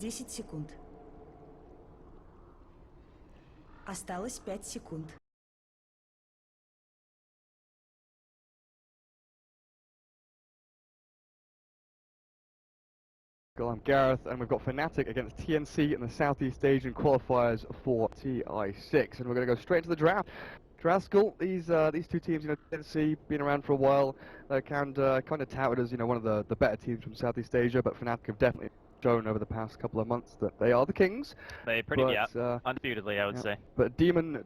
10 секунд. Осталось 5 секунд. I'm Gareth, and we've got FNATIC against TNC in the Southeast Asian qualifiers for TI6, and we're going to go straight into the draft. Draskell, these two teams, TNC been around for a while, kind of touted as one of the better teams from Southeast Asia, but FNATIC have definitely shown over the past couple of months that they are the kings. Undisputedly, I would say. But Demon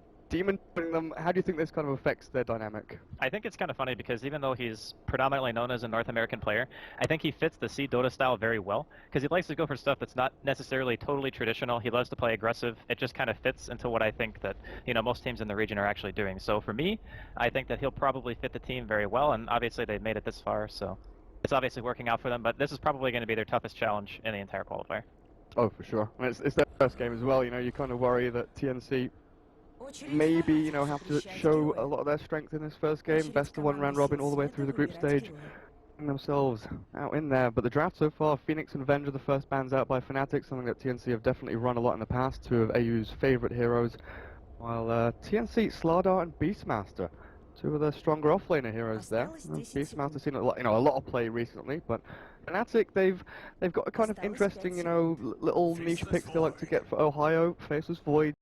putting them, how do you think this kind of affects their dynamic? I think it's kind of funny because even though he's predominantly known as a North American player, I think he fits the C Dota style very well because he likes to go for stuff that's not necessarily totally traditional. He loves to play aggressive. It just kind of fits into what I think that most teams in the region are actually doing. So for me, I think that he'll probably fit the team very well, and obviously they've made it this far, so it's obviously working out for them. But this is probably going to be their toughest challenge in the entire qualifier. Oh, for sure. I mean, it's their first game as well. You kind of worry that TNC maybe have to show a lot of their strength in this first game, best of one round robin all the way through the group stage, and themselves out in there. But the draft so far, Phoenix and Venge are the first bans out by FNATIC, something that TNC have definitely run a lot in the past, two of AU's favourite heroes, while TNC, Slardar and Beastmaster, two of the stronger offlaner heroes there. Beastmaster's seen a lot of play recently, but FNATIC, they've got a kind of interesting, little niche picks they like to get for Ohio, Faceless Void,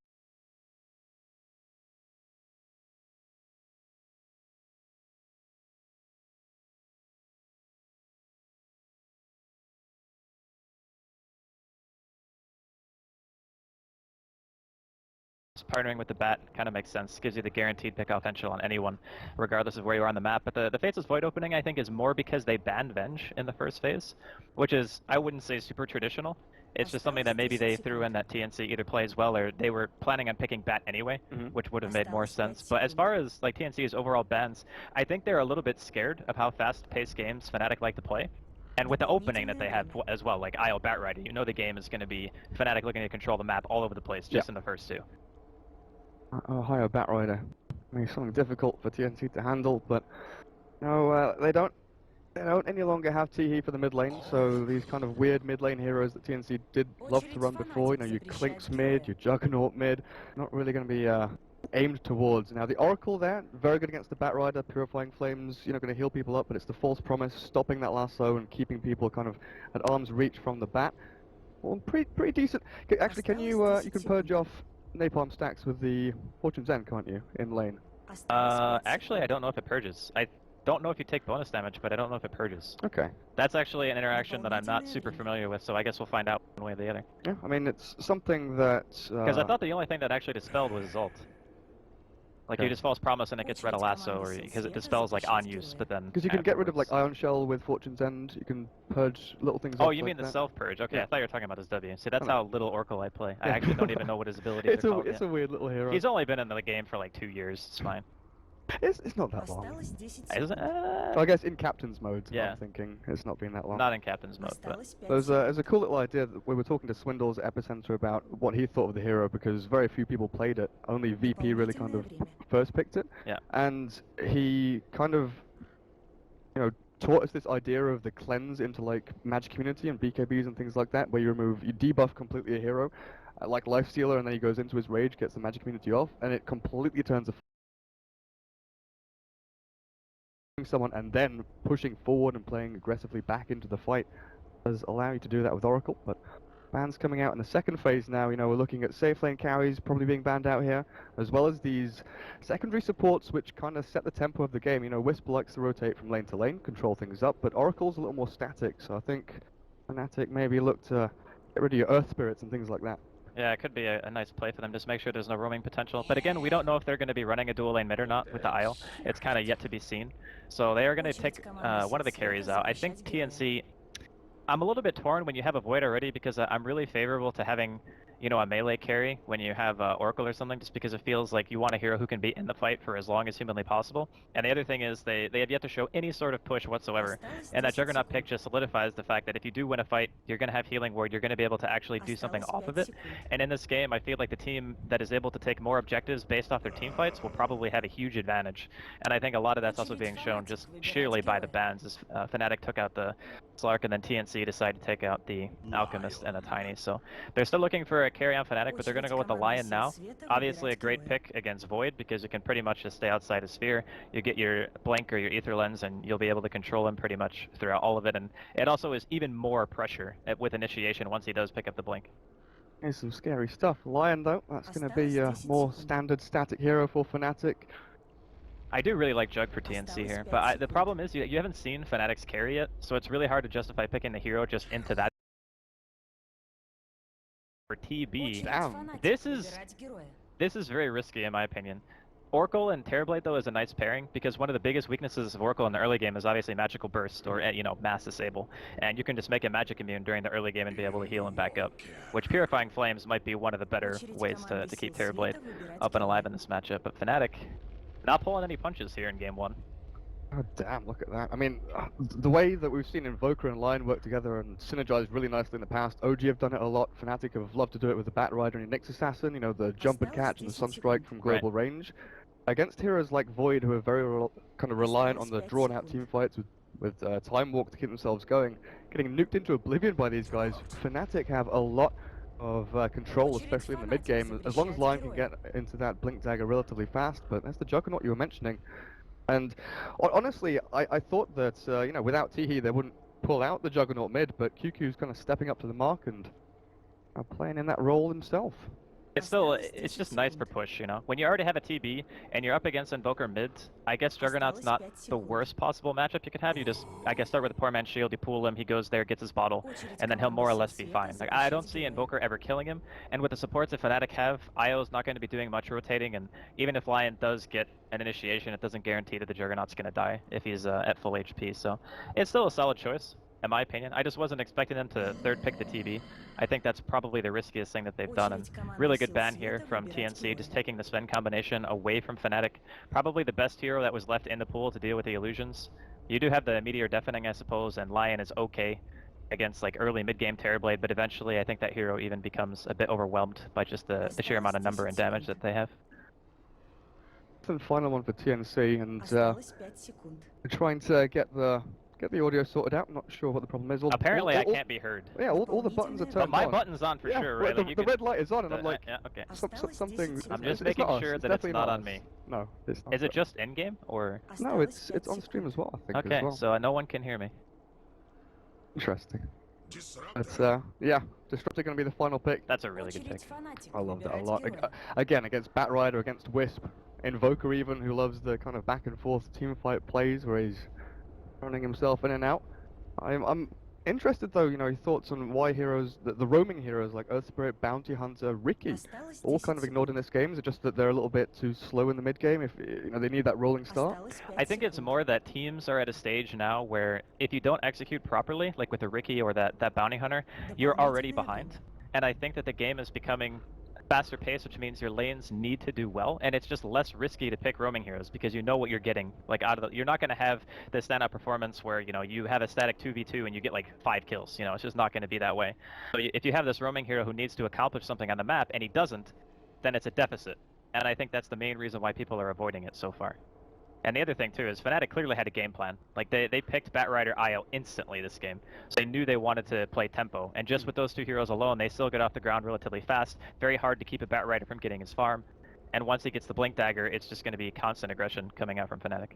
partnering with the Bat kind of makes sense. Gives you the guaranteed pick potential on anyone, regardless of where you are on the map. But the Faceless Void opening, I think, is more because they banned Venge in the first phase, which is, I wouldn't say super traditional. It's just something that maybe they threw in that TNC either plays well or they were planning on picking Bat anyway, which would have made more sense. But as far as like TNC's overall bans, I think they're a little bit scared of how fast-paced games FNATIC like to play. And with the opening that they have as well, like IO Bat Rider, the game is going to be FNATIC looking to control the map all over the place just in the first two. Ohio Bat Rider. I mean, something difficult for TNC to handle, but they don't any longer have Teehee for the mid lane, so these kind of weird mid lane heroes that TNC did love to run before, your Clinks mid, your Juggernaut mid, not really going to be aimed towards. Now the Oracle there, very good against the Bat Rider, Purifying Flames, going to heal people up, but it's the false promise, stopping that lasso and keeping people kind of at arm's reach from the Bat. Well, pretty decent. Actually, can you can purge off Napalm stacks with the Fortune's End, can't you, in lane? Actually, I don't know if it purges. I don't know if you take bonus damage, but I don't know if it purges. Okay. That's actually an interaction that I'm not super familiar with, so I guess we'll find out one way or the other. Yeah, I mean, it's something that... Because I thought the only thing that actually dispelled was his ult. Like, you just false promise and it gets red a lasso, or because it dispels like on use, but then because you can get rid of like Ion Shell with Fortune's End, you can purge little things. Oh, you mean the self purge? Okay, I thought you were talking about his W. See, that's how little Oracle I play. I actually don't even know what his abilities are called. It's a weird little hero. He's only been in the game for like 2 years. It's fine. It's not that long. Is it? I guess in Captain's mode, yeah. I'm thinking it's not been that long. Not in Captain's mode, but... There's a cool little idea that we were talking to Swindle's Epicenter about what he thought of the hero, because very few people played it. Only VP really kind of first picked it. Yeah. And he kind of, taught us this idea of the cleanse into like Magic Community and BKBs and things like that, where you debuff completely a hero, like Lifestealer, and then he goes into his rage, gets the Magic Community off, and it completely turns a someone and then pushing forward and playing aggressively back into the fight does allow you to do that with Oracle. But bans coming out in the second phase now, we're looking at safe lane carries probably being banned out here, as well as these secondary supports which kind of set the tempo of the game. Wisp likes to rotate from lane to lane, control things up, but Oracle's a little more static, so I think FNATIC maybe look to get rid of your Earth Spirits and things like that. Yeah, it could be a nice play for them, just make sure there's no roaming potential. But again, we don't know if they're going to be running a dual lane mid or not with the Isle. It's kind of yet to be seen. So they are going to take one of the carries out. I think TNC, I'm a little bit torn when you have a Void already, because I'm really favorable to having, you know, a melee carry when you have Oracle or something, just because it feels like you want a hero who can be in the fight for as long as humanly possible. And the other thing is they have yet to show any sort of push whatsoever. And that Juggernaut pick just solidifies the fact that if you do win a fight, you're going to have Healing Ward, you're going to be able to actually do something off of it. And in this game, I feel like the team that is able to take more objectives based off their team fights will probably have a huge advantage. And I think a lot of that's also being shown just sheerly by the bans, as FNATIC took out the Slark and then TNC decided to take out the Alchemist and the Tiny. So they're still looking for a carry on FNATIC, but they're going to go with the Lion now. Obviously a great pick against Void because you can pretty much just stay outside a sphere. You get your Blink or your Ether Lens and you'll be able to control him pretty much throughout all of it. And it also is even more pressure with initiation once he does pick up the Blink. Here's some scary stuff. Lion though, that's going to be a more standard static hero for FNATIC. I do really like Jug for TNC here, but the problem is you haven't seen FNATIC's carry yet, so it's really hard to justify picking the hero just into that. For TB, this is very risky in my opinion. Oracle and Terrorblade though is a nice pairing because one of the biggest weaknesses of Oracle in the early game is obviously Magical Burst or you know, Mass Disable, and you can just make him magic immune during the early game and be able to heal him back up, which Purifying Flames might be one of the better ways to keep Terrorblade up and alive in this matchup. But FNATIC not pulling any punches here in game one. Oh damn, look at that. I mean, the way that we've seen Invoker and Lion work together and synergize really nicely in the past, OG have done it a lot, FNATIC have loved to do it with the Bat Rider and Nyx Assassin, you know, the jump and catch and the Sunstrike from global range. Against heroes like Void, who are very kind of reliant on the drawn-out team fights with Time Walk to keep themselves going, getting nuked into oblivion by these guys, FNATIC have a lot of control, especially in the mid-game, as long as Lion can get into that Blink Dagger relatively fast, but that's the Juggernaut you were mentioning. And honestly, I thought that, you know, without Teehee they wouldn't pull out the Juggernaut mid, but QQ's kind of stepping up to the mark and playing in that role himself. It's just nice for push, you know? When you already have a TB and you're up against Invoker mid, I guess Juggernaut's not the worst possible matchup you could have. You just, I guess, start with a Poor Man's Shield, you pull him, he goes there, gets his bottle, and then he'll more or less be fine. Like, I don't see Invoker ever killing him, and with the supports that FNATIC have, IO's not going to be doing much rotating, and even if Lion does get an initiation, it doesn't guarantee that the Juggernaut's going to die if he's at full HP, so it's still a solid choice. In my opinion, I just wasn't expecting them to third pick the TB. I think that's probably the riskiest thing that they've done, and really good ban here from TNC, just taking the Sven combination away from FNATIC. Probably the best hero that was left in the pool to deal with the illusions. You do have the Meteor Deafening, I suppose, and Lion is okay against like early mid-game Terrorblade, but eventually I think that hero even becomes a bit overwhelmed by just the sheer amount of number and damage that they have. And final one for TNC, and they're trying to get the audio sorted out. I'm not sure what the problem is. Apparently I can't be heard. Yeah, all the buttons are turned on. But my button's on for sure, right? The red light is on, and I'm like, yeah, okay. Something. I'm just making sure that it's not on me. No, it's not. Is it just in-game, or? No, it's on stream as well, I think. Okay, as well. so no one can hear me. Interesting. It's yeah, Disruptor going to be the final pick. That's a really good pick. I love that a lot. Again, against Bat Rider, against Wisp, Invoker even, who loves the kind of back and forth team fight plays where he's running himself in and out. I'm interested though, you know, your thoughts on why heroes, the roaming heroes like Earth Spirit, Bounty Hunter, Riki, all kind of ignored in this game. Is it just that they're a little bit too slow in the mid game? If you know they need that rolling start. I think it's more that teams are at a stage now where if you don't execute properly, like with the Riki or that Bounty Hunter, you're already behind. And I think that the game is becoming faster pace, which means your lanes need to do well, and it's just less risky to pick roaming heroes because you know what you're getting. Like out of the, you're not going to have the standout performance where, you know, you have a static 2v2 and you get like 5 kills. You know, it's just not going to be that way. So if you have this roaming hero who needs to accomplish something on the map and he doesn't, then it's a deficit. And I think that's the main reason why people are avoiding it so far. And the other thing too is FNATIC clearly had a game plan. Like they picked Bat Rider IO instantly this game. So they knew they wanted to play tempo. And just with those two heroes alone, they still get off the ground relatively fast. Very hard to keep a Bat Rider from getting his farm. And once he gets the Blink Dagger, it's just going to be constant aggression coming out from FNATIC.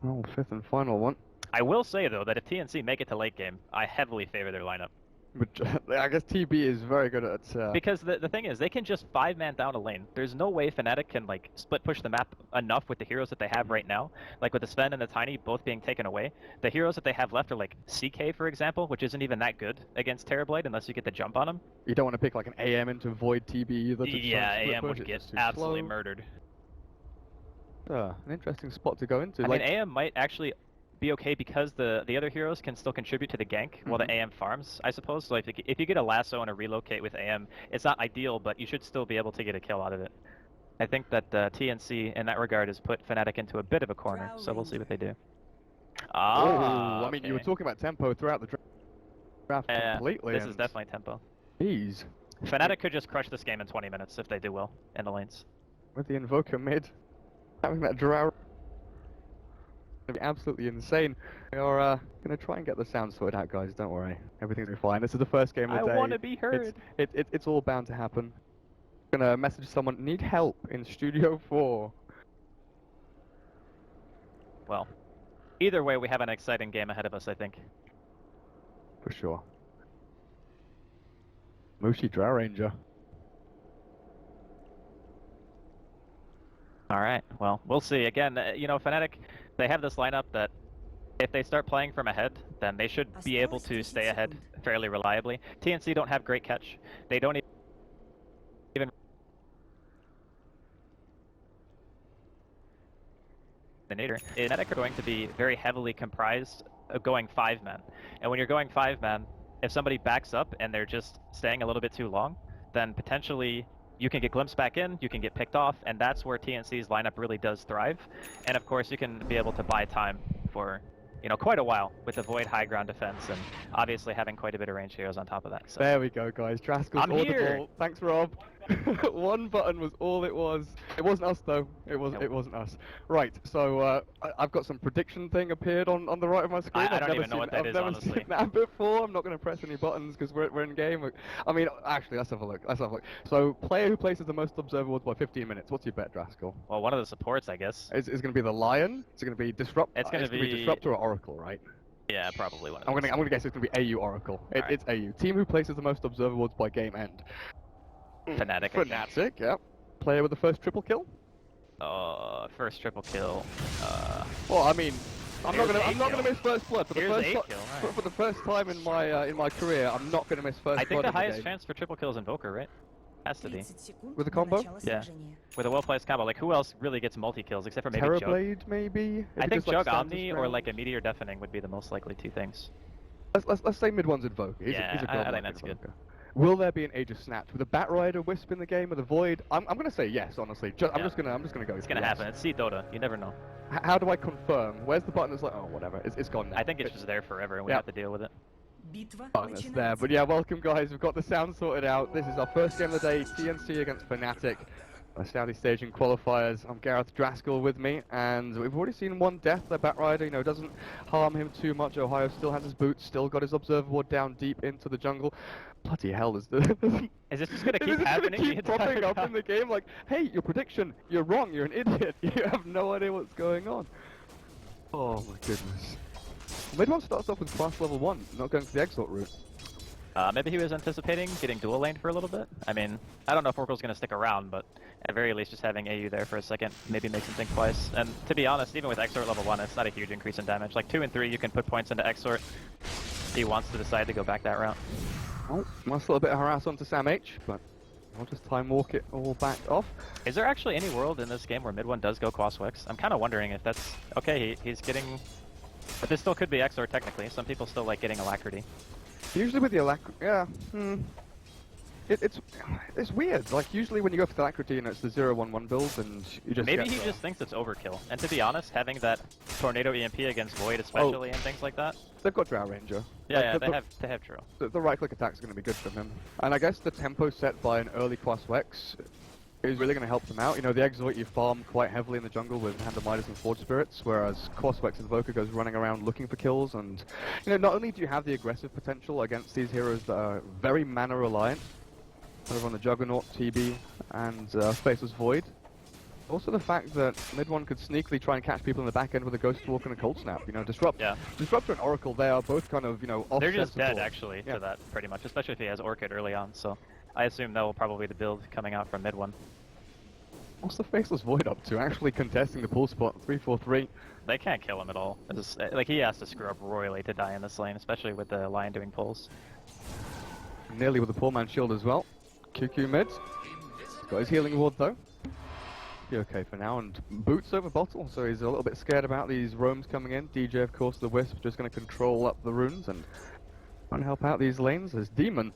Oh, fifth and final one. I will say though that if TNC make it to late game, I heavily favor their lineup. But I guess TB is very good at... Because the thing is, they can just 5-man down a lane. There's no way FNATIC can like split push the map enough with the heroes that they have right now. Like with the Sven and the Tiny both being taken away. The heroes that they have left are like CK, for example, which isn't even that good against Terrorblade unless you get the jump on him. You don't want to pick like an AM into avoid TB either. Yeah, AM would get absolutely murdered. An interesting spot to go into. I mean, AM might actually be okay because the other heroes can still contribute to the gank while the AM farms, I suppose. So if you get a lasso and a relocate with AM, it's not ideal, but you should still be able to get a kill out of it. I think that TNC in that regard has put FNATIC into a bit of a corner, so we'll see what they do. I mean, Okay. you were talking about tempo throughout the draft completely. This is definitely tempo. Jeez. FNATIC could just crush this game in 20 minutes if they do well in the lanes. With the Invoker mid, having that Drow be absolutely insane. We're gonna try and get the sound sorted out, guys. Don't worry, everything's gonna be fine. This is the first game of the day. I want to be heard. It's all bound to happen. Gonna message someone. Need help in Studio 4. Well, either way, we have an exciting game ahead of us, I think. For sure. Mushi Drow Ranger. All right. Well, we'll see. Again, you know, FNATIC, they have this lineup that if they start playing from ahead, then they should be able to stay ahead fairly reliably. TNC don't have great catch. They don't even the nader. FNATIC are going to be very heavily comprised of going 5-man. And when you're going 5-man, if somebody backs up and they're just staying a little bit too long, then potentially you can get glimpsed back in, you can get picked off, and that's where TNC's lineup really does thrive. And of course, you can be able to buy time for, you know, quite a while with the Void high ground defense and obviously having quite a bit of range heroes on top of that. So. There we go, guys. Draskell's I'm audible. here. Thanks, Rob. One button was all it was. It wasn't us, though. It wasn't us. Right. So I've got some prediction thing appeared on the right of my screen. I don't even know what that is, I've honestly. never seen that before. I'm not going to press any buttons because we're in game. I mean, actually, let's have a look. So, player who places the most observer wards by 15 minutes. What's your bet, Draskell? Well, one of the supports, I guess. Is going to be the Lion? Is it going to be Disrupt? It's going to be Disruptor or Oracle, right? Yeah, probably one of I'm those. gonna guess it's gonna be AU Oracle. It's AU. Team who places the most observer wards by game end. FNATIC. FNATIC, yeah. Player with the first triple kill. First triple kill. Well, I mean, I'm not Here's gonna miss first blood for the Here's first a time. kill, right. For the first time in my career. I'm not gonna miss first I blood. think the in highest game. chance for triple kill is Invoker, right? Has to be. With a combo? Yeah. With a well-placed combo. Like, who else really gets multi-kills except for maybe Jug? Terrorblade, maybe. If I it think just, like, Jug stands Omni his or ground. like a Meteor Deafening would be the most likely two things. Let's say mid one's Invoker. He's Yeah, a I godlike think that's good. Invoker. Will there be an Age of Snatch with a Bat Rider Wisp in the game with a Void? I'm gonna say yes, honestly. I'm just gonna go. It's gonna yes. happen. It's Seed Dota. You never know. How do I confirm? Where's the button that's like, oh, whatever, it's gone now. I think it's just there forever and we Yeah. have to deal with it. Button that's there. But yeah, welcome guys. We've got the sound sorted out. This is our first game of the day. TNC against FNATIC. Saudi staging qualifiers. I'm Gareth Draskell with me, and we've already seen one death. The Bat Rider, you know, doesn't harm him too much. Ohio still has his boots, still got his observer ward down deep into the jungle. Bloody hell, is this Is this just gonna keep gonna happening? keep popping up in the game? Like, hey, your prediction, you're wrong. You're an idiot. You have no idea what's going on. Oh my goodness. Mid one starts off with class level 1, not going for the exalt route. Maybe he was anticipating getting dual laned for a little bit. I mean, I don't know if Oracle's going to stick around, but at very least just having AU there for a second maybe makes him think twice. And to be honest, even with Exort level 1, it's not a huge increase in damage. Like 2 and 3, you can put points into Exort if he wants to decide to go back that route. Oh, nice little bit of harass onto Sam H, but I'll just time walk it all back off. Is there actually any world in this game where mid one does go Quaswex? I'm kind of wondering if that's... Okay, he's getting... But this still could be Exort technically. Some people still like getting Alacrity. Usually with the it's weird. Like usually when you go for the Alacrity, you know, it's the 0-1-1 build, and you just Maybe get he the... just thinks it's overkill. And to be honest, having that Tornado EMP against Void especially and things like that. They've got Drow Ranger. Yeah, Like, yeah, they have True. The right-click attack is going to be good for him. And I guess the tempo set by an early Quaswex is really going to help them out. You know, the Exort you farm quite heavily in the jungle with Hand of Midas and Forge Spirits, whereas Quaswex Invoker goes running around looking for kills. And, you know, not only do you have the aggressive potential against these heroes that are very mana reliant, over on the Juggernaut, TB, and Faceless Void, also the fact that mid one could sneakily try and catch people in the back end with a Ghost Walk and a Cold Snap. You know, Disruptor and Oracle, they are both kind of, you know, They're just dead offsetable. actually to that pretty much, especially if he has Orchid early on. So I assume that will probably be the build coming out from mid one. What's the Faceless Void up to? Actually contesting the pool spot, 3-4-3. They can't kill him at all. It's just, like he has to screw up royally to die in this lane, especially with the Lion doing pulls. Nearly with the poor man shield as well. QQ mid. Got his healing ward though. be okay for now, and boots over bottle, so he's a little bit scared about these roams coming in. DJ, of course, the Wisp, just going to control up the runes and try and help out these lanes. As Demon,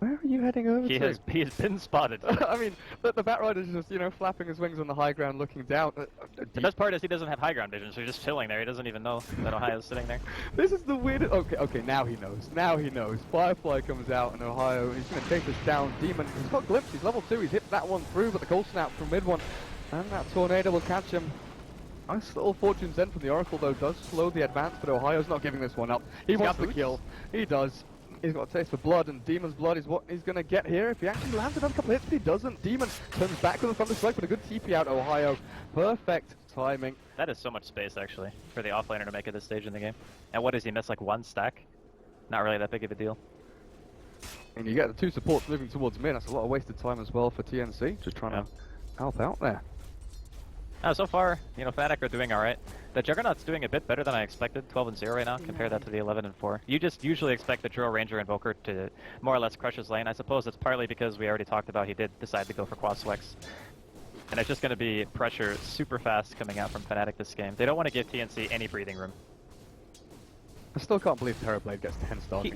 where are you heading over to? He has been spotted. I mean, the Batrider's just, you know, flapping his wings on the high ground, looking down. The best part is he doesn't have high ground vision, so he's just chilling there. He doesn't even know that Ohio's sitting there. This is the weirdest. Okay, now he knows. Now he knows. Firefly comes out in Ohio. He's going to chase us down. Demon, he's got glimpse. He's level 2. He's hit that one through, but the cold snap from mid one. And that tornado will catch him. Nice little Fortune's End from the Oracle, though, does slow the advance, but Ohio's not giving this one up. He wants the kill. He does. He's got a taste for blood, and Demon's blood is what he's going to get here. If he actually lands another couple of hits, but he doesn't. Demon turns back with the Thunder Strike, but a good TP out, Ohio. Perfect timing. That is so much space, actually, for the offlaner to make at this stage in the game. And what does he miss, like 1 stack? Not really that big of a deal. And you get the 2 supports moving towards mid. That's a lot of wasted time as well for TNC. Just trying to help out there. So far, you know, FNATIC are doing alright. The Juggernaut's doing a bit better than I expected, 12-0 right now, compare that to the 11-4. You just usually expect the Drill Ranger Invoker to more or less crush his lane. I suppose it's partly because we already talked about he did decide to go for QuALIFICATIONS. And it's just going to be pressure super fast coming out from FNATIC this game. They don't want to give TNC any breathing room. I still can't believe Terrorblade gets 10 stars.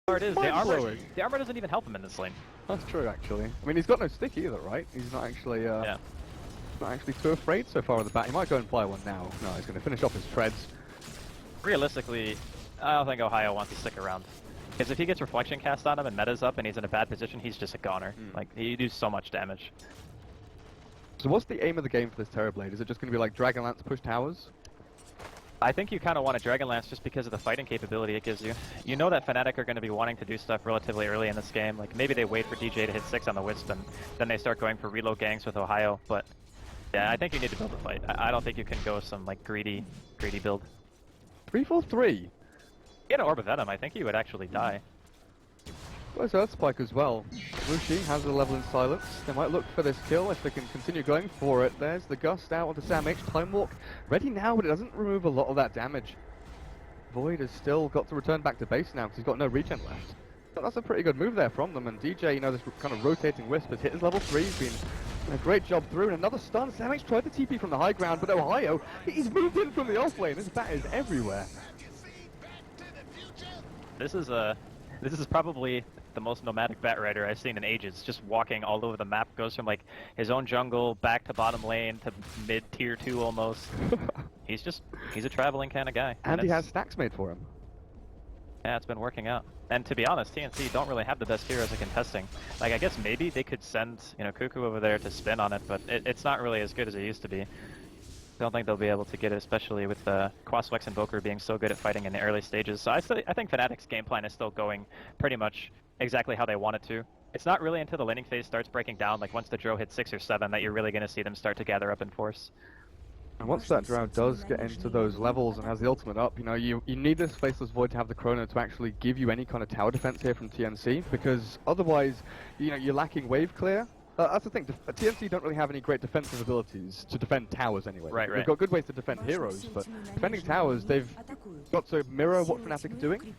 The armor doesn't even help him in this lane. That's true, actually. I mean, he's got no stick either, right? He's not actually, not actually too afraid so far on the bat. He might go and fly one now. No, he's going to finish off his treads. Realistically, I don't think Ohio wants to stick around. Because if he gets Reflection cast on him and meta's up and he's in a bad position, he's just a goner. Like, he does so much damage. So what's the aim of the game for this Terrorblade? Is it just going to be like Dragonlance push towers? I think you kind of want a Dragonlance just because of the fighting capability it gives you. You know that FNATIC are going to be wanting to do stuff relatively early in this game. Like, maybe they wait for DJ to hit 6 on the Wisp and then they start going for reload gangs with Ohio. But yeah, I think you need to build a fight. I don't think you can go some like greedy build. 3-4-3? Get an Orb of Venom, I think he would actually die. Where's Earth Spike as well? Rushi has a level in silence. They might look for this kill if they can continue going for it. There's the Gust out onto Sam H. Time Walk ready now, but it doesn't remove a lot of that damage. Void has still got to return back to base now because he's got no regen left. But that's a pretty good move there from them, and DJ, you know, this kind of rotating Wisp has hit his level 3. He's been doing a great job through, and another stun. Sam H. tried to TP from the high ground, but Ohio, he's moved in from the off lane. This bat is everywhere. This is probably the most nomadic Batrider I've seen in ages. Just walking all over the map, goes from like his own jungle back to bottom lane to mid tier 2 almost. he's a traveling kind of guy. And he has stacks made for him. Yeah, it's been working out. And to be honest, TNC don't really have the best heroes in contesting. Like, I guess maybe they could send, you know, Cuckoo over there to spin on it, but it's not really as good as it used to be. I don't think they'll be able to get it, especially with QuALIFICATIONS Invoker being so good at fighting in the early stages. So I think FNATIC's game plan is still going pretty much exactly how they want it to. It's not really until the laning phase starts breaking down, like once the Drow hits 6 or 7, that you're really going to see them start to gather up in force. And once that Drow does get into those levels and has the ultimate up, you know, you need this Faceless Void to have the Chrono to actually give you any kind of tower defense here from TNC, because otherwise, you know, you're lacking wave clear. That's the thing, TNC don't really have any great defensive abilities to defend towers anyway. Right. They've got good ways to defend heroes, but defending towers, they've got to mirror what FNATIC are doing.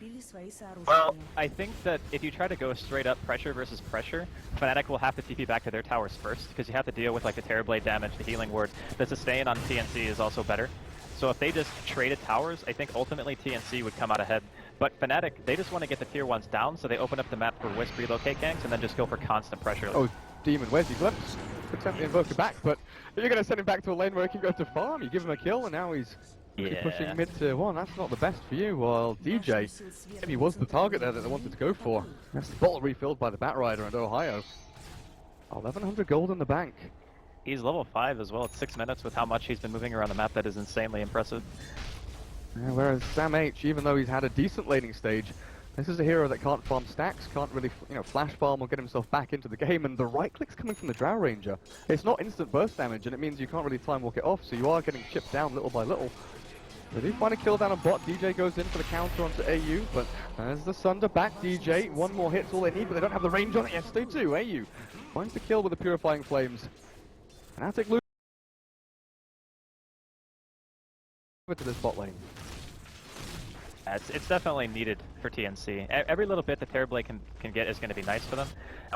Well, I think that if you try to go straight up pressure versus pressure, FNATIC will have to TP back to their towers first, because you have to deal with like the Terrorblade damage, the healing ward. The sustain on TNC is also better. So if they just traded towers, I think ultimately TNC would come out ahead. But FNATIC, they just want to get the tier 1s down, so they open up the map for Wisp relocate gangs and then just go for constant pressure. Oh, Demon, where's he glimpse? Could send the Invoker back, but you're going to send him back to a lane where he can go to farm. You give him a kill, and now he's pushing mid tier 1. That's not the best for you. While DJ, maybe was the target there that they wanted to go for. That's the bottle refilled by the Batrider and Ohio. 1100 gold in the bank. He's level 5 as well at 6 minutes. With how much he's been moving around the map, that is insanely impressive. Yeah, whereas Sam H, even though he's had a decent laning stage, this is a hero that can't farm stacks, can't really, you know, flash farm or get himself back into the game, and the right click's coming from the Drow Ranger. It's not instant burst damage, and it means you can't really time walk it off, so you are getting chipped down little by little. They do find a kill down on bot. DJ goes in for the counter onto AU, but as the Sunder back DJ, one more hit's all they need, but they don't have the range on it. Yes, they do. AU finds the kill with the Purifying Flames. FNATIC lose over to this bot lane. It's definitely needed for TNC. Every little bit the Terrorblade can get is going to be nice for them.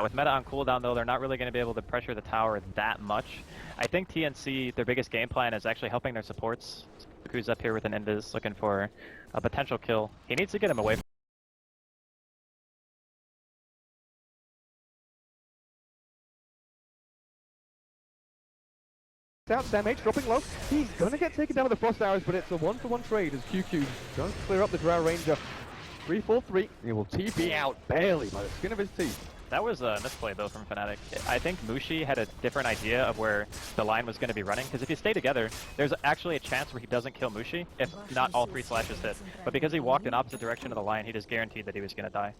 With meta on cooldown though, they're not really going to be able to pressure the tower that much. I think TNC, their biggest game plan is actually helping their supports. Who's up here with an Invis looking for a potential kill. He needs to get him away from out, SamH dropping low. He's gonna get taken down with the Frost Arrows, but it's a 1-for-1 trade as QQ does clear up the Drow Ranger. 3-4-3. He will TP out barely by the skin of his teeth. That was a misplay though from FNATIC. I think Mushi had a different idea of where the line was going to be running, because if you stay together, there's actually a chance where he doesn't kill Mushi if not all 3 slashes hit. But because he walked in opposite direction of the line, he just guaranteed that he was going to die.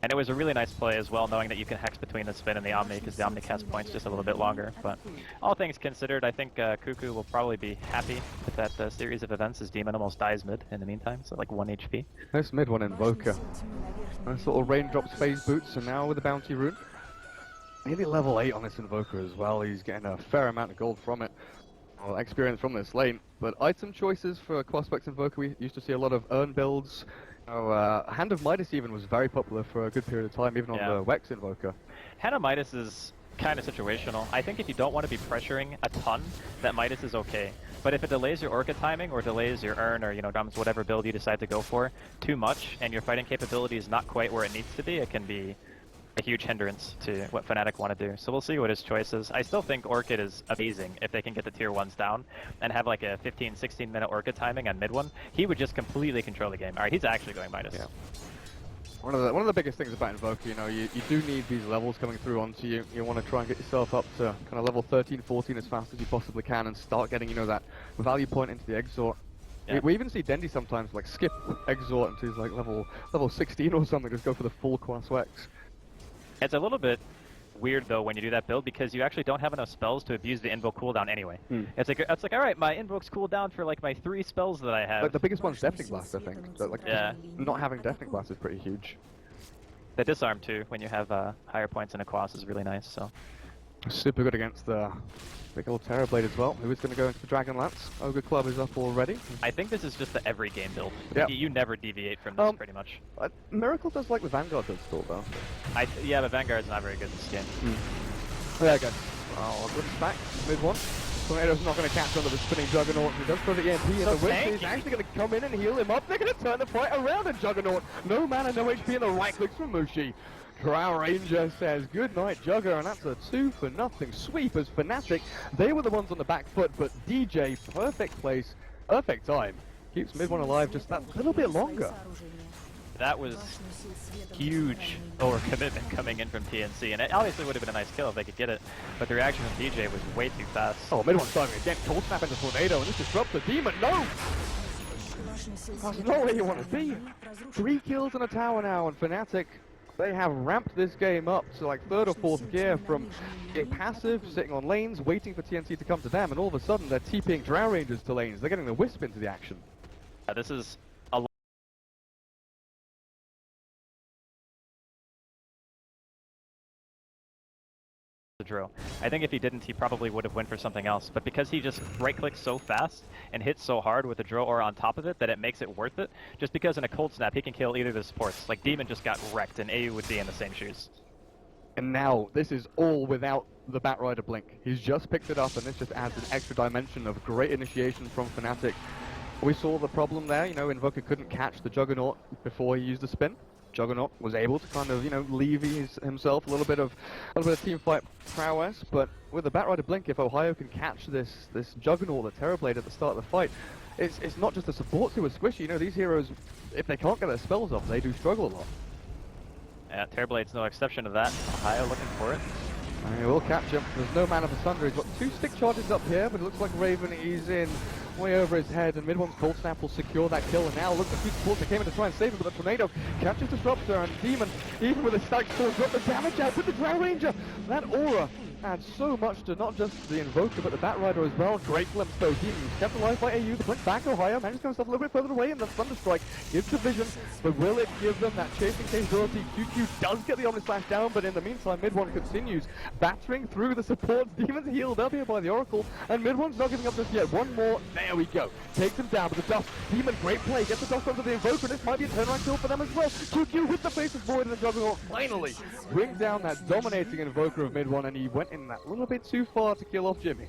And it was a really nice play as well, knowing that you can hex between the spin and the Omni, because the Omni cast point's just a little bit longer. But all things considered, I think Cuckoo will probably be happy with that series of events, as Demon almost dies mid in the meantime, so like 1 HP. Nice mid one Invoker. Nice little raindrops phase boots, and now with the bounty rune. Nearly level 8 on this Invoker as well. He's getting a fair amount of gold from it. Well, experience from this lane. But item choices for Quaspex Invoker, we used to see a lot of Urn builds. Hand of Midas even was very popular for a good period of time, even on the Wex Invoker. Hand of Midas is kind of situational. I think if you don't want to be pressuring a ton, that Midas is okay. But if it delays your Orca timing, or delays your Urn, or drums whatever build you decide to go for too much, and your fighting capability is not quite where it needs to be, it can be a huge hindrance to what FNATIC want to do. So we'll see what his choice is. I still think Orchid is amazing if they can get the tier 1s down and have like a 15-16 minute Orchid timing on mid one. He would just completely control the game. Alright, he's actually going Midas. Yeah. One of the biggest things about Invoker, you do need these levels coming through onto you. You want to try and get yourself up to kind of level 13, 14 as fast as you possibly can and start getting, that value point into the Exort. Yeah. We even see Dendy sometimes like skip Exort until he's like level 16 or something, just go for the full Quas Wex. It's a little bit weird though when you do that build, because you actually don't have enough spells to abuse the invoke cooldown anyway. It's like all right, my invoke's cooldown for like my 3 spells that I have. Like the biggest one's Deafening Blast, I think. So, like, not having Deafening Blast is pretty huge. The disarm too, when you have higher points in a Quas, is really nice. So super good against the big old Terrorblade as well. Who is going to go into the Dragon Lance? Ogre Club is up already. I think this is just the every game build. Yep. You never deviate from this pretty much. Miracle does like the Vanguard does still though. Yeah, but Vanguard's not very good this game. There you go. Oh, good stack. Mid one. Tornado's not going to catch under the spinning Juggernaut. He does put the EMP in the whip. He's actually going to come in and heal him up. They're going to turn the fight around in Juggernaut. No mana, no HP, and the right clicks from Mushi. Drow Ranger says good night, Jugger, and that's a 2-for-0 sweep as FNATIC. They were the ones on the back foot, but DJ, perfect place, perfect time. Keeps mid one alive just that little bit longer. That was huge overcommitment coming in from TNC, and it obviously would have been a nice kill if they could get it, but the reaction from DJ was way too fast. Oh, mid one's diving again, cold snap into Tornado, and this disrupts the Demon, no! That's not where you want to be. 3 kills in a tower now, and FNATIC, they have ramped this game up to like 3rd or 4th gear from being passive, sitting on lanes, waiting for TNC to come to them, and all of a sudden they're TPing Drow Rangers to lanes. They're getting the Wisp into the action. This is the drill. I think if he didn't, he probably would have went for something else, but because he just right-clicks so fast and hits so hard with the drill aura on top of it that it makes it worth it, just because in a cold snap he can kill either of the supports. Like Demon just got wrecked and AU would be in the same shoes. And now, this is all without the Batrider Blink. He's just picked it up and this just adds an extra dimension of great initiation from FNATIC. We saw the problem there, Invoker couldn't catch the Juggernaut before he used the spin. Juggernaut was able to kind of, levy himself a little bit of team fight prowess, but with the Batrider Blink, if Ohio can catch this Juggernaut, the Terrorblade at the start of the fight, it's not just the supports who are squishy. These heroes, if they can't get their spells off, they do struggle a lot. Yeah, Terrorblade's no exception to that. Ohio looking for it. And he will catch him. There's no mana for Sunder. He's got 2 stick charges up here, but it looks like Raven is in way over his head, and mid one's Cold Snap will secure that kill, and now look at the 2 supports that came in to try and save him, but the Tornado catches Disruptor, and Demon, even with a stack sword, got the damage out with the Drow Ranger. That aura adds so much to not just the Invoker, but the Batrider as well. Great glimpse though, Demon kept alive by AU, the blink back, Ohio manages to himself a little bit further away, and the Thunderstrike gives the vision, but will it give them that chasing capability? QQ does get the Omni Slash down, but in the meantime, Mid One continues battering through the supports. Demon's healed up here by the Oracle, and Mid One's not giving up just yet. One more, there we go. Takes him down, but the Dust, Demon, great play, gets the Dust onto the Invoker, and this might be a turnaround kill for them as well. QQ with the face of Void, and the Juggernaut finally brings down that dominating Invoker of Mid One, and he went in that little bit too far to kill off Jimmy.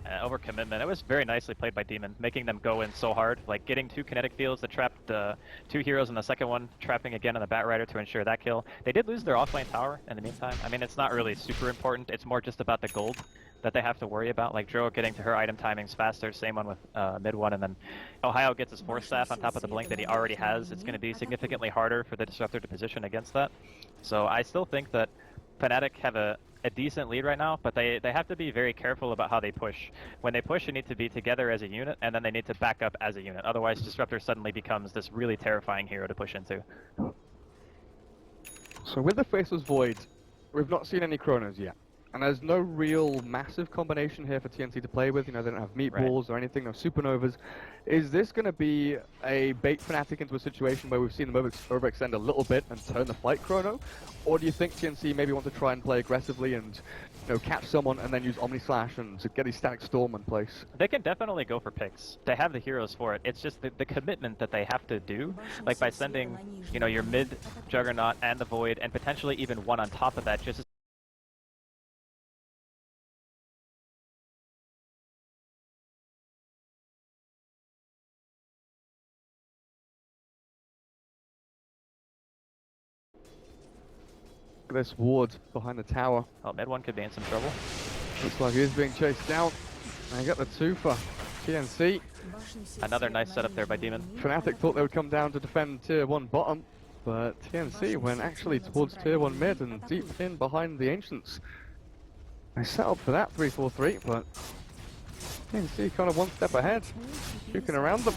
Overcommitment. It was very nicely played by Demon, making them go in so hard, like getting 2 kinetic fields that trapped 2 heroes in the second one, trapping again on the Batrider to ensure that kill. They did lose their offlane tower in the meantime. I mean, it's not really super important. It's more just about the gold that they have to worry about, like Dro getting to her item timings faster, same one with Mid One, and then Ohio gets his Force Staff on top of the blink that he already has. It's going to be significantly harder for the Disruptor to position against that. So I still think that FNATIC have a decent lead right now, but they have to be very careful about how they push. When they push, you need to be together as a unit, and then they need to back up as a unit. Otherwise, Disruptor suddenly becomes this really terrifying hero to push into. So with the Faceless Void, we've not seen any Chronos yet. And there's no real massive combination here for TNC to play with. You know, they don't have meatballs or anything, no supernovas. Is this going to be a bait FNATIC into a situation where we've seen them overextend a little bit and turn the fight chrono? Or do you think TNC maybe want to try and play aggressively and, you know, catch someone and then use Omni Slash and to get his Static Storm in place? They can definitely go for picks. They have the heroes for it. It's just the commitment that they have to do, like by sending, you know, your mid Juggernaut and the Void, and potentially even one on top of that, just This ward behind the tower. oh, Mid One could be in some trouble. Looks like he is being chased down. And he got the 2 for TNC. Another nice setup there by Demon. FNATIC thought they would come down to defend Tier 1 bottom, but TNC went actually towards Tier 1 mid and deep in behind the Ancients. They set up for that 3-4-3, but TNC kind of one step ahead, juking around them.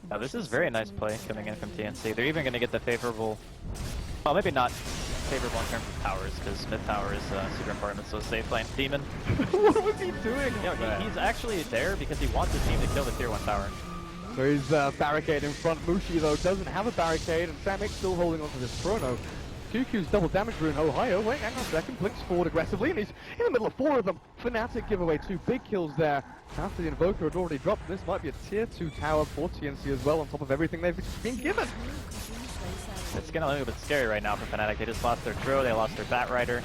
Now this is very nice play coming in from TNC. They're even going to get the favorable, well, maybe not favorable in terms of towers, because mid tower is super important, so safe lane. Demon. What was he doing? Yeah, he's actually there because he wants his team to kill the tier 1 tower. So he's barricade in front. Mushi though doesn't have a barricade, and Samik still holding onto this chrono. QQ's double damage rune. Ohio, wait, hang on a second, blinks forward aggressively, and he's in the middle of 4 of them. FNATIC give away 2 big kills there after the Invoker had already dropped. This might be a tier 2 tower for TNC as well, on top of everything they've been given. It's getting a little bit scary right now for FNATIC. They just lost their Dro, they lost their Batrider.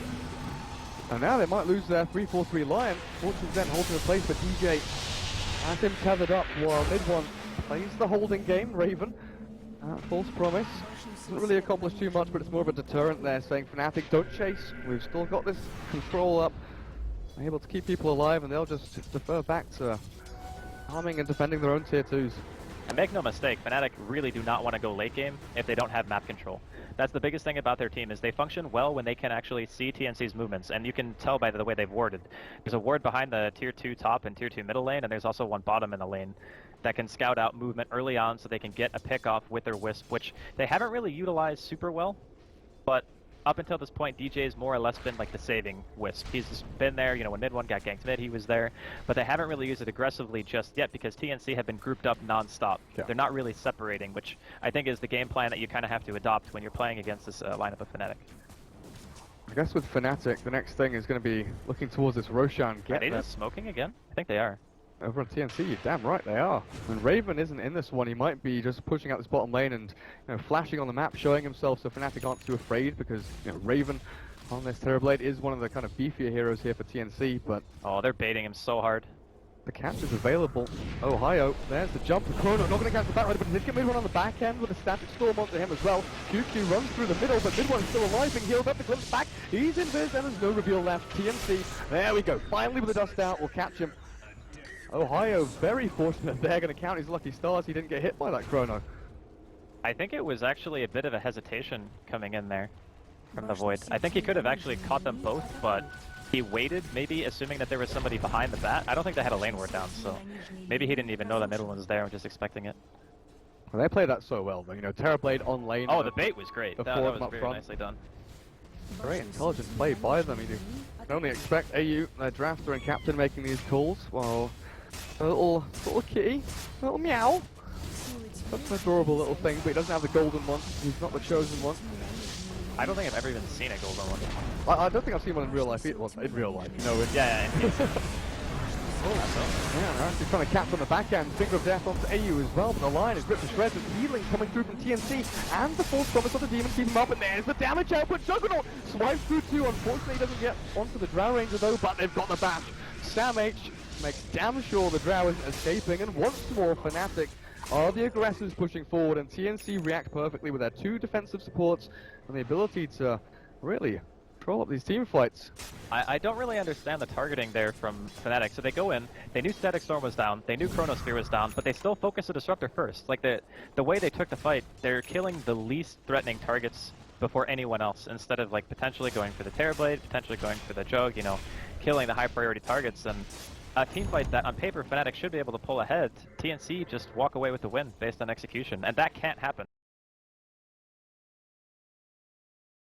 And now they might lose their 3-4-3 Lion. Fortune's then holding a place for DJ. Has him tethered up while Mid One plays the holding game. Raven, false promise. Doesn't really accomplish too much, but it's more of a deterrent there, saying FNATIC, don't chase. We've still got this control up. Able to keep people alive, and they'll just defer back to harming and defending their own tier 2s. And make no mistake, FNATIC really do not want to go late game if they don't have map control. That's the biggest thing about their team, is they function well when they can actually see TNC's movements, and you can tell by the way they've warded. There's a ward behind the tier 2 top and tier 2 middle lane, and there's also one bottom in the lane that can scout out movement early on so they can get a pick off with their Wisp, which they haven't really utilized super well, but up until this point, DJ's more or less been like the saving Wisp. He's just been there, you know, when Mid One got ganked mid, he was there, but they haven't really used it aggressively just yet because TNC have been grouped up non-stop. Yeah. They're not really separating, which I think is the game plan that you kind of have to adopt when you're playing against this lineup of FNATIC. I guess with FNATIC, the next thing is going to be looking towards this Roshan. Are they just smoking again? I think they are. Over on TNC, you're damn right they are. When Raven isn't in this one, he might be just pushing out this bottom lane and, you know, flashing on the map, showing himself so FNATIC aren't too afraid, because, you know, Raven on this Terrorblade is one of the kind of beefier heroes here for TNC, but... oh, they're baiting him so hard. The catch is available. Ohio, there's the jump. Chrono not going to catch the Batrider, but he did get Mid One on the back end with a Static Storm onto him as well. QQ runs through the middle, but Mid One is still alive, being healed up. The glimpse back. He's in this, and there's no reveal left. TNC, there we go. Finally with the dust out, we'll catch him. Ohio, very fortunate they're going to count his lucky stars. He didn't get hit by that Chrono. I think it was actually a bit of a hesitation coming in there from the Void. I think he could have actually caught them both, but he waited, maybe assuming that there was somebody behind the bat. I don't think they had a lane ward down, so maybe he didn't even know that middle one was there, just expecting it. Well, they played that so well, though. You know, Terrorblade on lane. Oh, the bait was great. That was very nicely done. Very intelligent play by them. You can only expect AU, their drafter and captain, making these calls, while a little kitty, a little meow. Such an adorable little thing, but he doesn't have the golden one. He's not the chosen one. I don't think I've ever even seen a golden one. I don't think I've seen one in real life either. Well, in real life, you know. Yeah. Yeah, they're actually trying to catch on the backhand. Finger of Death onto AU as well, but the line is ripped to shreds with healing coming through from TNC, and the false promise of the demon keeping him up, and there's the damage output. Juggernaut swipes through too. Unfortunately, he doesn't get onto the Drow Ranger though, but they've got the bash. Sam H makes damn sure the Drow isn't escaping, and once more, FNATIC are the aggressors pushing forward, and TNC react perfectly with their 2 defensive supports and the ability to really control up these team fights. I don't really understand the targeting there from FNATIC. So they go in, they knew Static Storm was down, they knew Chronosphere was down, but they still focused the Disruptor first. Like the way they took the fight, they're killing the least threatening targets before anyone else, instead of like potentially going for the Terrorblade, potentially going for the Jug, you know, killing the high priority targets. And a team fight that on paper FNATIC should be able to pull ahead, TNC just walk away with the win based on execution, and that can't happen.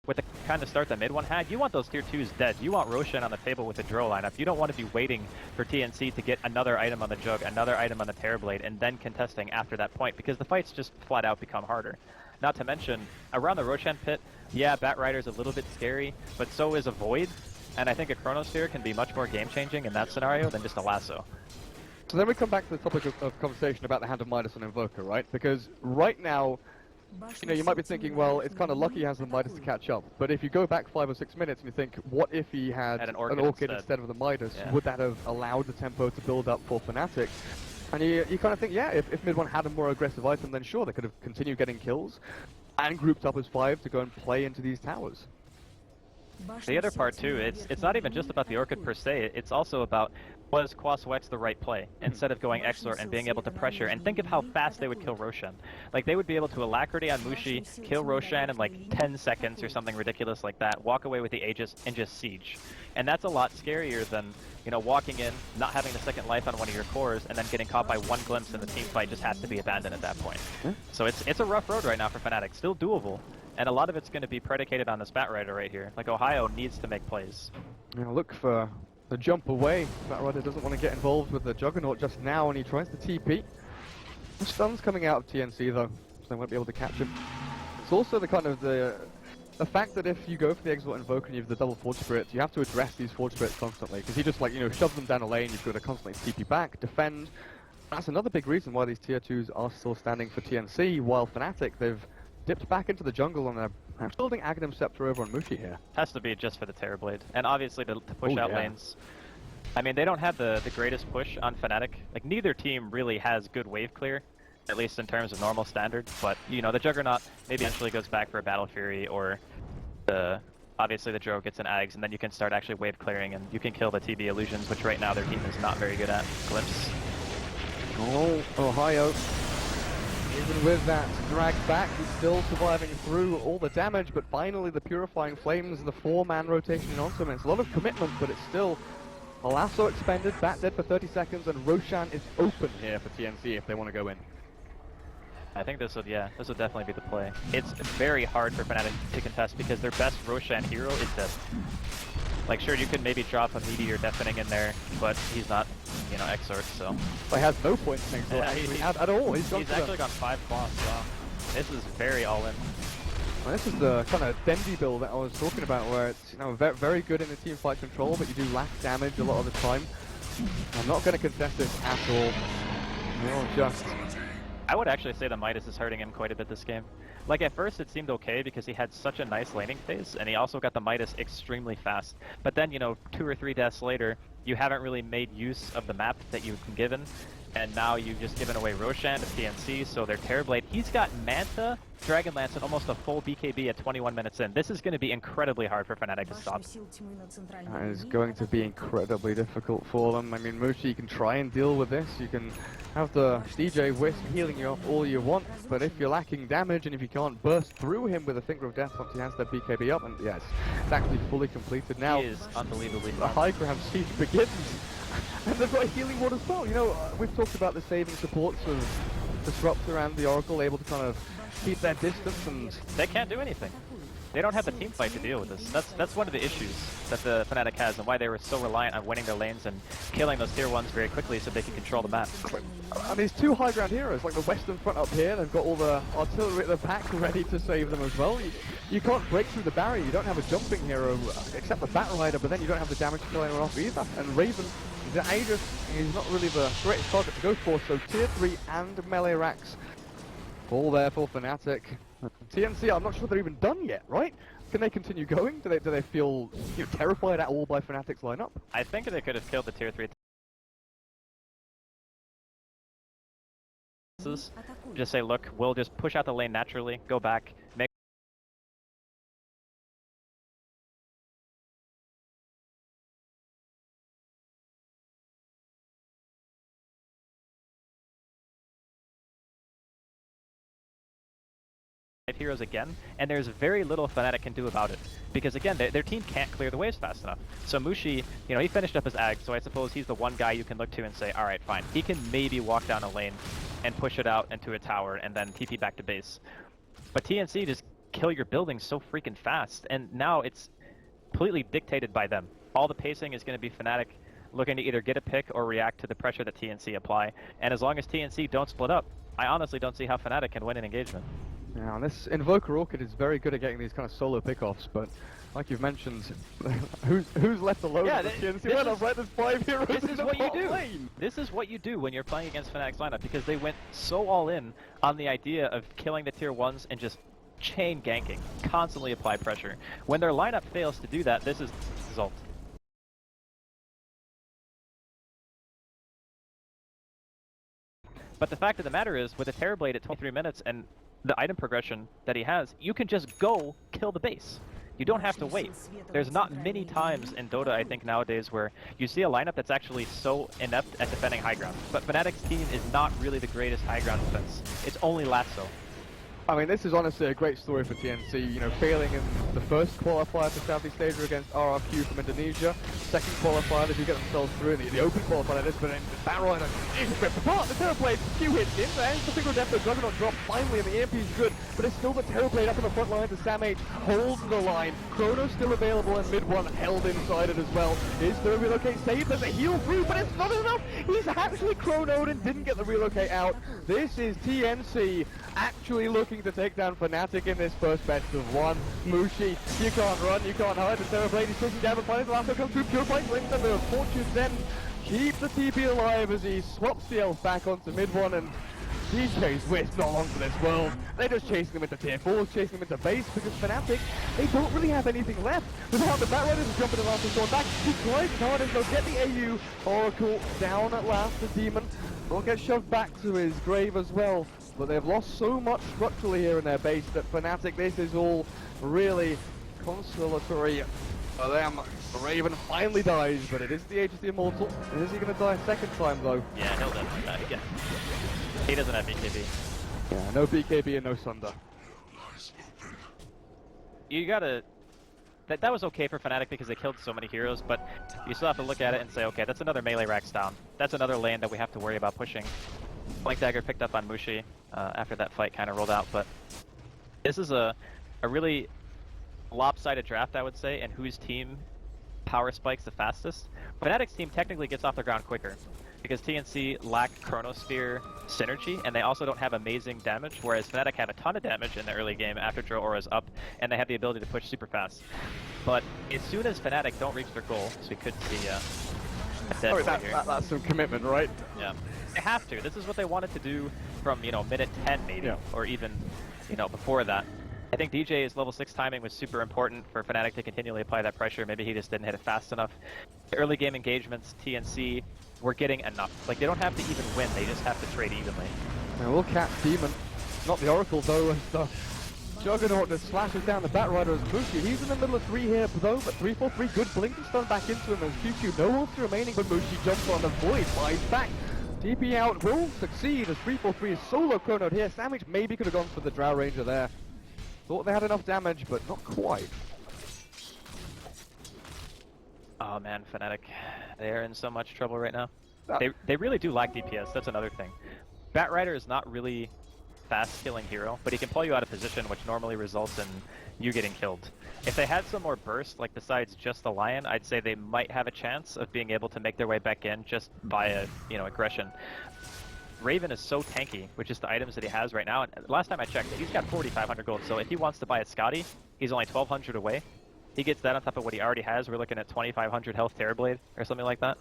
With the kind of start that mid one had, you want those tier 2s dead. You want Roshan on the table with the drill lineup. You don't want to be waiting for TNC to get another item on the Jug, another item on the Terrorblade, and then contesting after that point, because the fights just flat out become harder. Not to mention, around the Roshan pit, yeah, Bat Rider's a little bit scary, but so is a Void, and I think a Chronosphere can be much more game-changing in that scenario than just a Lasso. So then we come back to the topic of conversation about the Hand of Midas on Invoker, right? Because right now, you know, you might be thinking, well, it's kind of lucky he has the Midas to catch up. But if you go back 5 or 6 minutes and you think, what if he had an Orchid instead of the Midas? Yeah. Would that have allowed the tempo to build up for FNATIC? And you kind of think, yeah, if mid one had a more aggressive item, then sure, they could have continued getting kills and grouped up as 5 to go and play into these towers. The other part too, it's not even just about the Orchid per se, it's also about, was QuaSwex the right play? Instead of going Exort and being able to pressure, and think of how fast they would kill Roshan. Like, they would be able to Alacrity on Mushi, kill Roshan in like 10 seconds or something ridiculous like that, walk away with the Aegis, and just siege. And that's a lot scarier than, you know, walking in, not having the second life on one of your cores, and then getting caught by one glimpse and the team fight just has to be abandoned at that point. So it's a rough road right now for FNATIC, still doable. And a lot of it's going to be predicated on this Bat Rider right here. Like, Ohio needs to make plays. You know, look for the jump away. Bat Rider doesn't want to get involved with the Juggernaut just now, and he tries to TP. The stun's coming out of TNC though, so they won't be able to catch him. It's also the kind of the fact that if you go for the Exalt Invoker and you have the double Forge Spirits, you have to address these Forge Spirits constantly, because he just, like, you know, shoves them down a lane, you've got to constantly TP back, defend. That's another big reason why these tier 2s are still standing for TNC, while FNATIC, they've dipped back into the jungle and they're building Aghanim Scepter over on Mushi here. Has to be just for the Terrorblade, and obviously to push out lanes. I mean, they don't have the greatest push on FNATIC. Like, neither team really has good wave clear, at least in terms of normal standard, but, you know, the Juggernaut maybe eventually goes back for a Battle Fury, or obviously the Drow gets an Ags, and then you can start actually wave clearing, and you can kill the TB Illusions, which right now their team is not very good at. Glimpse. Oh, Ohio. Even with that drag back, he's still surviving through all the damage, but finally the Purifying Flames and the 4-man rotation onto him. It's a lot of commitment, but it's still a Lasso expended, Bat dead for 30 seconds, and Roshan is open here for TNC if they want to go in. I think this would definitely be the play. It's very hard for FNATIC to contest because their best Roshan hero is dead. Like, sure, you could maybe drop a Meteor Deafening in there, but he's not, you know, Exort, so... He has no points next to at all. He's actually got 5 claws, wow. This is very all-in. Well, this is the kind of Dendy build that I was talking about, where it's, you know, very good in the team fight control, but you do lack damage a lot of the time. I'm not going to contest this at all. No, just... I would actually say the Midas is hurting him quite a bit this game. Like, at first it seemed okay because he had such a nice laning phase, and he also got the Midas extremely fast. But then, you know, 2 or 3 deaths later, you haven't really made use of the map that you've been given, and now you've just given away Roshan to TNC, so their Terrorblade, he's got Manta, Dragonlance, and almost a full BKB at 21 minutes in. This is going to be incredibly hard for FNATIC to stop. That is going to be incredibly difficult for them. I mean, Mushi, you can try and deal with this. You can have the DJ Wisp healing you up all you want, but if you're lacking damage and if you can't burst through him with a Finger of Death once he has that BKB up, and yes, it's actually fully completed now. He is unbelievably The high ground siege begins, and they've got a healing ward as well. You know, we've talked about the saving supports of Disruptor and the Oracle able to kind of keep their distance, and they can't do anything. They don't have the team fight to deal with this. That's one of the issues that the FNATIC has and why they were so reliant on winning their lanes and killing those tier 1s very quickly so they can control the map. And these two high ground heroes, like the western front up here, they've got all the artillery at the back ready to save them as well. You can't break through the barrier, you don't have a jumping hero except the Bat Rider, but then you don't have the damage to kill anyone off either. And Raven, the Aegis, is not really the greatest target to go for, so tier 3 and melee racks all there for FNATIC. TNC, I'm not sure they're even done yet, right? Can they continue going? Do they feel terrified at all by FNATIC's lineup? I think they could have killed the tier 3. Just say, look, we'll just push out the lane naturally, go back, make heroes again, and there's very little FNATIC can do about it. Because again, their team can't clear the waves fast enough. So Mushi, he finished up his ag, so I suppose he's the one guy you can look to and say, alright, fine. He can maybe walk down a lane and push it out into a tower and then TP back to base. But TNC just kill your buildings so freaking fast, and now it's completely dictated by them. All the pacing is going to be FNATIC looking to either get a pick or react to the pressure that TNC apply. And as long as TNC don't split up, I honestly don't see how FNATIC can win an engagement. Yeah, and this Invoker Orchid is very good at getting these kind of solo pickoffs, but like you've mentioned, who's left alone? Yeah, there's 5 heroes. This is what you do. This is what you do when you're playing against FNATIC's lineup, because they went so all in on the idea of killing the tier 1s and just chain ganking, constantly apply pressure. When their lineup fails to do that, this is the result. But the fact of the matter is, with a Terrorblade at 23 minutes and the item progression that he has, you can just go kill the base. You don't have to wait. There's not many times in Dota, I think, nowadays where you see a lineup that's actually so inept at defending high ground. But FNATIC's team is not really the greatest high ground defense. It's only Lasso. I mean, this is honestly a great story for TNC, failing in the first qualifier for Southeast Asia against RRQ from Indonesia. Second qualifier, they do get themselves through in the open qualifier, but then the Bat Rider is ripped apart. The Terrorblade, few hits in, and the single depth of Juggernaut drop finally, and the EMP is good, but it's still the Terrorblade up in the front line to Sam-H, holds the line. Chrono's still available, and mid-1 held inside it as well. Is the relocate saved? There's a heal through, but it's not enough! He's actually chronoed and didn't get the relocate out. This is TNC actually looking to take down FNATIC in this first best of 1. Mushi, you can't run, you can't hide. The Terrorblade is pushing down the planet. The Lasso comes through. Pure Fight wins them. The Fortune's End keep the TP alive as he swaps the elf back onto mid-1, and DJ's Wisp not long for this world. They're just chasing them into tier 4s, chasing them into base, because FNATIC, they don't really have anything left. Without the Bat Riders jumping the last going back, he tries hard and they'll get the AU. Oracle down at last, the Demon will get shoved back to his grave as well. But they've lost so much structurally here in their base that FNATIC, this is all really consolatory for them. Raven finally dies, but it is the Age of the Immortal. Is he going to die a second time though? Yeah, he'll definitely die again. He doesn't have BKB. Yeah, no BKB and no Sunder. You gotta... That was okay for FNATIC because they killed so many heroes, but you still have to look at it and say, okay, that's another melee racks down. That's another lane that we have to worry about pushing. Blink Dagger picked up on Mushi after that fight kind of rolled out, but this is a really lopsided draft, I would say, and whose team power spikes the fastest. FNATIC's team technically gets off the ground quicker because TNC lack Chronosphere synergy, and they also don't have amazing damage, whereas FNATIC have a ton of damage in the early game after Drow Aura's up, and they have the ability to push super fast. But as soon as FNATIC don't reach their goal, so we could see that's some commitment, right? Yeah. They have to. This is what they wanted to do from, minute 10 maybe, or even, before that. I think DJ's level 6 timing was super important for FNATIC to continually apply that pressure. Maybe he just didn't hit it fast enough. The early game engagements, TNC, were getting enough. Like, they don't have to even win, they just have to trade evenly. And we'll catch Demon. Not the Oracle though, as the Juggernaut just slashes down the Bat Rider as Mushi. He's in the middle of 3 here though, but 3-4-3, good blink and stun back into him as QQ. No ulti remaining, but Mushi jumps on the void, flies back. TP out will succeed as 3-4-3 is solo chronoed here. Sam-H maybe could have gone for the Drow Ranger there. Thought they had enough damage, but not quite. Oh man, FNATIC. They're in so much trouble right now. They really do lack DPS, that's another thing. Bat Rider is not really fast killing hero, but he can pull you out of position, which normally results in you getting killed. If they had some more burst, like besides just the Lion, I'd say they might have a chance of being able to make their way back in just via, you know, aggression. Raven is so tanky, which is the items that he has right now. And last time I checked, he's got 4,500 gold, so if he wants to buy a Scotty, he's only 1,200 away. He gets that on top of what he already has. We're looking at 2,500 health Terrorblade or something like that.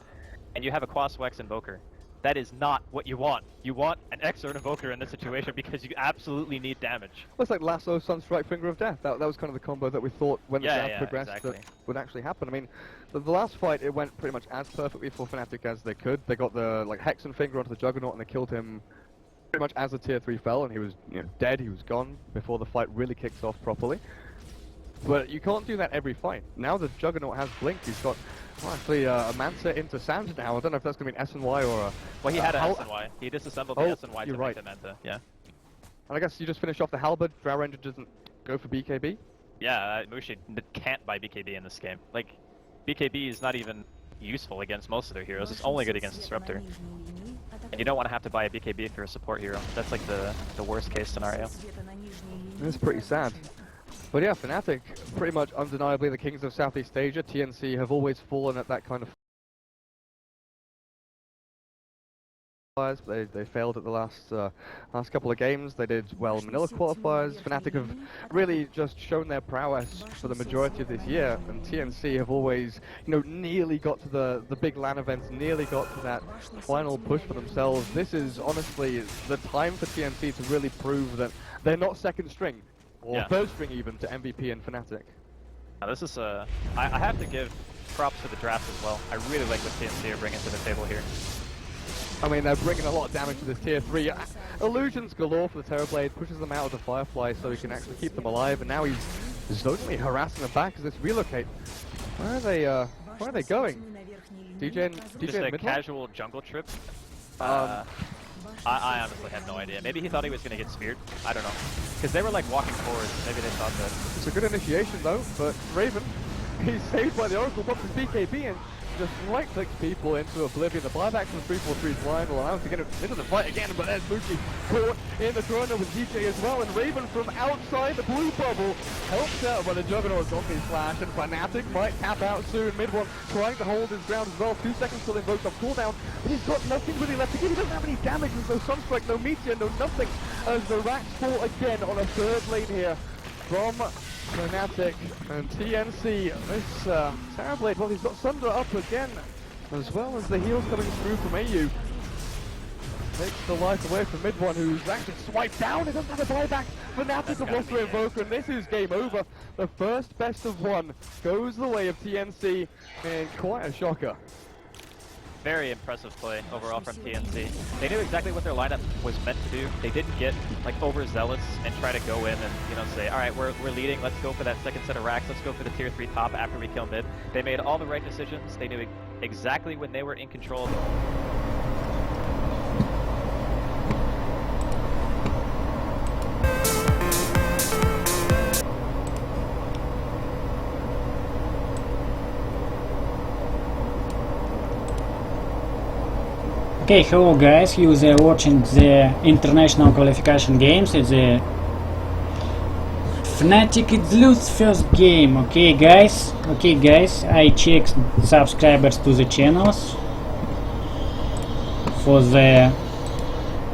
And you have a Quaswex Invoker. That is not what you want. You want an Exort Invoker in this situation because you absolutely need damage. Well, it's like Lasso, Sunstrike, Finger of Death. That was kind of the combo that we thought when the draft progressed exactly. that would actually happen. I mean, the last fight, it went pretty much as perfectly for FNATIC as they could. They got the Hex and Finger onto the Juggernaut and they killed him pretty much as the tier 3 fell, and he was dead, he was gone before the fight really kicks off properly. But you can't do that every fight. Now the Juggernaut has Blink, he's got actually a Mansa into Sand now. I don't know if that's going to be an S&Y or a... Well, he had an S&Y. He disassembled the S&Y to right. make the Manta, yeah. And I guess you just finish off the Halberd, Drow Ranger doesn't go for BKB? Yeah, Mushi can't buy BKB in this game. Like, BKB is not even useful against most of their heroes, it's only good against Disruptor. And you don't want to have to buy a BKB if you're a support hero. That's like the worst case scenario. It's pretty sad. But yeah, FNATIC, pretty much undeniably the kings of Southeast Asia. TNC have always fallen at that kind of... They failed at the last couple of games. They did well in Manila qualifiers. FNATIC have really just shown their prowess for the majority of this year, and TNC have always, nearly got to the big LAN events, nearly got to that final push for themselves. This is honestly the time for TNC to really prove that they're not second string, or third string even, to MVP and FNATIC. Now this is I have to give props to the draft as well. I really like what TNC are bringing to the table here. I mean, they're bringing a lot of damage to this tier 3. Illusions galore for the Terrorblade, pushes them out of the Firefly so he can actually keep them alive, and now he's zonally harassing them back as this relocate. Where are they going? DJ Just a casual jungle trip. I honestly have no idea. Maybe he thought he was going to get speared. I don't know. Because they were like walking forward, maybe they thought that. It's a good initiation though, but Raven, he's saved by the Oracle, pops his BKB and just right-clicks people into oblivion. The buyback from 343's line will allow him to get into the fight again, but there's Mushi caught in the corner with DJ as well, and Raven from outside the blue bubble helps out by the Juggernaut zombie slash, and FNATIC might tap out soon. Mid one trying to hold his ground as well. 2 seconds till invoked on cooldown, but he's got nothing really left to give. He doesn't have any damage, there's no Sunstrike, no Meteor, no nothing, as the racks fall again on a third lane here from FNATIC and TNC. This Terrorblade, well, he's got Sunder up again, as well as the heals coming through from AU. Takes the life away from mid one, who's actually swiped down. He doesn't have a buyback. FNATIC have lost their Invoker, and this is game over. The first best of one goes the way of TNC, and quite a shocker. Very impressive play overall from TNC. They knew exactly what their lineup was meant to do. They didn't get like overzealous and try to go in and say, all right, we're leading, let's go for that second set of racks, let's go for the tier 3 top after we kill mid. They made all the right decisions. They knew exactly when they were in control. Okay, hello guys, you are watching the international qualification games. It's the FNATIC lose first game. Okay guys, I checked subscribers to the channels for the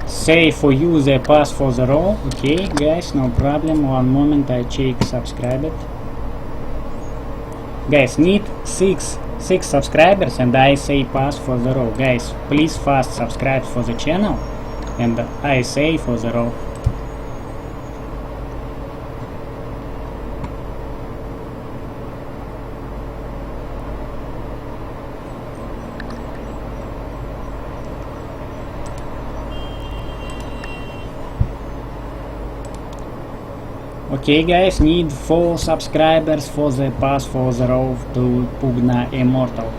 say for you the pass for the role. Okay guys, no problem, one moment, I check subscribed. Guys, need six subscribers and I say pass for the row. Guys, please fast subscribe for the channel and I say for the row. Okay guys, need 4 subscribers for the pass for the row to Pugna Immortal.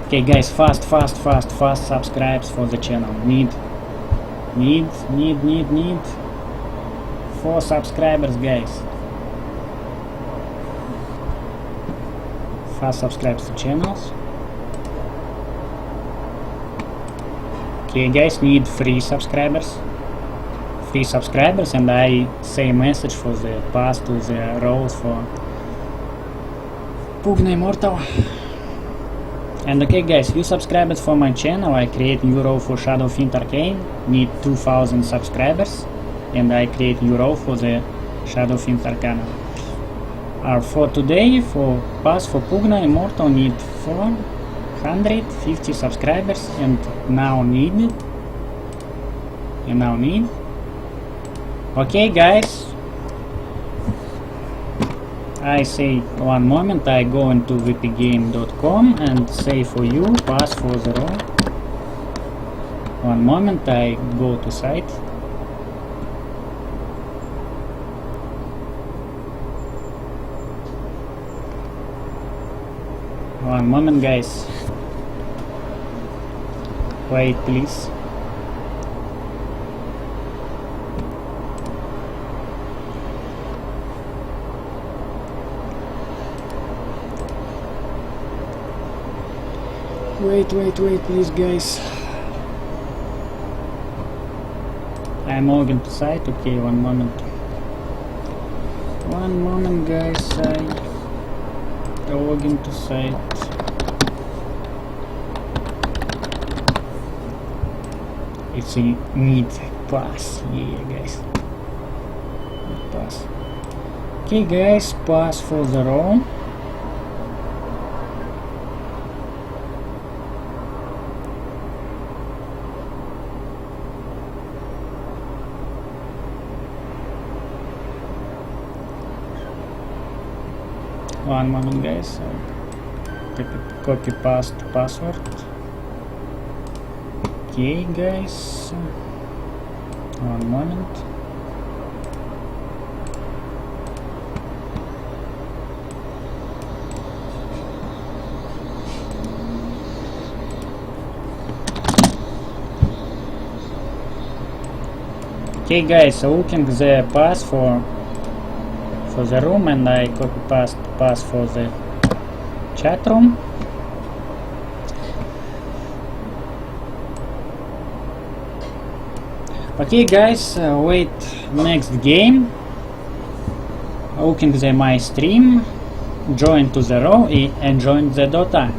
Okay guys, fast subscribes for the channel. Need 4 subscribers guys. Fast subscribes to channels. Okay guys, need 3 subscribers. 3 subscribers, and I say message for the pass to the roles for Pugna Immortal. And okay guys, few subscribers for my channel. I create new role for Shadow Fiend Arcane, need 2000 subscribers, and I create new role for the Shadow Fiend Arcana. For today, for pass for Pugna Immortal need 450 subscribers, and now need. Okay guys, I say one moment, I go into vpgame.com and say for you pass for the role. One moment, I go to site. One moment guys, wait please. Wait please guys. I'm logging to site. Okay, one moment guys, I log into site. It's a need pass. Yeah guys, pass. Okay guys, pass for the role. One moment guys, copy paste password. Okay guys, one moment. Okay guys, looking the pass for the room, and I copy pass for the chat room. Okay guys, wait next game. Looking the my stream, join to the row and join the Dota.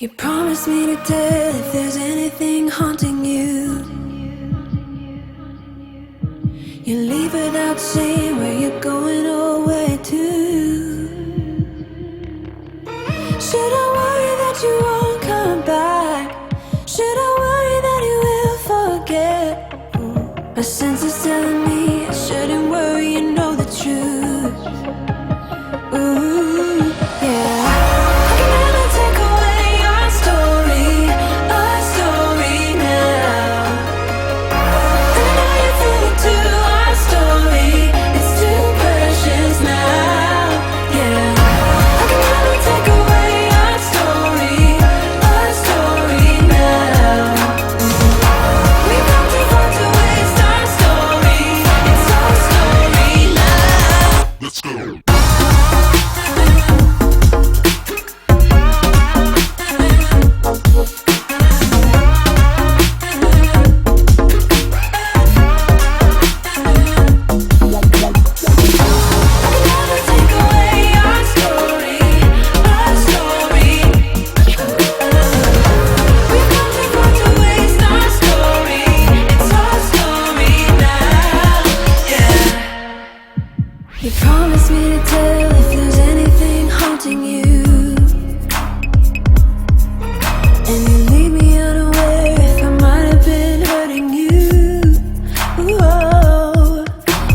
You promised me to tell if there's anything haunting you. You leave without saying where you're going or where to. Should I worry that you won't come back? Should I worry that you will forget? My sense is telling me I shouldn't worry, you know the truth. Ooh, yeah. I can never take away our story now. And I know you feel it too, our story, it's too precious now. Yeah. I can never take away our story now. We've come too far to waste our story, it's our story now. Let's go. Never take away our story We've come too far to waste our story, it's our story now, yeah. You promised me to tell if there's anything haunting you. And you leave me unaware if I might have been hurting you. Whoa.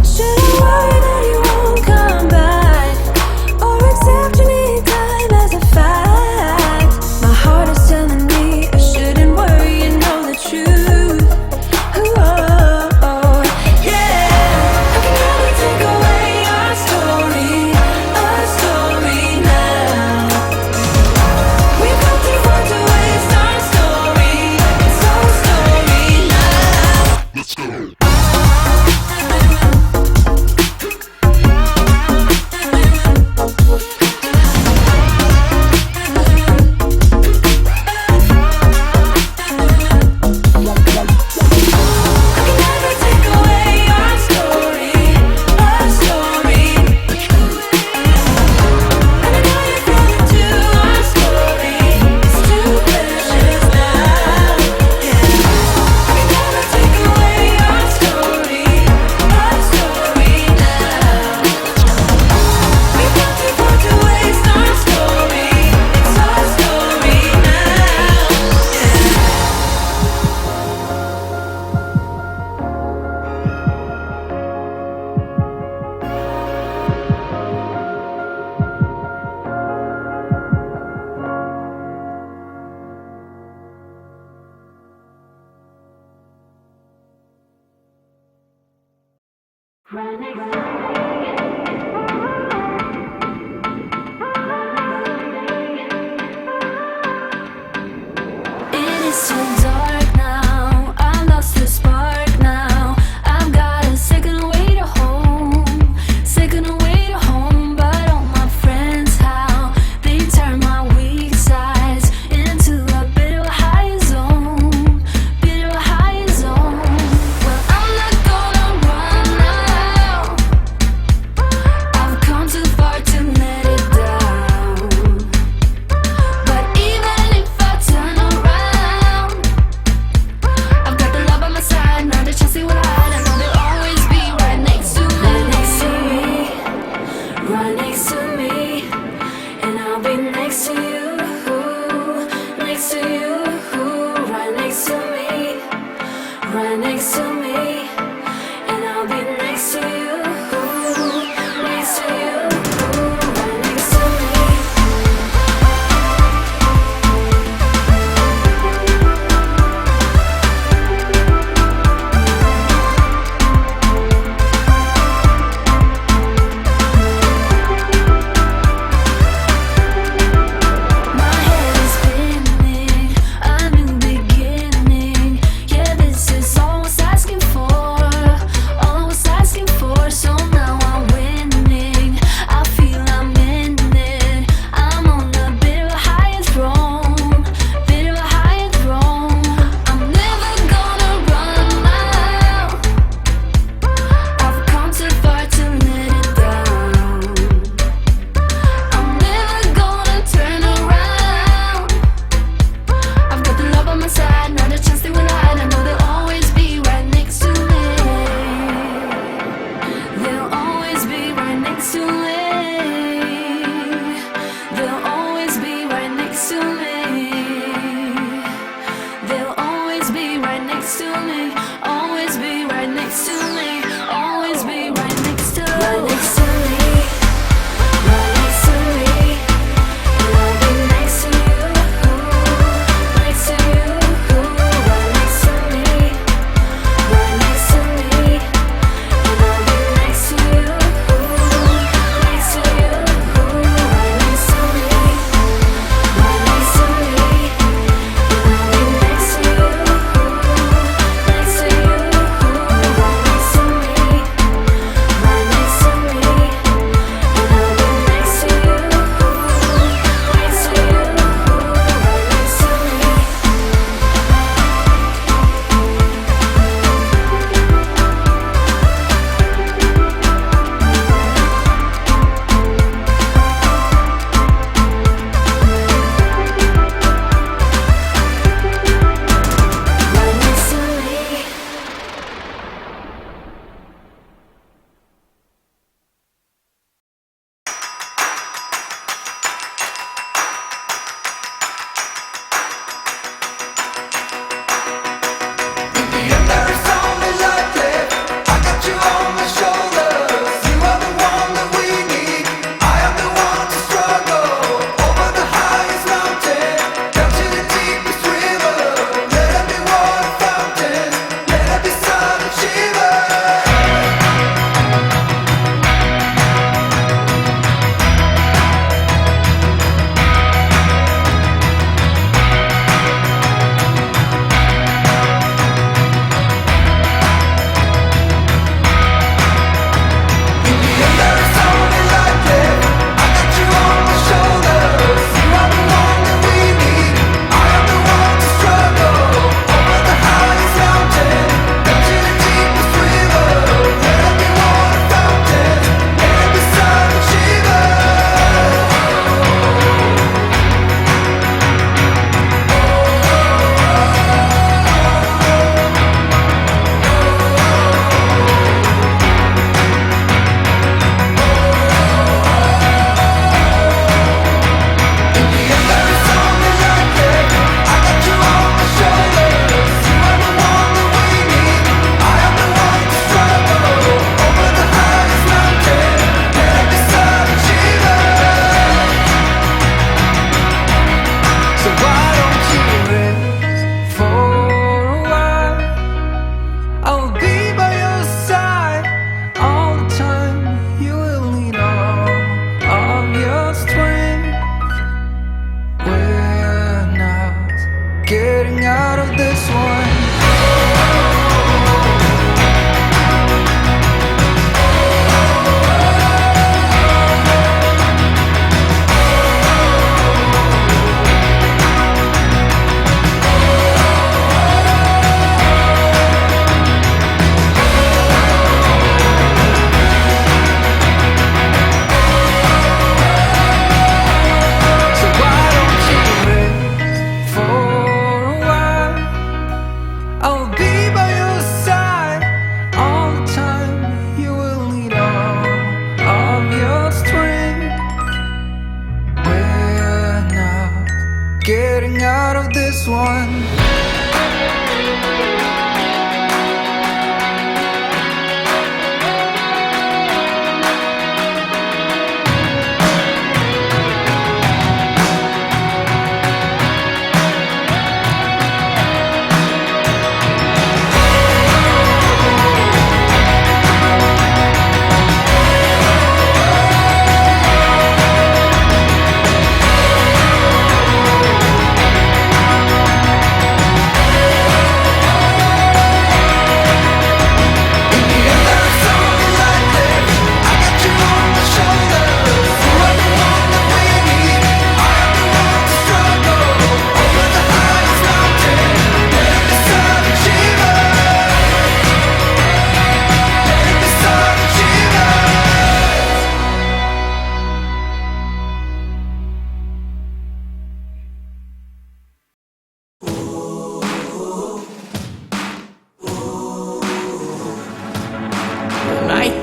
Should I worry that you won't come back, or accept me time as a fact? My heart is telling me I shouldn't worry, you know the truth. Whoa, yeah. I can never take away our story now. We've come too far to waste our story, it's our story now. Let's go. I can never take away our story And I know you feel it too, our story, it's too precious now, yeah. I can never take away our story now. We've come too far to waste our story, it's our story now, yeah. It is too dark now, I lost the spark now. I've got a second way to home, but all my friends, how they turn my weak sides into a bit of a higher zone, Well, I'm not gonna run now. I've come too far to let it down. But even if I turn around, I've got the love on my side, not the chance to hide. I know they'll always be right next to me, right next to me, and I'll be next to you, right next to me, right next to me, and I'll be next to you, right next to me. My head is spinning, a new beginning. Yeah, this is all I was asking for, all I was asking for.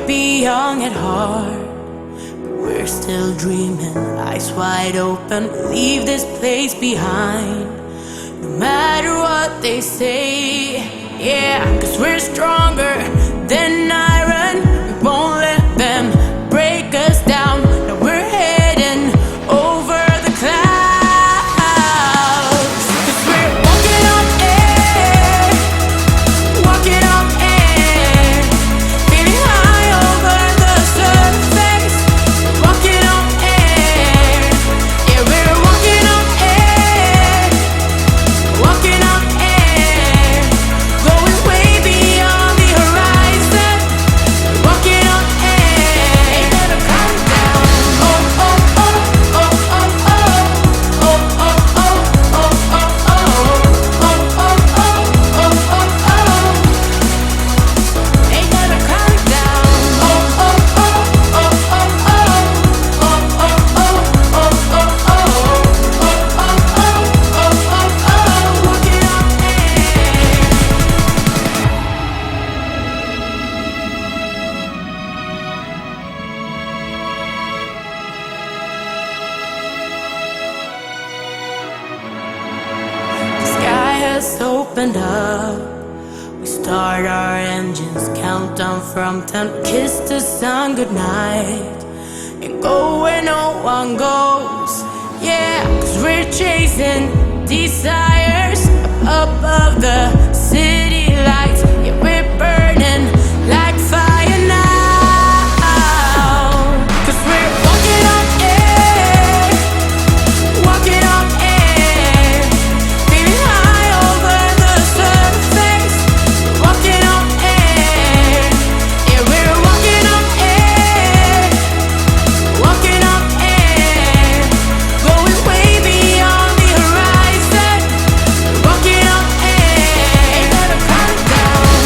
might be young at heart, we're still dreaming, eyes wide open. Leave this place behind, no matter what they say. Yeah, 'cause we're stronger than iron. We won't let them break us down. Now we're heading over the clouds. 'Cause we're walking on air, walking on air, feeling high over the surface. Walking on air, yeah, we're walking on air, walking on air, going way beyond the horizon. Walking on air, ain't gonna come down. Oh oh oh oh oh oh oh oh oh oh oh oh oh oh. Ain't gonna come down. Oh oh oh oh oh oh oh oh oh oh oh oh oh. Walking on air. The sky has opened up. We start our engines, count down from 10. Kiss the sun goodnight and go where no one goes. Yeah, 'cause we're chasing desires up above the city lights. Yeah, we're burning like fire now. 'Cause we're walking on air, walking on air, feeling high over the surface. Walking on air, yeah, we're walking on air, walking on air, going way beyond the horizon. Walking on air, ain't gonna come down.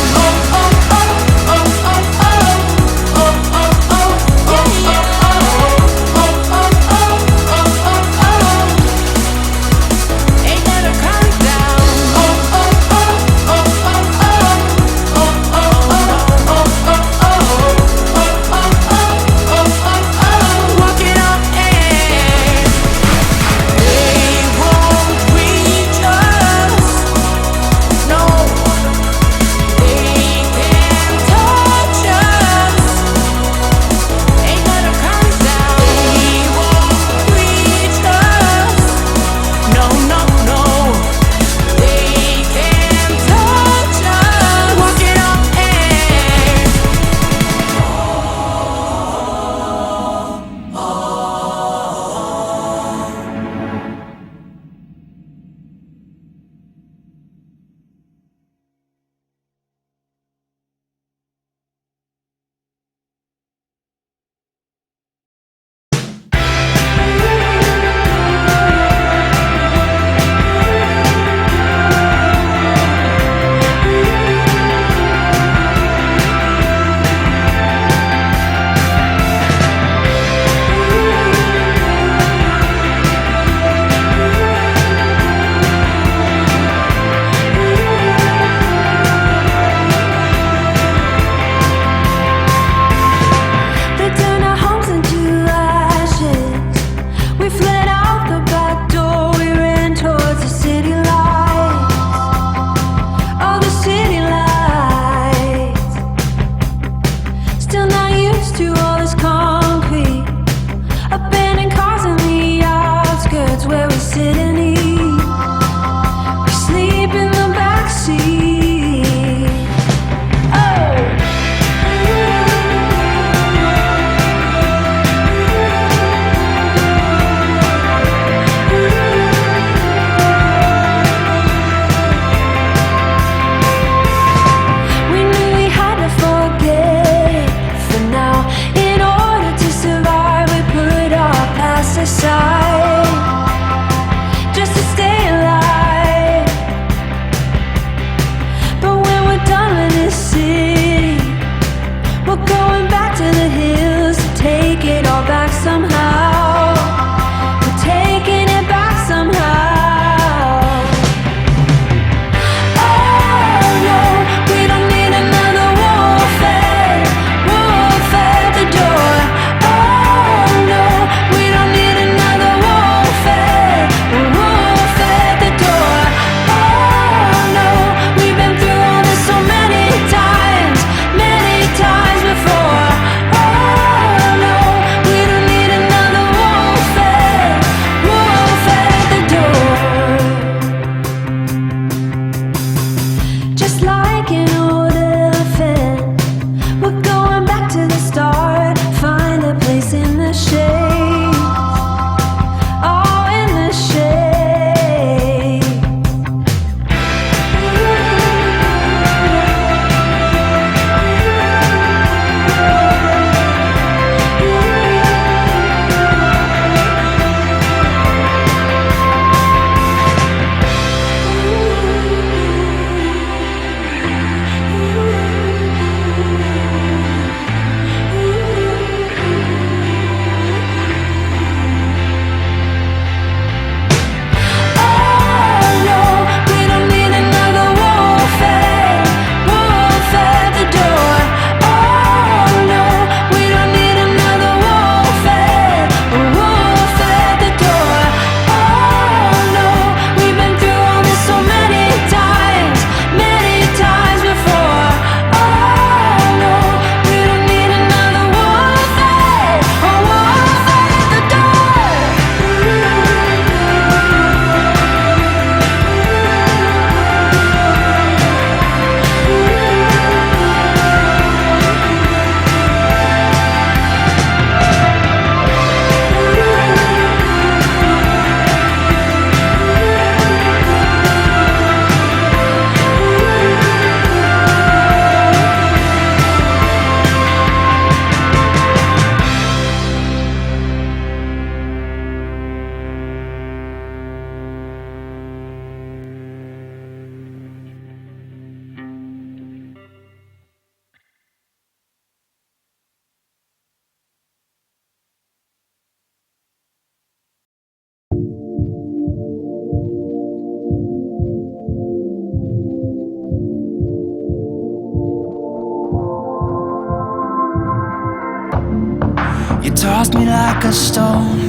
You tossed me like a stone.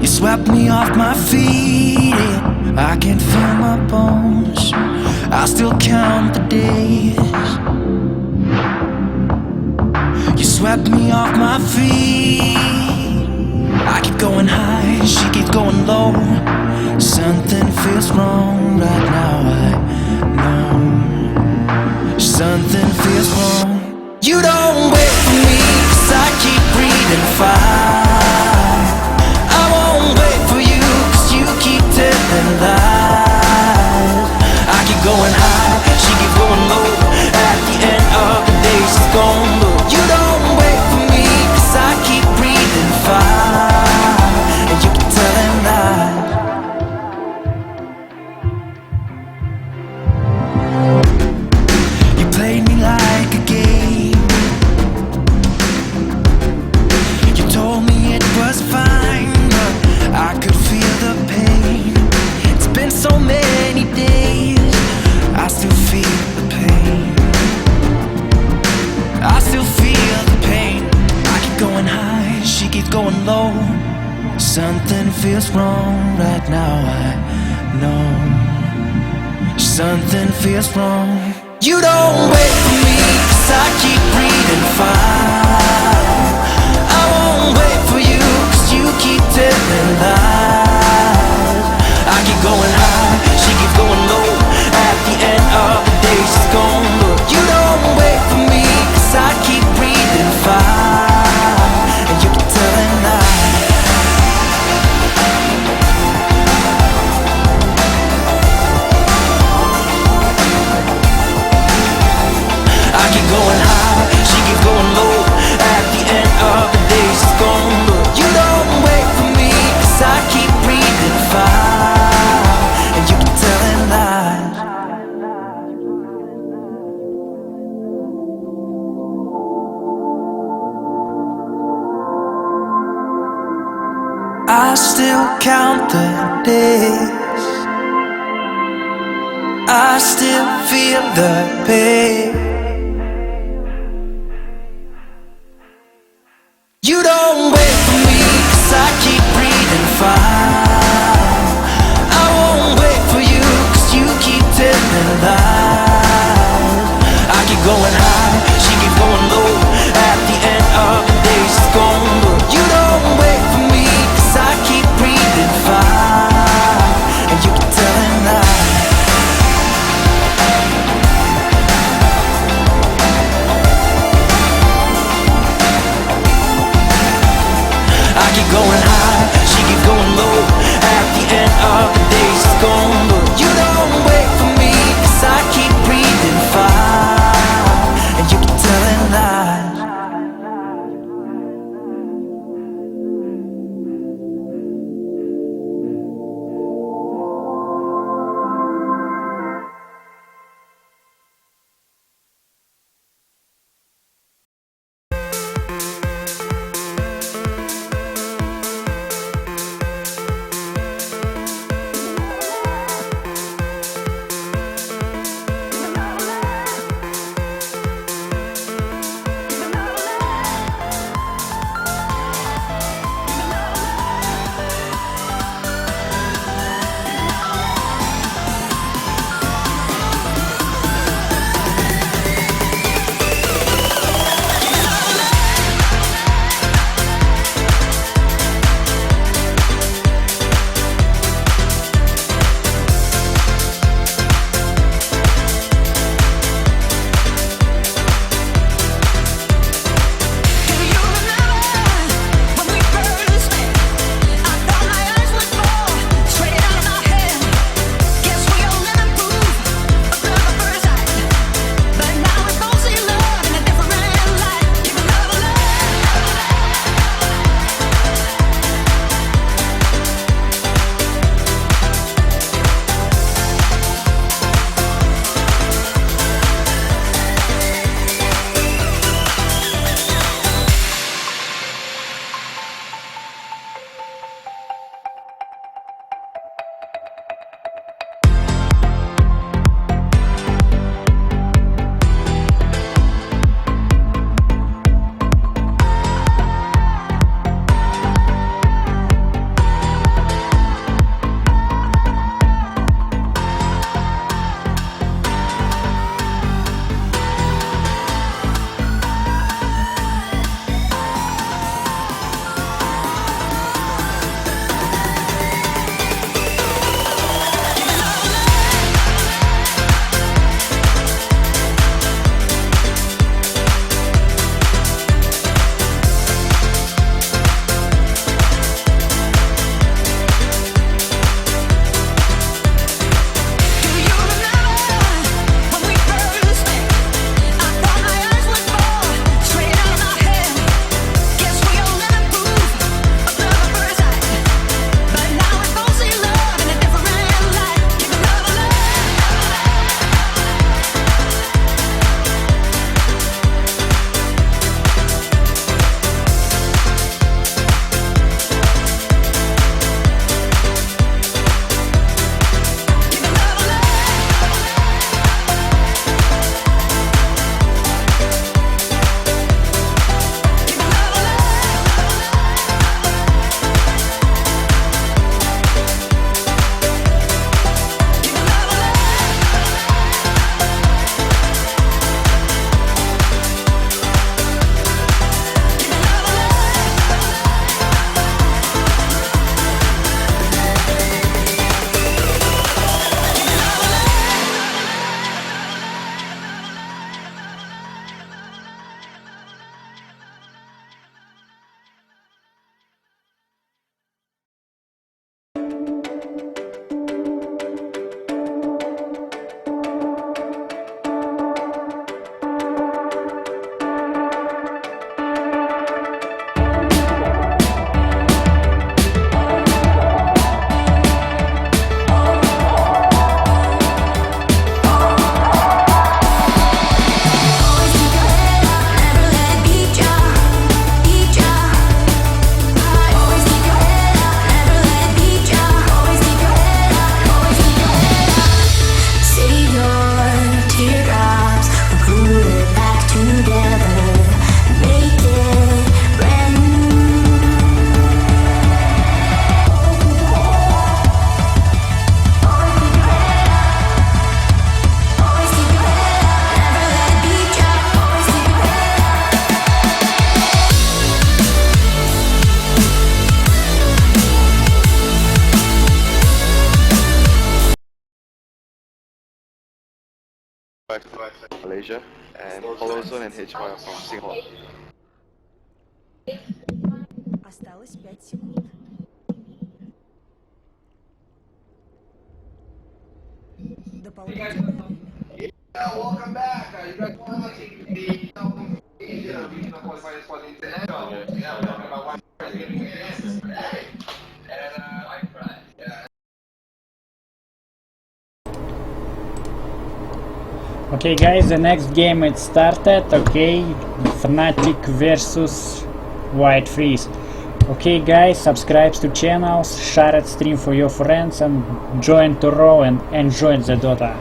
You swept me off my feet, yeah. I can feel my bones. I still count the days. You swept me off my feet. I keep going high, she keeps going low. Something feels wrong right now, I know. Something feels wrong. You don't wait for me, 'cause I keep breathing fire. I won't wait for you, 'cause you keep telling lies. I keep going high, she keeps going low. At the end of the day, she's gone low. You don't wait for me, 'cause I keep breathing fire. And you keep telling lies. You played me like a game. You told me it was fine, but I could feel the pain. It's been so many days, I still feel the pain. I still feel the pain. I keep going high, she keeps going low. Something feels wrong right now, I know. Something feels wrong. You don't wait for me, 'cause I keep breathing fire. I won't wait for you, 'cause you keep telling lies. I keep going high, she keeps going low. At the end of the day, she's gone low. You don't wait for me, 'cause I keep breathing fire. And you keep telling lies. I keep going high, she keeps going low. At the end of the day, she's gone low. You don't wait for me, 'cause I keep breathing fire. And you keep telling lies. I still count the days. I still feel the pain. You don't wait for me, 'cause I keep breathing fire. I won't wait for you, 'cause you keep telling lies. I keep going high, she keeps going low. At the end of the day, she's gone low. You don't wait for me, 'cause I keep breathing fire. And you keep telling lies. from Malaysia, and Holozone and HY are from Singapore. Осталось 5 секунд. Дополнительное время. Welcome back. You guys watching the regional qualifiers for the international. Yeah, we're talking about one Okay guys, the next game it started. Okay, FNATIC versus White Freeze. Okay guys, subscribe to channels, share it stream for your friends, and join to row and enjoy the Dota.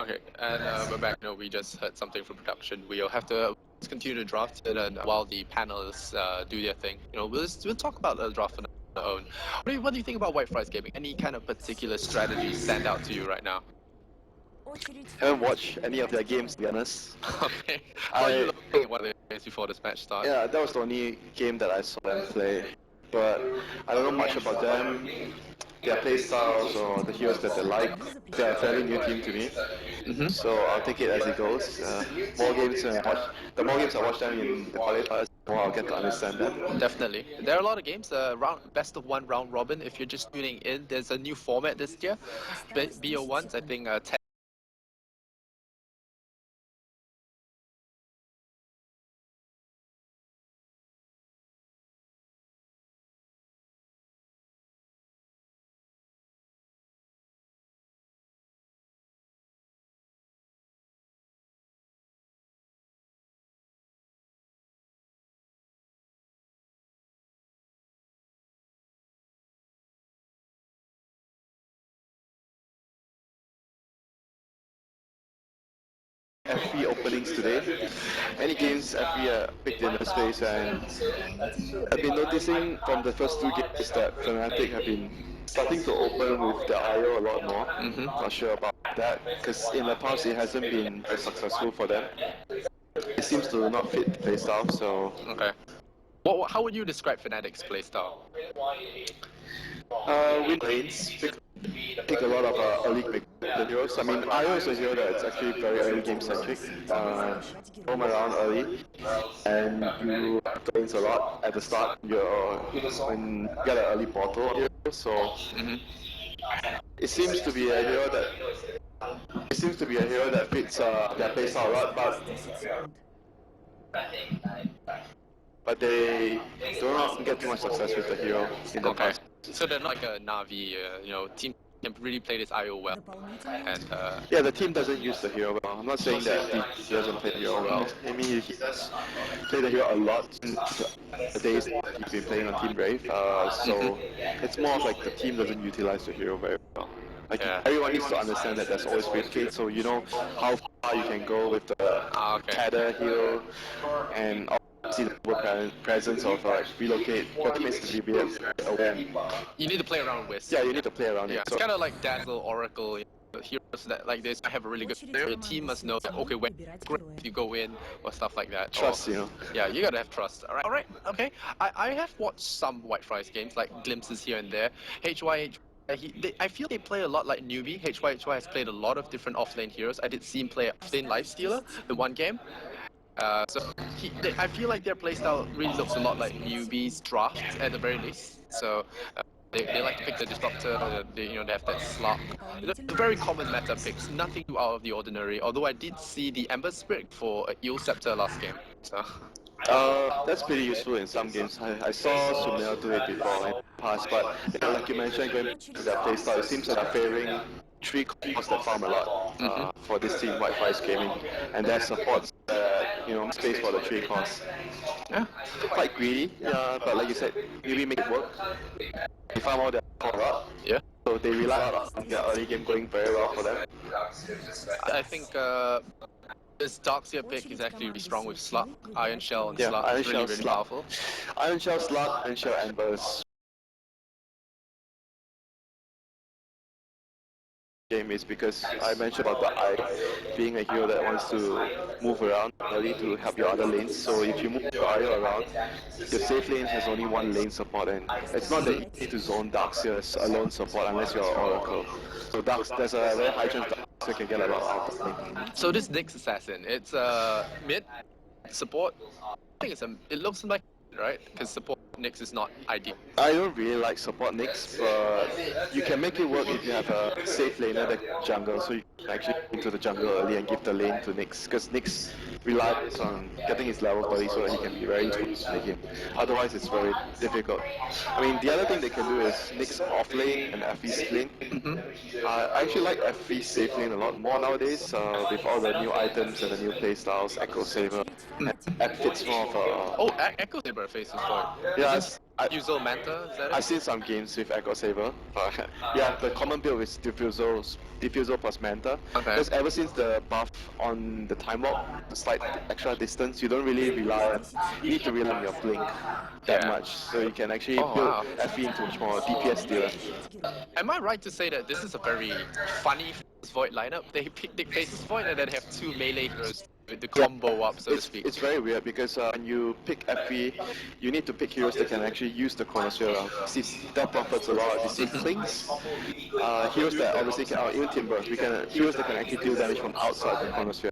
Okay, and we're back. We just heard something from production. We'll have to continue to draft it, and while the panelists do their thing, we'll talk about the draft on our own. What do you think about White Fries Gaming? Any kind of particular strategy stand out to you right now? I haven't watched any of their games, to be honest. Okay. What are you looking at one of the games before this match starts? Yeah, that was the only game that I saw them play. But I don't know much about them, their playstyles, or the heroes that they like. They're a fairly new team to me, so I'll take it as it goes. More games the more games I watch them in the qualifiers, the more I'll get to understand them. Definitely. There are a lot of games, best of one round robin. If you're just tuning in, there's a new format this year. BO1s, I think 10. FB openings today. Any games FB picked in the space, and I've been noticing from the first two games that FNATIC have been starting to open with the IO a lot more. Not sure about that, because in the past it hasn't been very successful for them. It seems to not fit the playstyle, so... Okay. How would you describe FNATIC's playstyle? Win lanes, pick a lot of early pick the heroes. I mean, IO is a hero that's actually very early game centric. Roam around early, and you lanes a lot at the start. When you get an early portal here, so it seems to be a hero that fits their playstyle a lot, but they don't get too much success with the hero in the past. So they're not like a Navi, team can really play this IO well. And yeah, the team doesn't use the hero well. I'm not saying that he doesn't play the hero well. I mean, he does play the hero a lot in the days he's been playing on Team Brave. So it's more of like the team doesn't utilize the hero very well. Like everyone needs to understand that there's always wave gates, so you know how far you can go with the Cadder hero, and see the presence of relocate. Your team needs to be aware. you need to play around with. Yeah, you need to play around it. It's kind of like Dazzle, Oracle, heroes that like this. I have a really good player. Your team must know that, okay, when you go in or stuff like that. Trust, Yeah, you gotta have trust. All right, okay. I have watched some White Fries games, like glimpses here and there. I feel they play a lot like newbie. HY has played a lot of different offlane heroes. I did see him play offlane Lifestealer, the one game. I feel like their playstyle really looks a lot like newbies draft at the very least. So they like to pick the disruptor. They have that slot. It's a very common meta picks, nothing too out of the ordinary. Although I did see the Ember Spirit for Eel Scepter last game. So. That's pretty useful in some games. I saw Sumel do it before in the past, but like you mentioned, going to that playstyle, it seems like they're favoring 3 cores that farm a lot for this team, White Fries Gaming, and that supports space for the 3 cores. Yeah, quite greedy, but like you said, maybe make it work. They farm all their core a lot, so they rely on their early game going very well for them. I think this Darkseer pick is actually really strong with Slug, Iron Shell and Slug. Iron It's really, Shell, really Slug. powerful. Iron Shell, Slug, Iron Shell, Embers. game is because I mentioned about the eye being a hero that wants to move around early to help your other lanes. So if you move your eye around, your safe lane has only one lane support, and it's not that easy to zone Darkseer as a lone support unless you're Oracle. So there's a very high chance Darkseer can get a lot out of the lane. So this Nyx assassin, it's mid support. I think it looks like right because support Nyx is not ideal. I don't really like support Nyx, but you can make it work if you have a safe laner that jungle, so you can actually into the jungle early and give the lane to Nyx, because Nyx relies on getting his level early so that he can be very useful in the game. Otherwise, it's very difficult. I mean, the other thing they can do is Nyx off lane and FE safe lane. I actually like FE safe lane a lot more nowadays with all the new items and the new playstyles, Echo Saber. That fits more of a... Echo Saber faces for Yeah, usual Manta, is that it? I've seen some games with Echo Saber. Yeah, the common build is Diffusal plus Manta. Okay. Because ever since the buff on the time walk, the slight extra distance, you don't really you need to rely on your blink that much. So you can actually build FE into much more DPS dealer. Am I right to say that this is a very funny Void lineup? They pick the Faces Void and then have two melee heroes with the combo up, so to speak. It's very weird because when you pick FE, you need to pick heroes that can actually use the Chronosphere around. See, that buffers a lot. You see Clinks, heroes that obviously can, even Timber, heroes that can actually deal damage from outside the Chronosphere.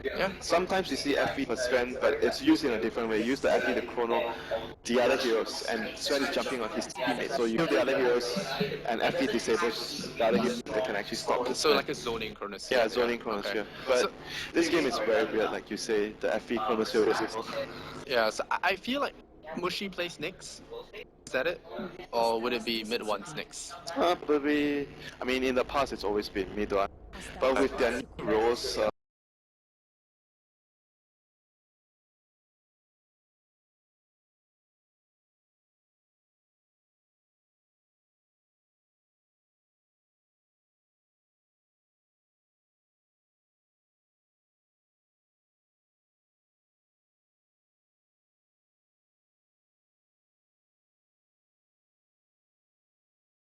Yeah. Sometimes you see FE for Sven, but it's used in a different way. You use the FE, the Chrono, the other heroes, and Sven is jumping on his teammate. So you kill the other heroes, and FE disables the other heroes that can actually stop the So like a zoning Chronosphere. Yeah, zoning Chronosphere. Okay. But So, this game is very weird, like you say, the FE Chronosphere is... yeah, so I feel like Mushi plays Nyx. Is that it? Or would it be mid ones Nyx? Probably, I mean, in the past it's always been mid one, but with their new roles,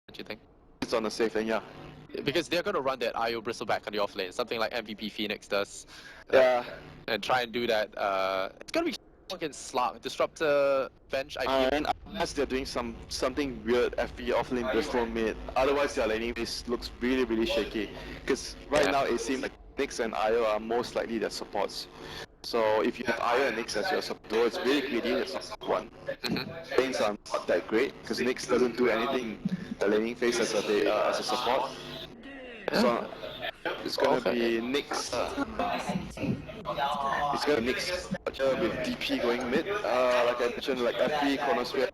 What do you think? it's on the safe lane, yeah. Because they're going to run that IO Bristleback on the offlane, something like MVP Phoenix does. Yeah. And try and do that. It's going to be against Slark. Disruptor bench, I feel. And unless they're doing something weird FE offlane Bristol mid, otherwise their laning base looks really, really shaky. Because right now it seems like Nyx and IO are most likely their supports. So if you have IO and Nyx as your support, it's really greedy as support one. Lanes are not that great, because Nyx doesn't do anything the laning phase as a support. So it's gonna be Nyx. It's gonna be Nyx with DP going mid. Like I mentioned, like FE Chronosphere.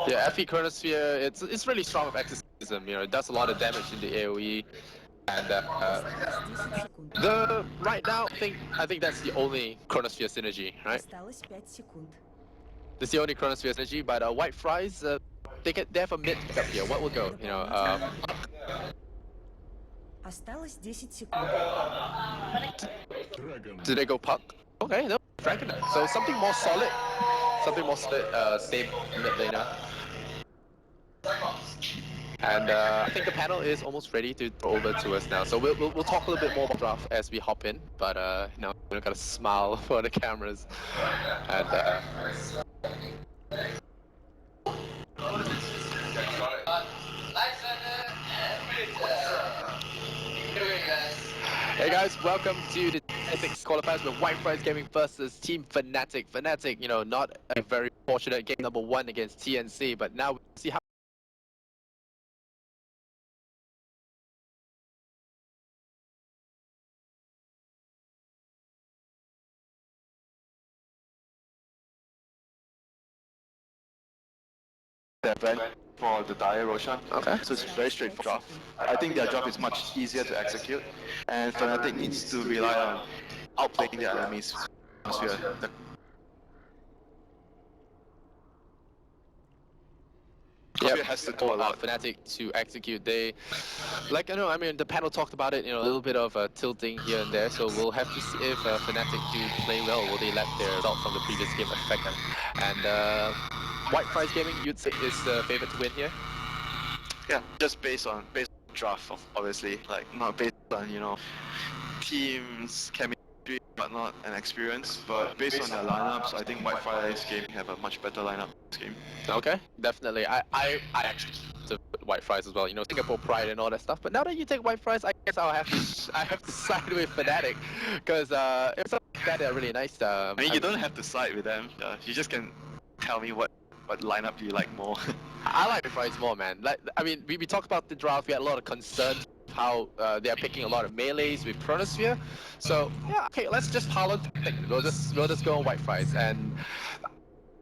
Yeah, FE Chronosphere, it's really strong with exorcism, you know, it does a lot of damage in the AoE. And right now, I think that's the only Chronosphere synergy, right? Осталось 5 секунд. That's the only Chronosphere synergy, but White Fries, they have a mid up here. What will go? You know, Осталось 10 секунд. do they go Puck? Okay, no, Dragon. So something more solid, stable mid laner. And I think the panel is almost ready to throw over to us now. So we'll talk a little bit more about draft as we hop in. But you know, we gotta smile for the cameras. And hey guys, welcome to the FNATIC qualifiers with White Fries Gaming versus Team FNATIC. FNATIC, you know, not a very fortunate game number 1 against TNC, but now we see how Event for the Dire Roshan. Okay. So it's very straightforward. I think their job is much easier to execute, and FNATIC needs to rely on outplaying their enemies. Yeah, has to do a lot. FNATIC to execute. They, like, I know, I mean, the panel talked about it, you know, a little bit of tilting here and there, so we'll have to see if FNATIC do play well. Will they let their result from the previous game affect them? And White Fries Gaming, you'd say, is the favorite to win here? Yeah, just based on draft, obviously, like not based on teams chemistry, whatnot, and experience, but based on their lineups, I think White Friday's game have a much better lineup this game. Okay, definitely. I actually to White Fries as well. Singapore pride and all that stuff. But now that you take White Fries, I guess I have to side with FNATIC because it's something that are really nice. I mean, you don't have to side with them. You just can tell me what lineup do you like more. I like the Fries more, man. Like, I mean, we talked about the draft. We had a lot of concerns how they are picking a lot of melees with Chronosphere. So yeah, okay, let's just pile on. We'll just go on White Fries, and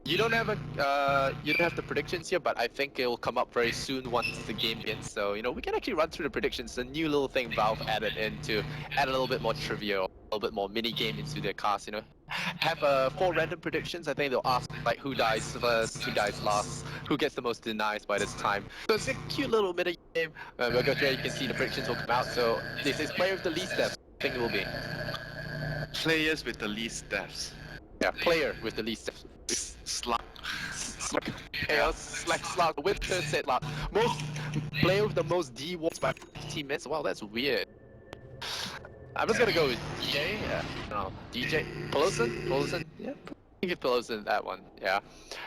you don't have the predictions here, but I think it will come up very soon once the game begins. So we can actually run through the predictions. A new little thing Valve added in to add a little bit more trivia, a little bit more mini game into their cast. Have 4 random predictions. I think they'll ask like who dies first, who dies last, who gets the most denies by this time. So it's a cute little mini game. We'll go through. You can see the predictions will come out. So this is player with the least deaths. I think it will be Players with the least deaths. yeah, player with the least deaths. Slug. Chaos, Slug, Winter said like most player with the most D walks by 15 minutes. Wow, that's weird. I'm just gonna go with DJ. No, DJ Peloson. Yeah, give Peloson that one. Yeah.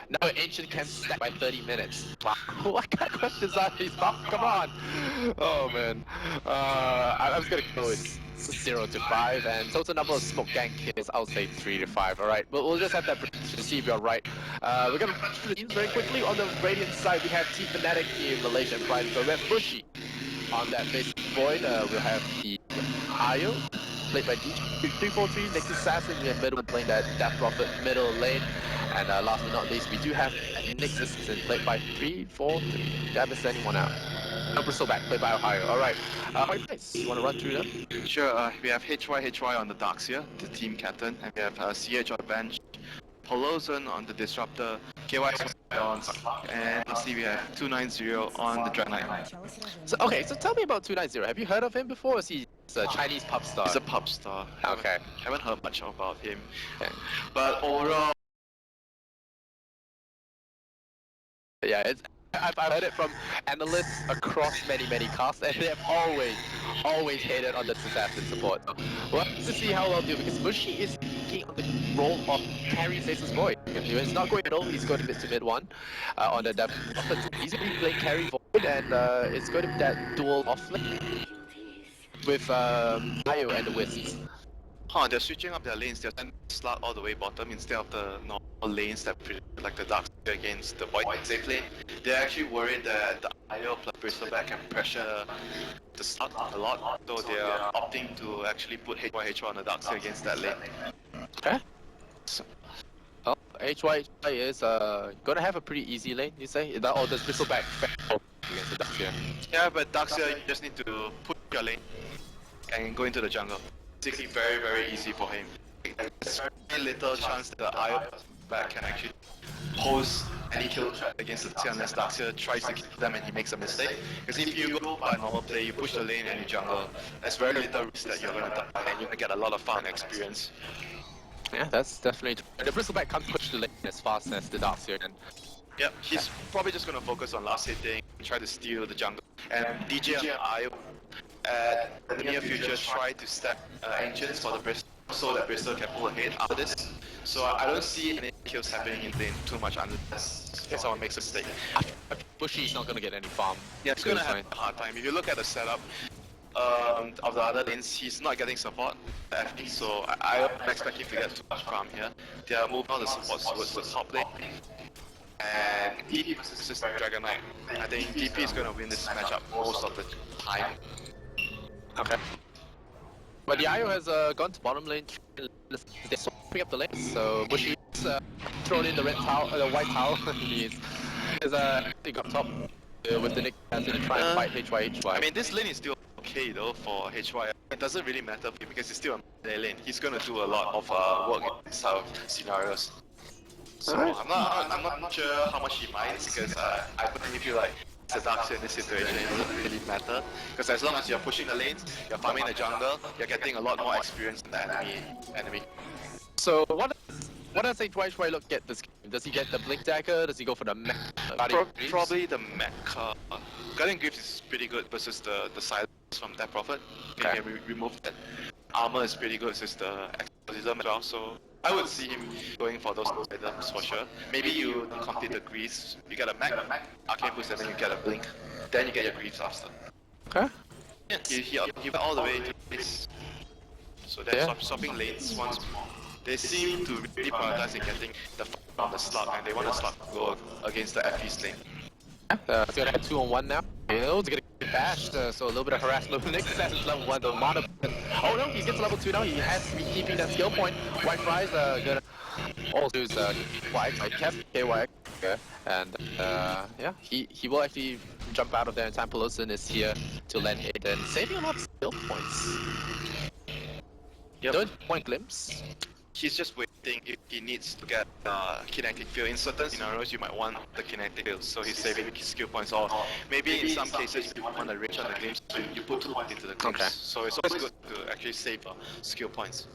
Now Ancient can stack by 30 minutes. Wow. What kind of questions are these? Come on. Oh man. I'm just gonna go with 0 to 5, and total number of smoke gang kills, I'll say 3 to 5. Alright, but we'll just have that prediction to see if you're right. We're gonna run through the teams very quickly. On the Radiant side, we have Team FNATIC in Malaysia and Pride. So we have Bushy on that base void. We'll have the Ayo, played by DJ343, Nexus Assassin in the middle, playing that Death Prophet middle lane. And last but not least, we do have Nexus Assassin, played by 343. Did I miss anyone out? No, Bristleback, played by Ohio. Alright, nice. You want to run through them? Sure, we have HY on the Darkseer, the team captain, and we have CH on the bench, Peloson on the Disruptor, KY on, and lastly we have 290 on the Dread Knight. So tell me about 290. Have you heard of him before, or is he a Chinese pub star? He's a pub star. Okay. Haven't heard much about him. But overall, yeah, I've heard it from analysts across many casts, and they've always hated on the assassin support. We'll have to see how well do, because Bushy is taking on the role of carry Faceless Void. It's not going at all, he's going to mid 1 on the depth. He's going to be playing carry Void, and it's going to be that dual offlane with Ayo and the Wisps. they're switching up their lanes. They're sending Slug all the way bottom instead of the normal lanes that like the Darkseer against the Void safe lane. They're actually worried that the IO plus Bristleback can pressure the Slug a lot, so they are opting to actually put HY on the Darkseer against that lane. Okay. So, HY is gonna have a pretty easy lane, you say? Or does Bristleback fail against the Darkseer? Yeah, but Darkseer, you just need to put your lane and go into the jungle. Basically very easy for him. There's very little chance that the IO back can actually pose any kill threat against the Darkseer unless Darkseer tries to kill them and he makes a mistake. Because if you go by normal play, you push the lane and you jungle, there's very little risk that you're gonna die and you're gonna get a lot of fun experience. Yeah, that's definitely true. The Bristleback can't push the lane as fast as the Darkseer can. Yep, he's probably just gonna focus on last hitting, try to steal the jungle. And DJ and IO in the near future try to stack Ancients for the Bristol so that Bristol can pull ahead after this. So I don't see any kills happening in lane too much unless someone makes a mistake. Bushy's not gonna get any farm. Yeah, he's gonna have a hard time. If you look at the setup of the other lanes, he's not getting support FD, so I don't expect him to get too much farm here. They are moving all the supports towards the top lane. And DP versus Dragon Knight. I think DP is gonna win this matchup most of the time. Okay. But the IO has gone to bottom lane. They're swapping up the lane, so Bushy's thrown in the red tower, the white tower. He's up top with the Nick to try and fight HY. I mean, this lane is still okay though for HY. It doesn't really matter for him because he's still on their lane. He's gonna do a lot of work in these scenarios. So I'm not sure how much he minds because I believe you like the Darkseer in this situation, it doesn't really matter. Because as long as you're pushing the lanes, you're farming the jungle, you're getting a lot more experience than the enemy. So what What does H1 look get this game? Does he get the Blink Dagger? Does he go for the mech? Probably the mech. Guardian Greaves is pretty good versus the silence from that Prophet. Okay. You can remove that. Armor is pretty good versus the exorcism as well, so I would see him going for those items for sure. Maybe you complete the Greaves, you get a mech, Arcane Boost, and then you get a Blink. Then you get your Greaves after. Okay. Yeah, he went all the way to this. So they're swapping lanes once more. They seem to really prioritize in getting the fight on the slot, and they want the slot to go against the FE's lane. It's gonna have 2-on-1 now. It's gonna get bashed, so a little bit of harassment. Nick is level 1, the Mana. Oh no, he gets level 2 now. He has to be keeping that skill point. White Fry's gonna also use White. I kept KY. Okay. And yeah, he will actually jump out of there in time. Pelosin is here to lend aid and saving a lot of skill points. Yep. Third point glimpse. He's just waiting if he needs to get kinetic field. In certain scenarios, you might want the kinetic field, so he's saving his skill points. Or maybe in some cases, you want a range on the glimpse, so you put 2 points into the glimpse. Okay. So it's always good to actually save skill points.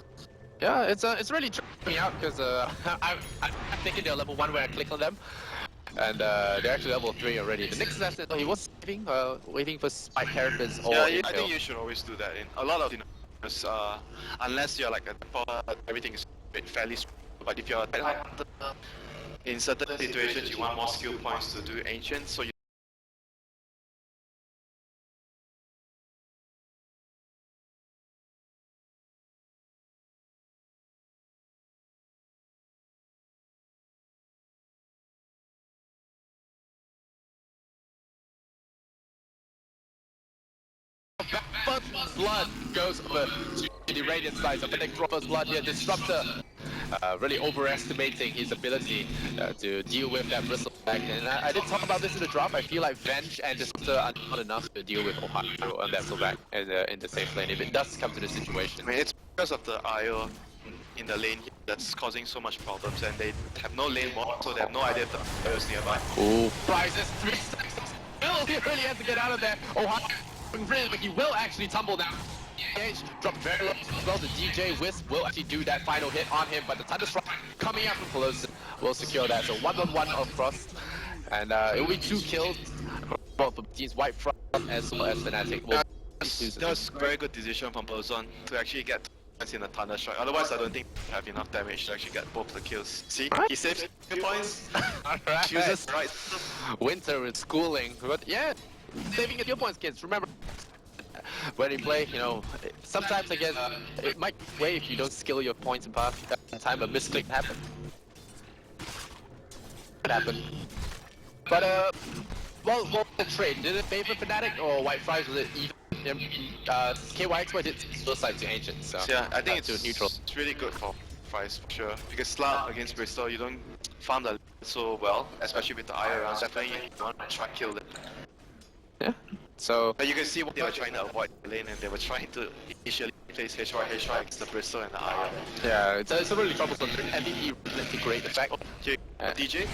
Yeah, it's really tripping me out because I'm thinking they're level 1 when I click on them. And they're actually level 3 already. The next asset, he was saving, waiting for spike characters or yeah, I think you should always do that. In a lot of unless you're like everything is fairly strong. But if you're in certain situations, you want more skill points to do ancient, so you First Blood goes over to the Radiant side. So FNATIC First Blood here, Disruptor. Really overestimating his ability to deal with that bristleback. And I did talk about this in the drop. I feel like Venge and Disruptor are not enough to deal with Ohio and bristleback in the safe lane if it does come to the situation. I mean, it's because of the IO in the lane here that's causing so much problems, and they have no lane more, so they have no idea if the IO is nearby. Ooh. Rises 3 seconds. He really has to get out of there. Ohio, but he will actually tumble down. Drop very low as well. The DJ Wisp will actually do that final hit on him, but the Thunderstrike coming out from Pelosin will secure that. So 1-on-1 across, and it will be 2 kills both of teams, White Frost as well as FNATIC. That was a very good decision from Pelosin to actually get points in the Thunderstrike. Otherwise, I don't think they have enough damage to actually get both the kills. See, he saves 2 points. Alright. Chooses right. Winter is schooling, but yeah, saving a few points, kids. Remember, when you play, you know, sometimes I guess it might way if you don't skill your points and path. At time a misclick happen. It happened. But well, the trade did it favor FNATIC or White Fries? Was it even? KYX did suicide to Ancient, so yeah, I think it's neutral. It's really good for Fries for sure. Because Slap against Bristol, you don't farm the so well, especially with the eye around. Definitely you want to try to kill it. Yeah. So but you can see what they were trying to avoid the lane, and they were trying to initially place HY against the Bristol and the IO. yeah, it's a really troublesome. MVP really great effect. Okay, DJ?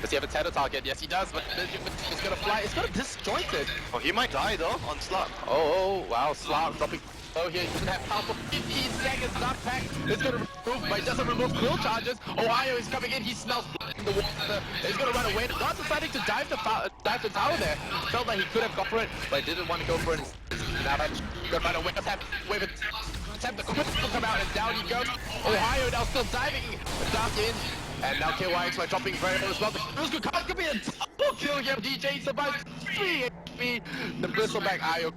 Does he have a tether target? Yes, he does, but it's gonna fly. It's gonna disjoint it. Oh, he might die though on Slap. Oh, wow, Slap dropping low here. He doesn't have power for 15 seconds. Not pack. It's gonna remove, but it doesn't remove quill charges. Ohio is coming in. He smells blood in the water. He's gonna run away. Not deciding to dive the tower there. Felt like he could have gone for it, but he didn't want to go for it. Now that's gonna run away. Wave it. Attempt the quick will come out and down he goes. Ohio now still diving down in. And now KYX by dropping very low as well. The could be a double kill here. DJ survives 3 HP. The bristleback IO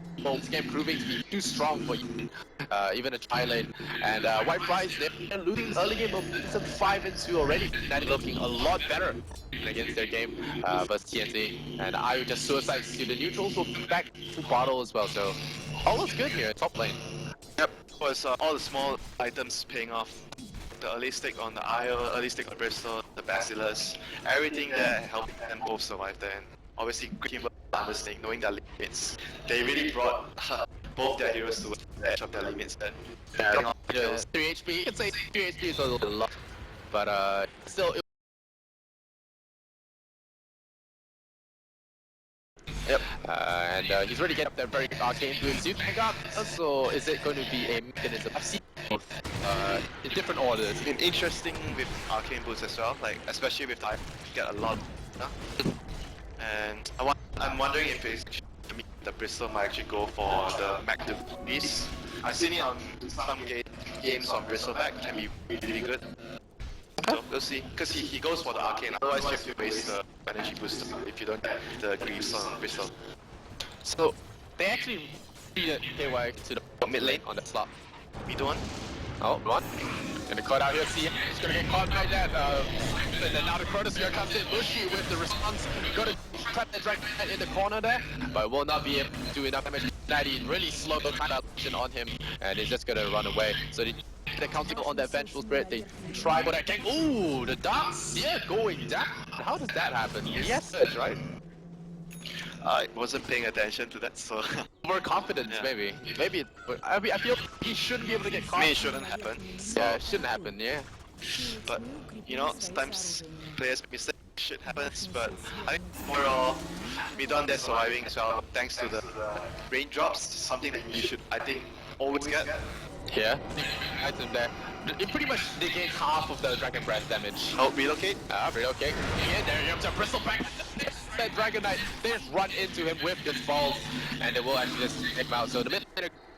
game proving to be too strong for you. Even a tri-lane. And White Fries, they're losing early game of 5-2 already. That looking a lot better against their game versus TNC. And IO just suicides to the neutrals will be back to bottle as well. So all looks good here, top lane. Yep, it was all the small items paying off. The early stick on the IO, early stick on Bristol, the Bacillus, everything there helped them both survive there. And obviously, good teamwork, understanding, knowing their limits. They really brought both their heroes to the edge of their limits then. Yeah, 3 HP, you can say 3 HP is a little lot, but still, Yep. And he's already getting up there very arcane boots. You think up, so is it going to be a mechanism? I've seen both in different orders. It's been interesting with arcane boots as well, like especially with I get a lot. And I'm wondering if it's the Bristol might actually go for the Mac to piece. I've seen it on some games on Bristleback, can be really good. So we'll see, because he goes for the arcane, otherwise you have to waste the energy booster if you don't get the greaves on Bristol. So they actually feed KY to the mid lane on that slot. We don't. Oh, one. Gonna cut out here, see him. He's gonna get caught by that. And then now the Chronosphere comes in. Mushi with the response. Gonna trap the Dragon Knight in the corner there, but will not be able to do enough damage. 90 really slow the kind of action on him, and he's just gonna run away. So the counter on that Vengeful Spirit, they try for that gank. Ooh, the Dark Seer going down. How does that happen? Yes, right? I wasn't paying attention to that, so... Overconfidence, Yeah. maybe. Maybe I feel he shouldn't be able to get caught. I mean, it shouldn't happen. Yeah, it shouldn't happen, yeah. But, you know, sometimes players make mistakes, shit happens, but I think overall, Midon they're surviving as well, thanks to the raindrops, something that you should, I think, always get. Yeah, item there. It pretty much negates half of the Dragon Breath damage. Oh, relocate? Relocate. Yeah, there you go. Bristle back. That Dragon Knight, they just run into him with his balls, and they will actually just take him out. So the mid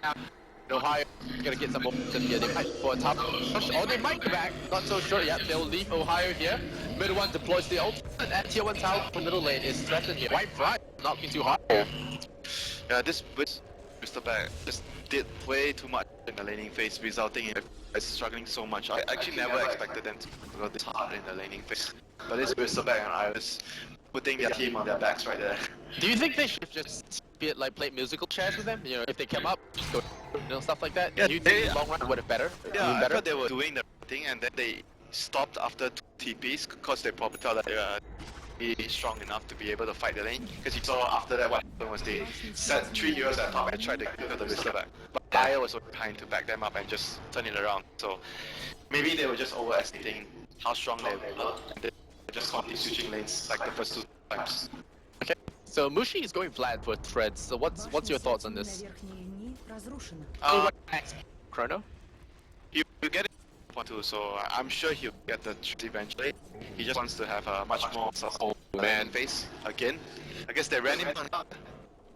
now, Ohio gonna get some momentum here. They might for a top push, or they might go back. Not so sure yet. They'll leave Ohio here. Middle one deploys the ult, and tier 1 tower for middle lane is threatened here. White Fry not being too hard. Yeah, this Bristleback just did way too much in the laning phase, resulting in us struggling so much. I actually never expected them to go this hard in the laning phase. But this Bristleback and Iris putting their team on their backs right there. Do you think they should just be like play musical chairs with them? You know, if they come up, just go, you know, stuff like that. Yeah, you think in the long run would have better? Yeah, I better? thought they were doing the right thing, and then they stopped after 2 TPs because they probably felt that they were be strong enough to be able to fight the lane. Because you saw after that what happened was they set 3 heroes at top and tried to kill the Bristleback. But Aya was behind to back them up and just turn it around. So maybe they were just overestimating how strong they were. And they just continued switching lanes like the first 2 times. Okay, so Mushi is going flat for threads. So what's your thoughts on this? Chrono? You get it for 2, so I'm sure he'll get the thread eventually. He just wants to have a much more man face again. I guess they ran him down.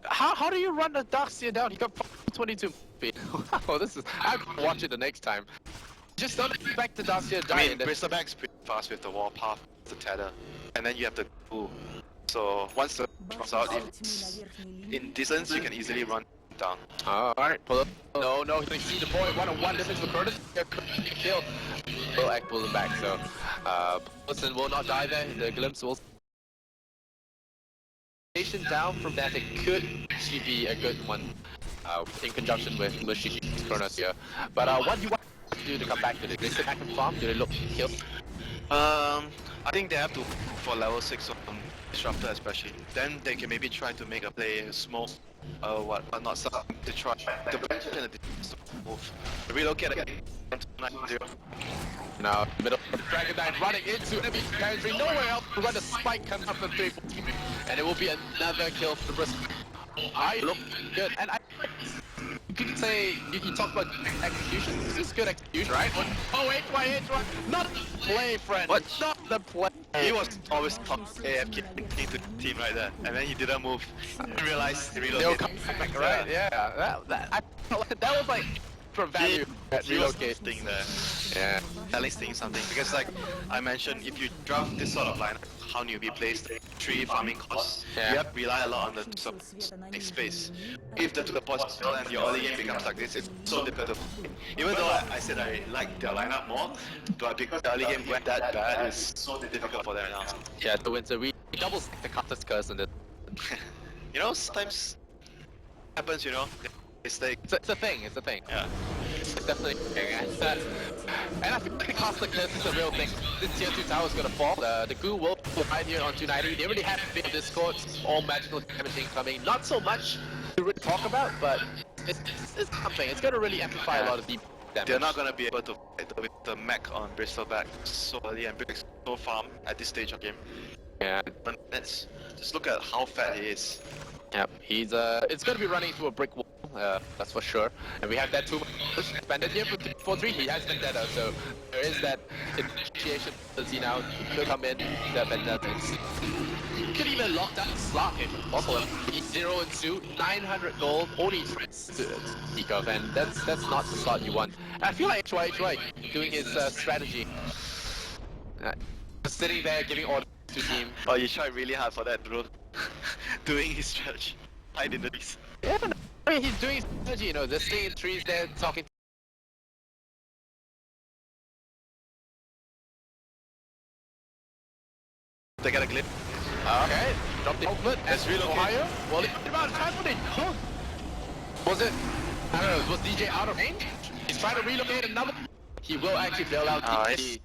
How do you run the Dark Seer down? He got 22 feet. Wow, this is... I'll watch it the next time. Just don't expect the Dark Seer to die. I mean, Bristleback's pretty fast with the wall path, the tether, and then you have the pool. So once the runs out, if it's in distance, you can easily run down. Alright, pull up. No, he see the point. 1-on-1 distance for Curtis. Kill. Will act pull him back, so Wilson will not die there. The glimpse will down from that. It could actually be a good one in conjunction with Mushi Kronos here. But what do you want to do to come back to this? Do they sit back and farm? Do they look to kill? I think they have to for level 6 on Disruptor especially. Then they can maybe try to make a play small not something to try the bench and the move. Relocate again. Now, middle Dragon Knight running into enemy territory, nowhere else to run a spike comes up from 3, and it will be another kill for the Bristol. I look good, and you could say you talk about execution. This is good execution, right? Oh, HY, not the play, friend. What? Not the play. He was always top AFK into the team right there, and then he didn't move. I realized he relocated. They'll come back, right? Yeah, that was like for value at relocate thing there. Yeah. Telling something because like I mentioned, if you draft this sort of lineup, how newbie plays the 3 farming costs, you have to rely a lot on the space. If the 2 supports fail and your early game becomes like this, it's so difficult to play. Even though I said I like their lineup more, but because the early game went that bad, it's so difficult for them now. Yeah, the winter we double stack the Counter's Curse on it. You know, sometimes happens, you know. It's a thing, it's a thing. Yeah. It's definitely a thing. And I feel like the Counter's Curse is a real thing. This tier 2 tower is gonna fall. The goo will right here on 290. They already have a bit of Discord, all magical damage incoming. Not so much to really talk about, but it's something. It's gonna really amplify a lot of deep damage. They're not gonna be able to fight with the mech on Bristleback so early and so farm at this stage of game. Yeah. Let's just look at how fat he is. Yep, he's it's gonna be running through a brick wall, that's for sure. And we have that 2 expanded here for 3. He has Vendetta, so there is that initiation ability now. He could come in, the Vendetta. He could even lock down Slot if possible. He's 0 and 2, 900 gold, only threats to speak of, and that's not the slot you want. I feel like HY doing his strategy. Sitting there giving orders to team. Oh, you tried really hard for that, bro. Doing his strategy. I didn't notice. Yeah, no, I mean, he's doing his strategy, you know, just staying in trees there, talking. They got a glitch. Okay, drop the ultimate. That's real Ohio. Well, it's about time for it. Was it? I don't know, was DJ out of range? He's trying to relocate another. He will actually bail out his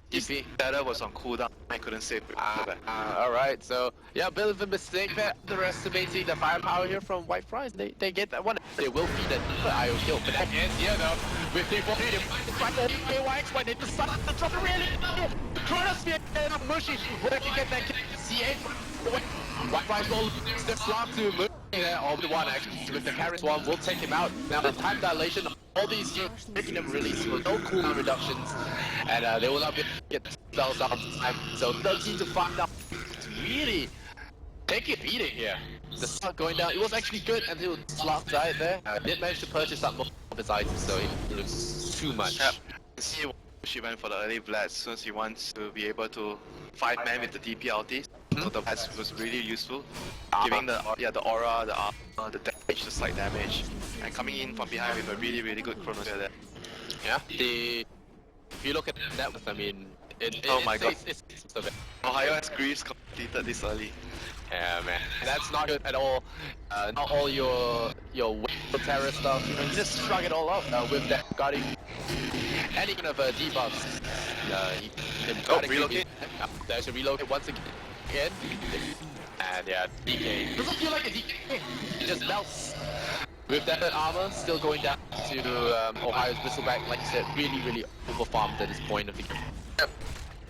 data was on cooldown. I couldn't save it. Alright, so yeah, a bit of a mistake there. Underestimating the firepower here from White Fries. They get that one. They will feed that IO kill. But that is here though. With the freedom. Trying to KYX when they decide to drop it really. Chronosphere and Mushy. Where can get that kill? C8. White Fries will step slot to Mushy there. All the one actually with the carry swarm will take him out. Now the time dilation. All these here making them release with no cooldown reductions, and they will not get spells out in time. So 13 to 5 now. It's really taking a beating here. The slot going down. It was actually good until Slot died there. Did manage to purchase up more of his items, so he looks too much. Yep. See, she went for the early blast since he wants to be able to 5-man with the DP ulti. So the blast was really useful, giving the aura, the armor, the damage, the slight damage, and coming in from behind with a really good chronosphere there. Yeah, if you look at that, I mean, oh my god, it's Ohio has Greaves completed this early. Yeah, man, that's not good at all. Not all your terror stuff, you know, you just shrug it all off with that guarding any kind of debuffs. Relocate. There's a relocate once again. And yeah, DK. Doesn't feel like a DK. It just melts. With that armor still going down to Ohio's Bristleback, like you said, really overfarmed at this point of the game. Yep.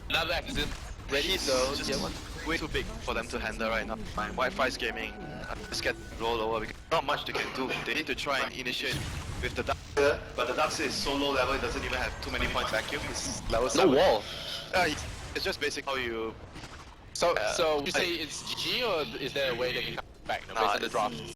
Another accident. Ready, so just way too big for them to handle right now. White Fries Gaming just get rolled over because not much they can do. They need to try and initiate with the Dark, but the Dark is so low level it doesn't even have too many points vacuum. It's level 7. No wall. It's just basically how you. So you say it's GG, or is there a way they can come back based on the draft?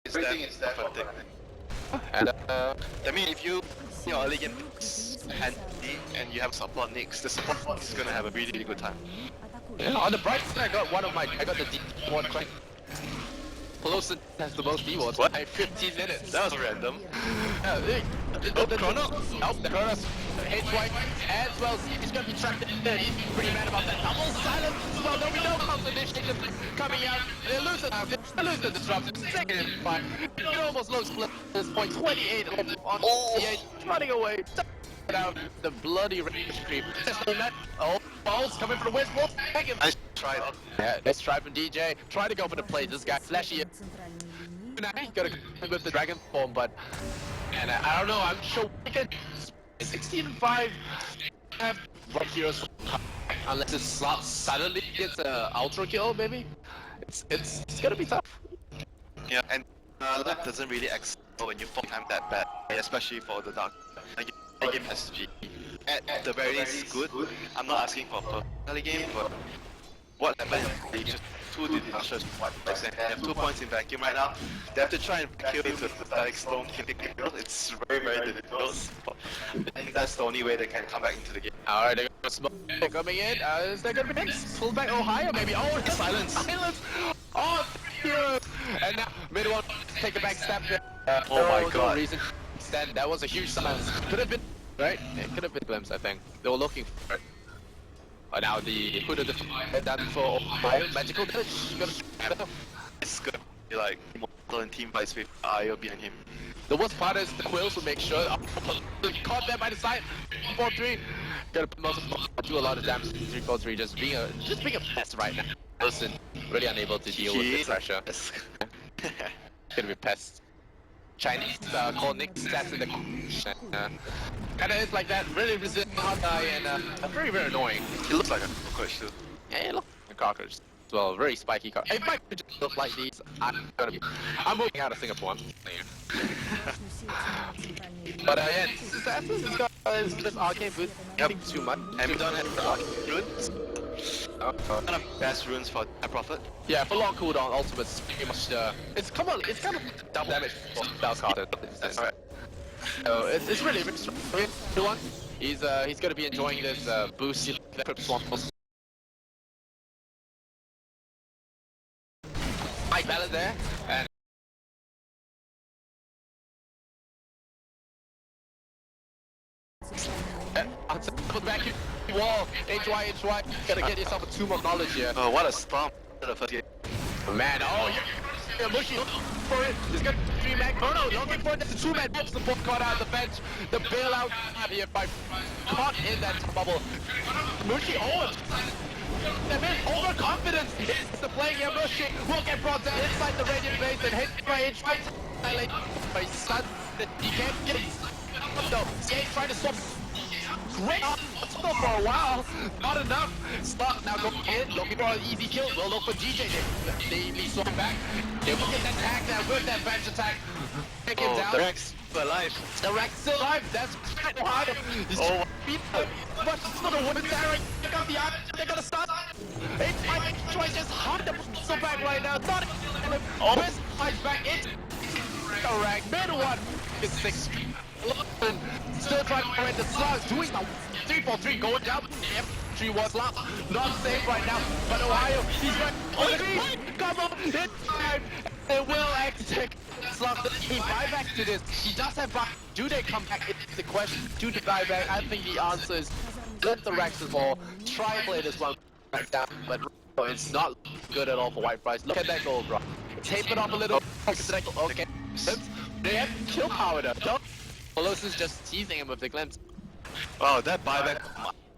Everything is there for And I mean, if you your early game handy and you have support nicks, the support is gonna have a really good time. yeah, on the bright side, I got the D1 crank. Pelosi has the most D1s by 15 minutes. That was random. The Chrono. The Chronos. HY as well. He's gonna be trapped in there. He's pretty mad about that. Double silence. Well, no, we know comes initiative coming out. They lose it. They lose the disruption. Second and 5. It almost looks split at this point. 28 on C8. Running away. Out the bloody rage creep. Balls coming from the west wall. Nice try. Yeah, let's try from DJ. Try to go for the play. This guy flashy. Gotta go with the dragon form, but I don't know. I'm sure we can 16 and 5 have rock heroes unless it slots suddenly gets a ultra kill. Maybe it's gonna be tough. Yeah, and that doesn't really excel when you full time that bad, especially for the Dark. Like, the game SG at the very least good. I'm not asking for a early game, but what happened is just 2 deductions. They have 2 points in vacuum right now. They have to try and kill into the static stone killing. It's very difficult. I think that's the only way they can come back into the game. Alright, they got smoke coming in. Is there gonna be next? Pull back Ohio maybe. Oh, silence! Oh, heroes! And now mid one take a back step here. Oh my god. Reason. Stand. That was a huge silence. Could have been right. It could have been glimpse. I think they were looking for it. But now the put of the done for Ohio. Magical damage. It's gonna be like immortal and team fights with IO behind him. The worst part is the Quills will make sure caught there by the side. 4-3. Gotta do a lot of damage. 3-4-3. Just being a mess right now. Wilson really unable to deal with the pressure. Gonna be pest. Chinese called Nick stats in the and it's like that, really resilient hot guy and very annoying. He looks like a cockroach too. Yeah, he looks like a cockroach. Well, very spiky car. It might just look like these. I'm moving out of Singapore. But yeah, this arcade booth. Nothing too much. And we don't have runes. One of the best runes for profit. Yeah, for long cooldown, ultimate's pretty much it's kind of double damage for Dalcard. That's right. So it's really strong. Everyone, he's gonna be enjoying this boost. Mike Ballard there, and put back your wall, HY, gotta get yourself a tomb of knowledge here. Oh, what a storm in the first game. Man, oh, yeah, Mushy looking for it. He's got 3-man. Oh no, looking for it. That's a 2-man. That's the ball caught out of the bench. The bailout here by caught in that bubble. Mushy, oh, that man, overconfidence. It's the play here. Mushy will get brought down inside the radiant base and hit by HY. By Sun that he can't get it. No, CA trying to swap. Great for a while, not enough. Slot now going in, looking for an easy kill. We'll look for GJ. They swap back. They will get that tag now with that bench attack. Take him down. The Rex alive. The Rex still alive. That's right. Hard. Oh, but it's not a woman there. Check out the eye. They're gonna start. It's my choice. Just hard to pull back right now. Not where's my back? It's the Rex. Mid one is 6. Still trying to prevent the slugs, doing the 3-4-3 going down. F3 was left, not safe right now. But Ohio, he's right. Oh, come on, it's time. They will exit. Slug, he buybacks to this. He does have back. Do they come back? It's the question. Do they buy back? I think the answer is let the Rex's ball. Try and play this one back down, but it's not good at all for White Price. Look at that goal, bro. Tape it up a little. Okay. They have kill power though. Olos is just teasing him with the glimpse. wow, that buyback,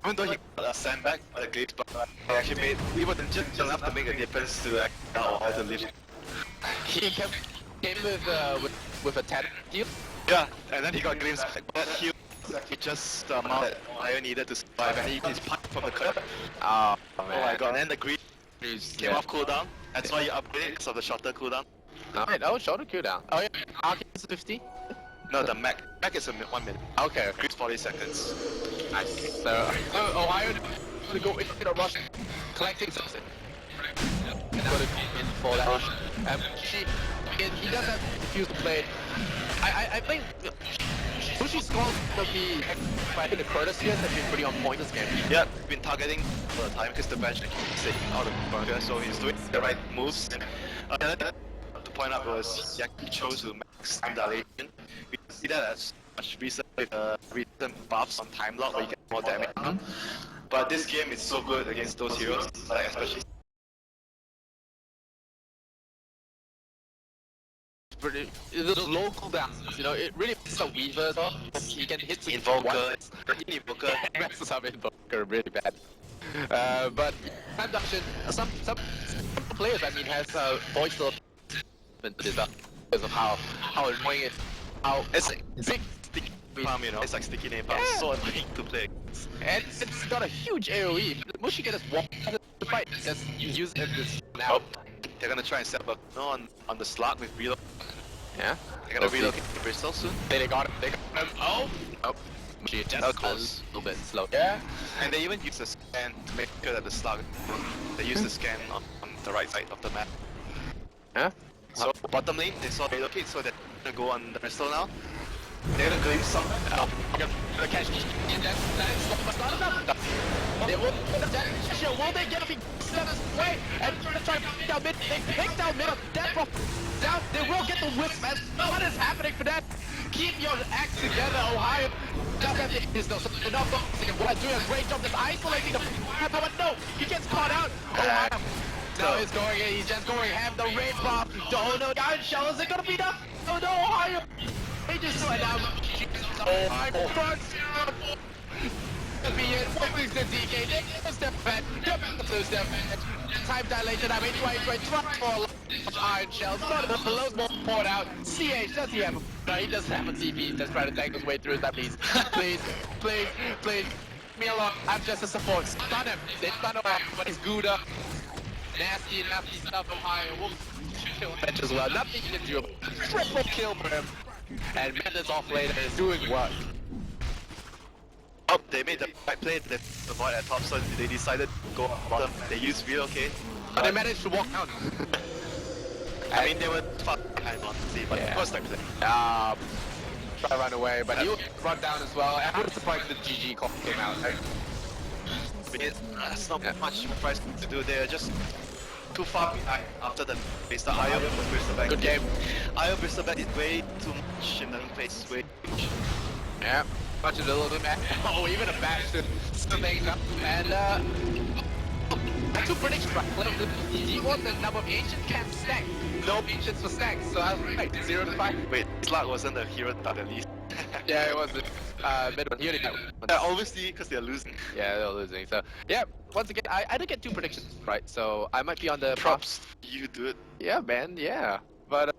even though he got a sandbag, the glitch, but he actually made even just enough to make a difference to how to live. He came with a tap heal. Yeah, and then he got glimpse back. That heal he just the amount that Ohio needed to survive, and he's punched from the curb. Oh my god, and then the green came off cooldown. That's why you upgraded because of the shorter cooldown. Oh, shorter cooldown. Oh yeah, Arcade is 50. No, the Mac is a 1 minute. Okay. Grease 40 seconds. Nice. So, Ohio to go into the rush, collecting something. And now in for that rush. He does have refused to play. I think Sushi's score will be, I think the courtesy has been pretty on point this game. Yeah, been targeting all the time because the bench keeps sitting out of the bunker, so he's doing the right moves. To point out was he chose to max time dilation. We see that as much recent recent buffs on time lock where you get more damage. But this game is so good against those heroes, like especially. Those low cooldowns, you know, it really makes a Weaver as well. He can hit with Invoker, messes up Invoker really bad. But abduction, some players, I mean, has voiced a because of how annoying it, how it's like big sticky palm, you know, it's like sticky napalm, so annoying to play. And it's got a huge AoE. Mushy can just walk the fight, just use it this now. They're gonna try and set up on the slot with reload. Yeah. They're gonna relocate to Bristol soon. They got it. They got him. Oh. Mushy just close. A little bit slow. Yeah. And they even use the scan to make sure that the slug. They use the scan on the right side of the map. Yeah. So bottom lane, they saw relocate, so they're gonna go on the Bristol now. They're gonna glimpse some. The catch in that not enough. They will they get a way and try to pick down mid. They pick down mid. That down. They will get the wisp. What is happening for that? Keep your act together, Ohio. Just have to enough focusing. What doing a great job just isolating the but no, he gets caught out. Ohio. Now he's going in, he's just going ham the raid bomb. Don't know, gun shell, is it gonna be enough? Oh no, Ohio! He just right now. What moves the DK? Step back, step back. Time dilation, I'm 8 for a large iron shells. Not enough, the lows more poured out. CH, does he have a... No, he doesn't have a TP. He's just trying to tank his way through that, please. Please. Me alone. I'm just a support. Stun him. They stun him off, but he's Gouda. Nasty stuff from high. We'll kill bench as well. Nothing he can do. Triple kill for him. And Mendes off later is doing work. Oh, they made the right play. They avoid at top, so they decided to go bottom. They used real, okay? But they managed to walk down. I mean, they were fucked behind, honestly, but it was like play. Try to run away, but he'll run down as well. And I'm surprised the GG call came out. Right? I mean, that's not much surprise to do. They're just too far behind after the base. The IO was Bristleback. Good game. IO Bristleback is way too much in the pace, way too much. Yeah, much of a little bit back. Oh, even a bash to make up. And two predictions, right? He won the number of ancients can stack. No ancients for stacks, so I was right. 0 to 5. Wait, Slug wasn't the hero at least. Yeah, it was the mid one. He only got one. Yeah, obviously because they're losing. Yeah, they're losing. So yeah, once again, I did get two predictions right, so I might be on the Props, you do it. Yeah, man. Yeah, but.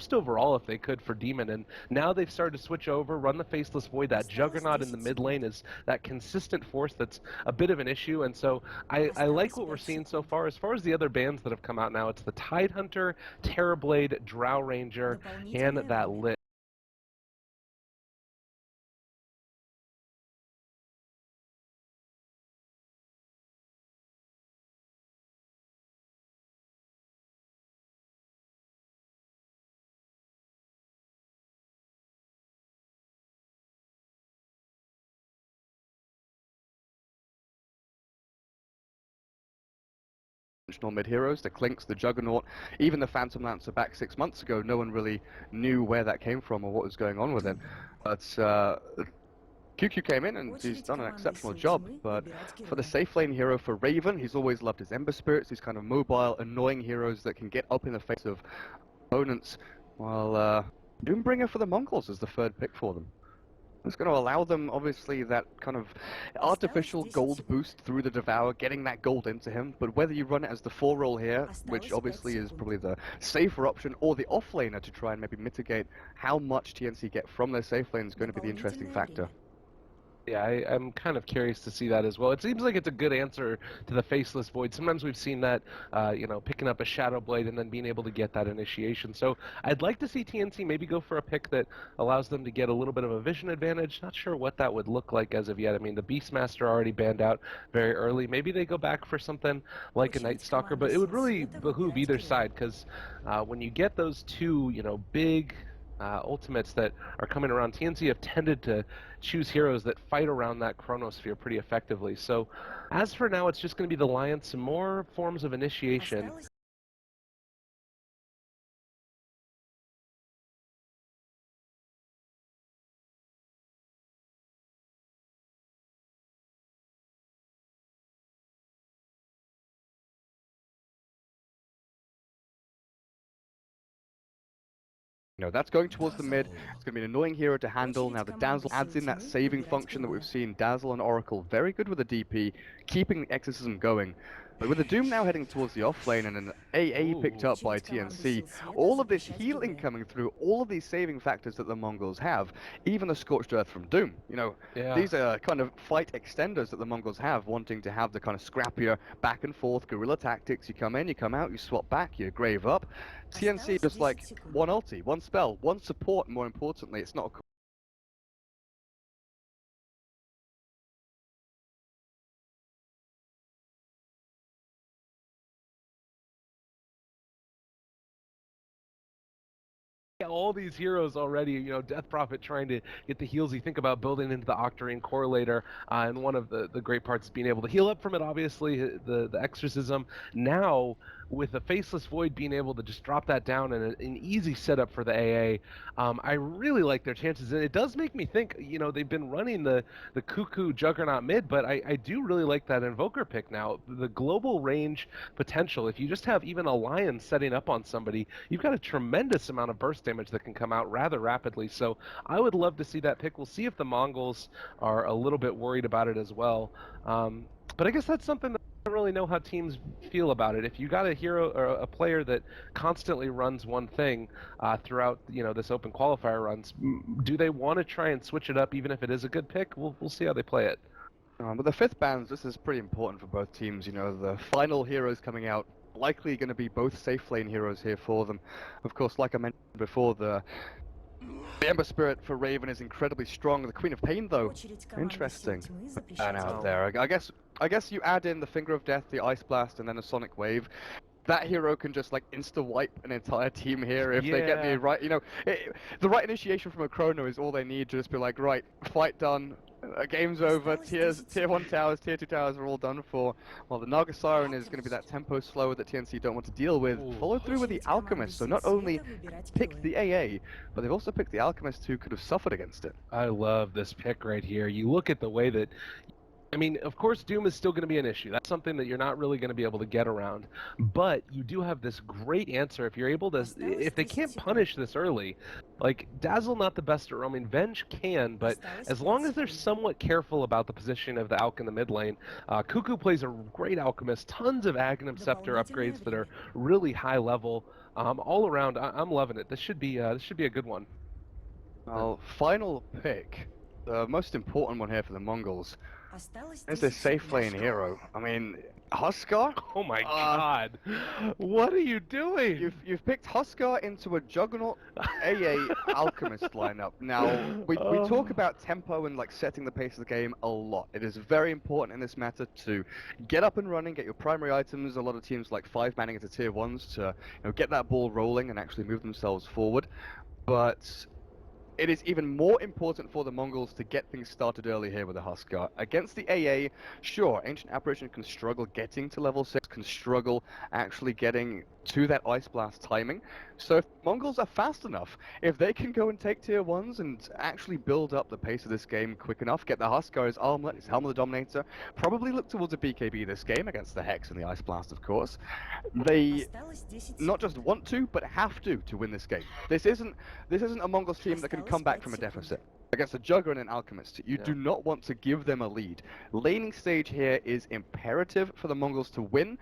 best overall if they could for Demon, and now they've started to switch over, run the Faceless Void. That Juggernaut in the mid lane is that consistent force that's a bit of an issue, and so I like what we're seeing so far. As far as the other bands that have come out now, it's the Tidehunter, Terrorblade, Drow Ranger, and that Lit. Mid heroes, the Clinks, the Juggernaut, even the Phantom Lancer back 6 months ago, no one really knew where that came from or what was going on with it. But QQ came in and he's done an exceptional job, but for the safe lane hero for Raven, he's always loved his Ember Spirits, these kind of mobile, annoying heroes that can get up in the face of opponents, while Doombringer for the Mongols is the third pick for them. It's going to allow them, obviously, that kind of artificial gold boost through the Devour, getting that gold into him, but whether you run it as the 4-roll here, which obviously is probably the safer option, or the off-laner to try and maybe mitigate how much TNC get from their safe lane is going to be the interesting factor. Yeah, I'm kind of curious to see that as well. It seems like it's a good answer to the Faceless Void. Sometimes we've seen that, you know, picking up a Shadow Blade and then being able to get that initiation. So I'd like to see TNC maybe go for a pick that allows them to get a little bit of a vision advantage. Not sure what that would look like as of yet. I mean, the Beastmaster already banned out very early. Maybe they go back for something like a Night Stalker, but it would really behoove either side, because when you get those two, you know, big ultimates that are coming around, TNC have tended to choose heroes that fight around that chronosphere pretty effectively. So as for now, it's just going to be the Lion, some more forms of initiation. You know, that's going towards the mid. It's going to be an annoying hero to handle. Now the Dazzle adds in that saving function that we've seen. Dazzle and Oracle, very good with the DP, keeping the exorcism going. But with the Doom now heading towards the offlane and an AA picked up by TNC, all of this healing coming through, all of these saving factors that the Mongols have, even the Scorched Earth from Doom, you know, these are kind of fight extenders that the Mongols have, wanting to have the kind of scrappier back and forth guerrilla tactics. You come in, you come out, you swap back, you grave up. TNC just like one ulti, one spell, one support, more importantly. It's not a all these heroes already, you know, Death Prophet trying to get the heals. You think about building into the Octarine Correlator, and one of the great parts is being able to heal up from it, obviously, the Exorcism. Now, with the Faceless Void being able to just drop that down and an easy setup for the AA, I really like their chances. And it does make me think, you know, they've been running the Cuckoo Juggernaut mid, but I do really like that Invoker pick now. The global range potential, if you just have even a Lion setting up on somebody, you've got a tremendous amount of burst damage that can come out rather rapidly. So I would love to see that pick. We'll see if the Mongols are a little bit worried about it as well. But I guess that's something that I don't really know how teams feel about it. If you got a hero or a player that constantly runs one thing throughout, you know, this open qualifier runs, do they want to try and switch it up even if it is a good pick? We'll see how they play it. But the 5th bans, this is pretty important for both teams. You know, the final heroes coming out, likely going to be both safe lane heroes here for them. Of course, like I mentioned before, the Ember Spirit for Raven is incredibly strong. The Queen of Pain, though, interesting. And out there, I guess you add in the Finger of Death, the Ice Blast, and then a Sonic Wave. That hero can just like insta-wipe an entire team here if they get the right, you know, the right initiation from a Chrono is all they need to just be like, right, fight done, game's over, tier 1 towers, tier 2 towers are all done for. While the Naga Siren is going to be that tempo slower that TNC don't want to deal with. Followed through with the Alchemist, so not only picked the AA, but they've also picked the Alchemist who could have suffered against it. I love this pick right here. You look at the way that I mean, of course, Doom is still going to be an issue. That's something that you're not really going to be able to get around. But you do have this great answer if you're able to, if they can't punish this early. Like, Dazzle not the best at roaming, Venge can, but as long as they're somewhat careful about the position of the Alk in the mid lane, Cuckoo plays a great Alchemist, tons of Aghanim Scepter upgrades that are really high level. All around, I'm loving it. This should be a good one. Well, final pick, the most important one here for the Mongols, is a safe lane hero. I mean, Huskar? Oh my god. What are you doing? You've picked Huskar into a Juggernaut AA Alchemist lineup. Now, we talk about tempo and like setting the pace of the game a lot. It is very important in this meta to get up and running, get your primary items. A lot of teams like 5-manning into tier 1s to get that ball rolling and actually move themselves forward. But it is even more important for the Mongols to get things started early here with the Huskar. Against the AA, sure, Ancient Apparition can struggle getting to level 6, can struggle actually getting to that Ice Blast timing. So if Mongols are fast enough, if they can go and take tier 1s and actually build up the pace of this game quick enough, get the Huskar, his armlet, his Helm of the Dominator, probably look towards a BKB this game against the Hex and the Ice Blast, of course. They not just want to, but have to win this game. This isn't a Mongols team that can come back from a deficit. Against a Jugger and an Alchemist, you do not want to give them a lead. Laning stage here is imperative for the Mongols to win,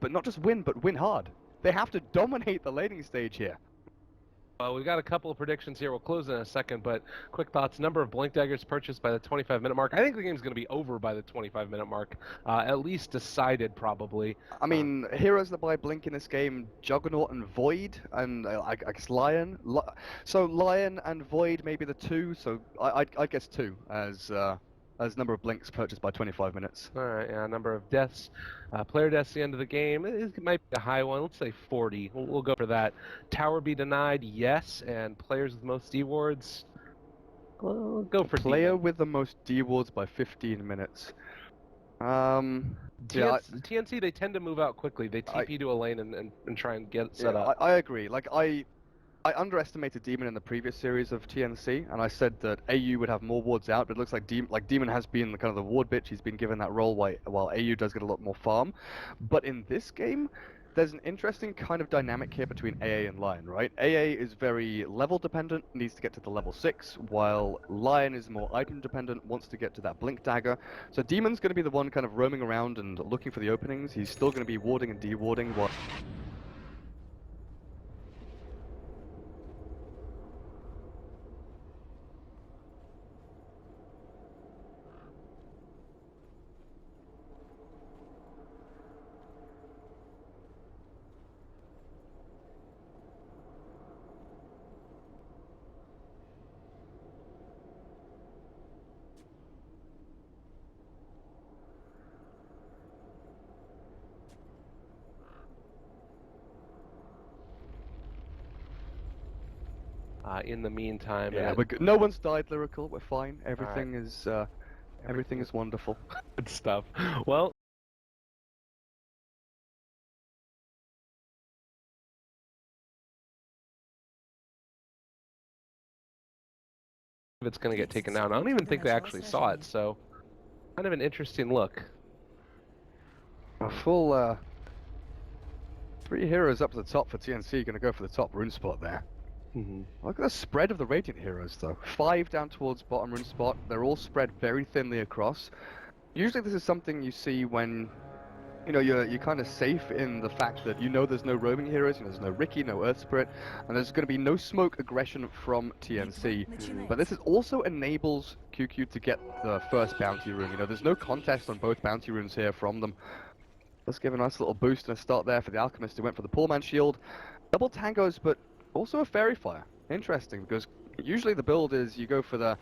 but not just win, but win hard. They have to dominate the laning stage here. Well, we've got a couple of predictions here. We'll close in a second, but quick thoughts. Number of Blink Daggers purchased by the 25-minute mark. I think the game's going to be over by the 25-minute mark. At least decided, probably. I mean, heroes that buy Blink in this game, Juggernaut and Void, and I guess Lion. So Lion and Void may be the two, so I guess two as number of Blinks purchased by 25 minutes. All right, yeah, number of deaths. Player deaths at the end of the game. It might be a high one. Let's say 40. We'll go for that. Tower be denied, yes. And players with most D wards, we'll go for player with the most D wards by 15 minutes. TNC, they tend to move out quickly. They TP to a lane and try and get set up. I agree. Like, I underestimated Demon in the previous series of TNC, and I said that AU would have more wards out, but it looks like Demon has been kind of the ward bitch. He's been given that role while AU does get a lot more farm. But in this game, there's an interesting kind of dynamic here between AA and Lion, right? AA is very level dependent, needs to get to the level 6, while Lion is more item dependent, wants to get to that Blink Dagger. So Demon's going to be the one kind of roaming around and looking for the openings. He's still going to be warding and dewarding while... In the meantime, yeah, no one's died, Lyrical. We're fine. Everything is everything is wonderful. Good stuff. Well. It's going to get taken down. I don't even think they actually saw it, so kind of an interesting look. A full 3 heroes up to the top for TNC, going to go for the top rune spot there. Look at the spread of the Radiant heroes, though. 5 down towards bottom rune spot. They're all spread very thinly across. Usually this is something you see when, you're kind of safe in the fact that there's no roaming heroes, there's no Riki, no Earth Spirit, and there's going to be no smoke aggression from TNC. But this also enables QQ to get the first bounty rune. There's no contest on both bounty runes here from them. Let's give a nice little boost and a start there for the Alchemist who went for the Poor Man Shield. Double tangos, but also a Fairy Fire. Interesting, because usually the build is you go for the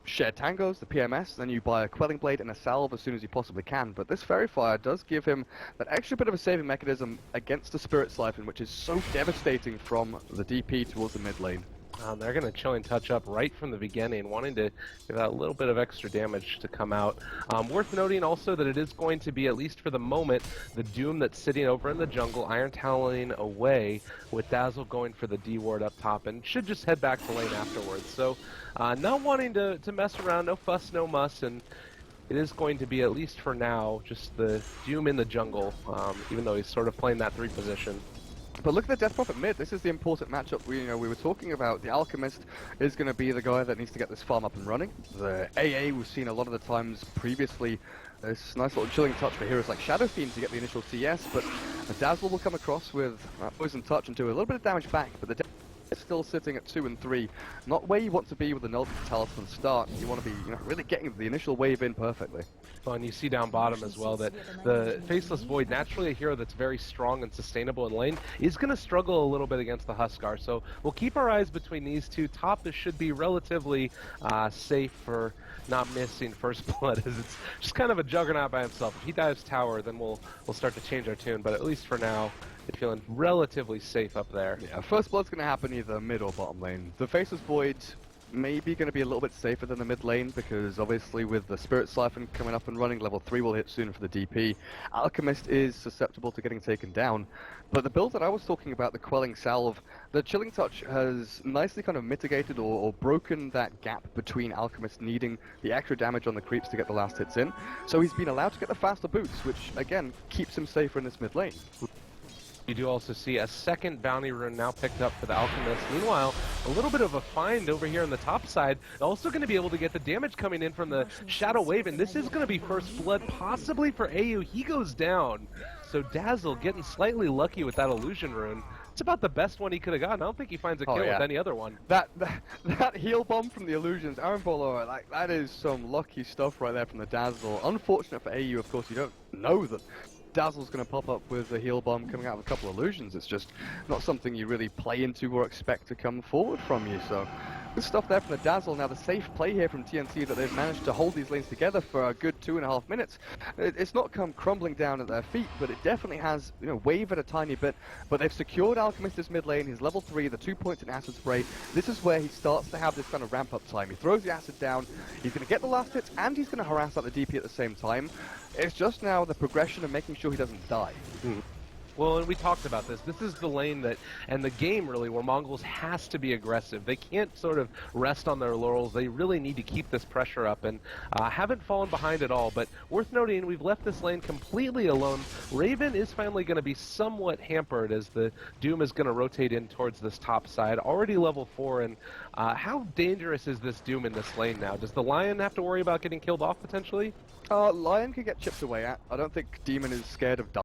shared tangos, the PMS, then you buy a Quelling Blade and a Salve as soon as you possibly can. But this Fairy Fire does give him that extra bit of a saving mechanism against the Spirit Siphon, which is so devastating from the DP towards the mid lane. They're going to Chilling Touch up right from the beginning, wanting to give that little bit of extra damage to come out. Worth noting also that it is going to be, at least for the moment, the Doom that's sitting over in the jungle, Iron Toweling away, with Dazzle going for the D ward up top, and should just head back to lane afterwards. So, not wanting to mess around, no fuss, no muss, and it is going to be, at least for now, just the Doom in the jungle, even though he's sort of playing that 3 position. But look at the Death Prophet mid. This is the important matchup we were talking about. The Alchemist is going to be the guy that needs to get this farm up and running. The AA we've seen a lot of the times previously. This nice little chilling touch for heroes like Shadow Fiend to get the initial CS, but a Dazzle will come across with Poison Touch and do a little bit of damage back, but the is still sitting at 2 and 3. Not where you want to be with the Nullity Talisman start. You want to be really getting the initial wave in perfectly. Well, and you see down bottom as well that the Faceless Void, naturally a hero that's very strong and sustainable in lane, is going to struggle a little bit against the Huskar. So we'll keep our eyes between these two. Top should be relatively safe for not missing first blood, as it's just kind of a juggernaut by himself. If he dives tower, then we'll start to change our tune. But at least for now, they're feeling relatively safe up there. Yeah, first blood's going to happen either mid or bottom lane. The Faceless Void maybe going to be a little bit safer than the mid lane, because obviously with the Spirit Siphon coming up and running, level 3 will hit soon for the DP. Alchemist is susceptible to getting taken down, but the build that I was talking about, the Quelling Salve, the Chilling Touch has nicely kind of mitigated or broken that gap between Alchemist needing the extra damage on the creeps to get the last hits in, so he's been allowed to get the faster boots, which again keeps him safer in this mid lane. You do also see a second bounty rune now picked up for the Alchemist. Meanwhile, a little bit of a find over here on the top side. Also going to be able to get the damage coming in from the Shadow Wave, and this is going to be first blood, possibly for AU. He goes down. So Dazzle getting slightly lucky with that illusion rune. It's about the best one he could have gotten. I don't think he finds a kill with any other one. That heal bomb from the illusions, Aaron Bolo, like that is some lucky stuff right there from the Dazzle. Unfortunate for AU, of course, you don't know that Dazzle's going to pop up with a heal bomb coming out of a couple of illusions. It's just not something you really play into or expect to come forward from you. So good stuff there from the Dazzle. Now the safe play here from TNC that they've managed to hold these lanes together for a good 2.5 minutes. It's not come crumbling down at their feet, but it definitely has wavered a tiny bit. But they've secured Alchemist's mid lane. He's level 3, the 2 points in Acid Spray. This is where he starts to have this kind of ramp up time. He throws the acid down, he's going to get the last hits, and he's going to harass out the DP at the same time. It's just now the progression of making sure he doesn't die. Well, and we talked about this. This is the lane that, and the game really, where Mongols has to be aggressive. They can't sort of rest on their laurels. They really need to keep this pressure up, and haven't fallen behind at all. But worth noting, we've left this lane completely alone. Raven is finally going to be somewhat hampered as the Doom is going to rotate in towards this top side. Already level 4, and how dangerous is this Doom in this lane now? Does the Lion have to worry about getting killed off potentially? Lion can get chipped away at. I don't think Demon is scared of dying.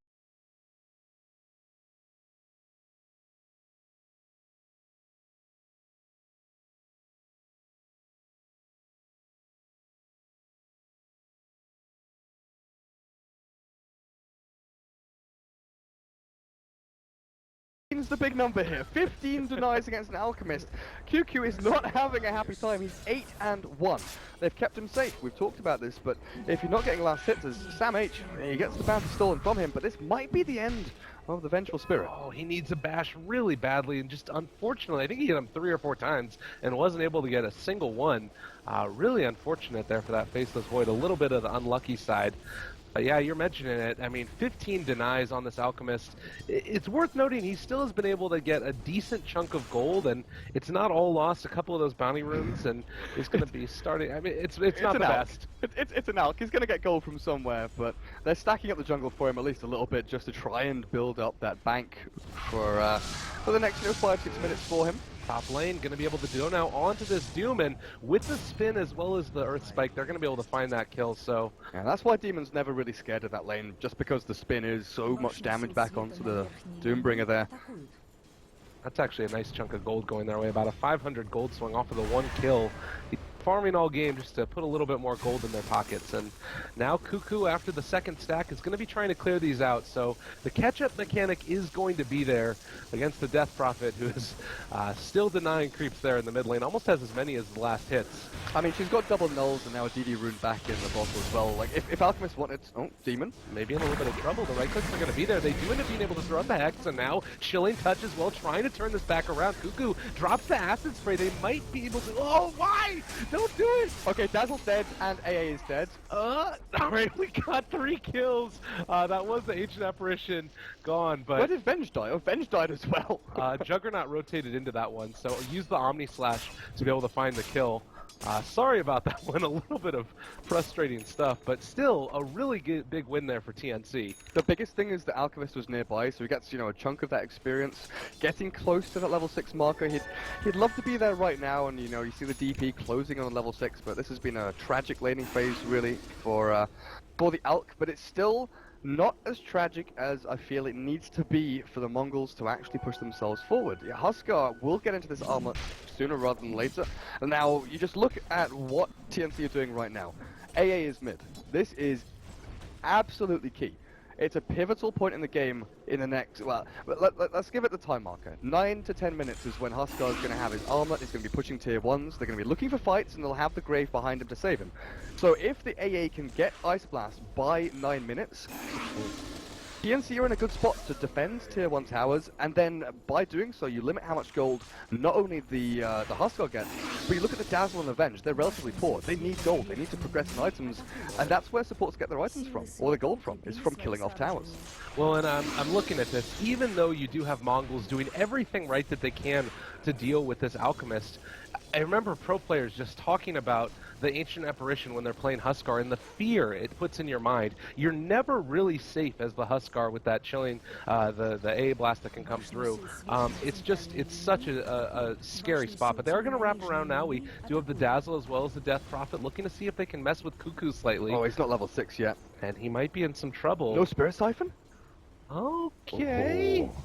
The big number here. 15 denies against an Alchemist. QQ is not having a happy time. He's 8 and 1. They've kept him safe. We've talked about this, but if you're not getting last hits, as Sam H, he gets the bounty stolen from him, but this might be the end of the Vengeful Spirit. Oh, he needs a bash really badly, and just unfortunately, I think he hit him 3 or 4 times and wasn't able to get a single one. Really unfortunate there for that Faceless Void. A little bit of the unlucky side. Yeah, you're mentioning it. I mean, 15 denies on this Alchemist. It's worth noting he still has been able to get a decent chunk of gold, and it's not all lost. A couple of those bounty runes, and he's going to be starting. I mean, it's not the best. It's an Alch. He's going to get gold from somewhere, but they're stacking up the jungle for him at least a little bit just to try and build up that bank for the next 5-6 minutes for him. Top lane going to be able to go now onto this Doom, and with the spin as well as the Earth Spike, they're going to be able to find that kill. So yeah, that's why Demon's never really scared of that lane, just because the spin is so much damage back onto the Doombringer there. That's actually a nice chunk of gold going their way, about a 500 gold swing off of the 1 kill. Farming all game just to put a little bit more gold in their pockets, and now Cuckoo after the second stack is going to be trying to clear these out, so the catch-up mechanic is going to be there against the Death Prophet, who is still denying creeps there in the mid lane, almost has as many as the last hits. I mean, she's got double nulls and now a DD rune back in the bottle as well. Like, if Alchemist wanted... Oh, Demon. Maybe in a little bit of trouble. The right clicks are going to be there. They do end up being able to throw out the Hex, and now Chilling Touch as well, trying to turn this back around. Cuckoo drops the Acid Spray. They might be able to... Oh, why? Don't do it! Okay, Dazzle's dead and AA is dead. Alright, we got 3 kills. That was the Ancient Apparition gone, but... Where did Venge die? Oh, Venge died as well. Juggernaut rotated into that one, so use the Omni Slash to be able to find the kill. Sorry about that one, a little bit of frustrating stuff, but still a really good, big win there for TNC. The biggest thing is that Alchemist was nearby, so he gets, you know, a chunk of that experience, getting close to that level 6 marker. He'd love to be there right now, and, you know, you see the DP closing on level 6, but this has been a tragic laning phase, really, for the Alk, but it's still not as tragic as I feel it needs to be for the Mongols to actually push themselves forward. Yeah, Huskar will get into this armor sooner rather than later. And now, you just look at what TNC are doing right now. AA is mid. This is absolutely key. It's a pivotal point in the game in the next, well, let's give it the time marker. 9 to 10 minutes is when Huskar is going to have his armor, he's going to be pushing tier 1s, they're going to be looking for fights, and they'll have the Grave behind him to save him. So if the AA can get Ice Blast by 9 minutes, TNC are in a good spot to defend tier 1 towers, and then by doing so you limit how much gold not only the Huskar gets, but you look at the Dazzle and Avenge, they're relatively poor. They need gold, they need to progress in items, and that's where supports get their items from, or their gold from, is from killing off towers. Well, and I'm looking at this, even though you do have Mongols doing everything right that they can to deal with this Alchemist, I remember pro players just talking about the Ancient Apparition when they're playing Huskar and the fear it puts in your mind. You're never really safe as the Huskar with that chilling, the AA blast that can come through. It's such a scary spot. But they are going to wrap around now. We do have the Dazzle as well as the Death Prophet looking to see if they can mess with Cuckoo slightly. Oh, he's not level 6 yet. And he might be in some trouble. No Spirit Siphon? Okay. Oh.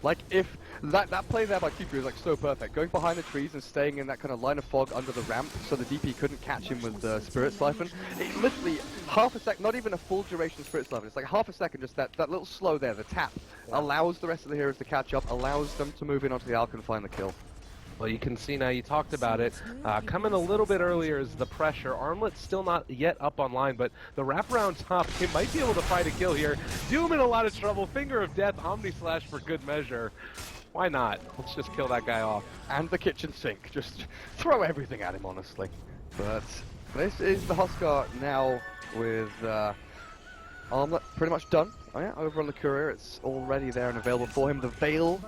Like, if that play there by Cuckoo is like so perfect, going behind the trees and staying in that kind of line of fog under the ramp so the DP couldn't catch him with the Spirit Siphon. It literally, half a sec, not even a full duration Spirit Siphon, it's like half a second, just that little slow there, the tap, allows the rest of the heroes to catch up, allows them to move in onto the Alk and find the kill. Well, you can see now, you talked about it, coming a little bit earlier is the pressure. Armlet's still not yet up online, but the wraparound top, he might be able to find a kill here. Doom in a lot of trouble, Finger of Death, Omni Slash for good measure. Why not? Let's just kill that guy off. And the kitchen sink, just throw everything at him, honestly. But this is the Huskar now with Armlet pretty much done. Oh yeah, over on the Courier, it's already there and available for him. The Veil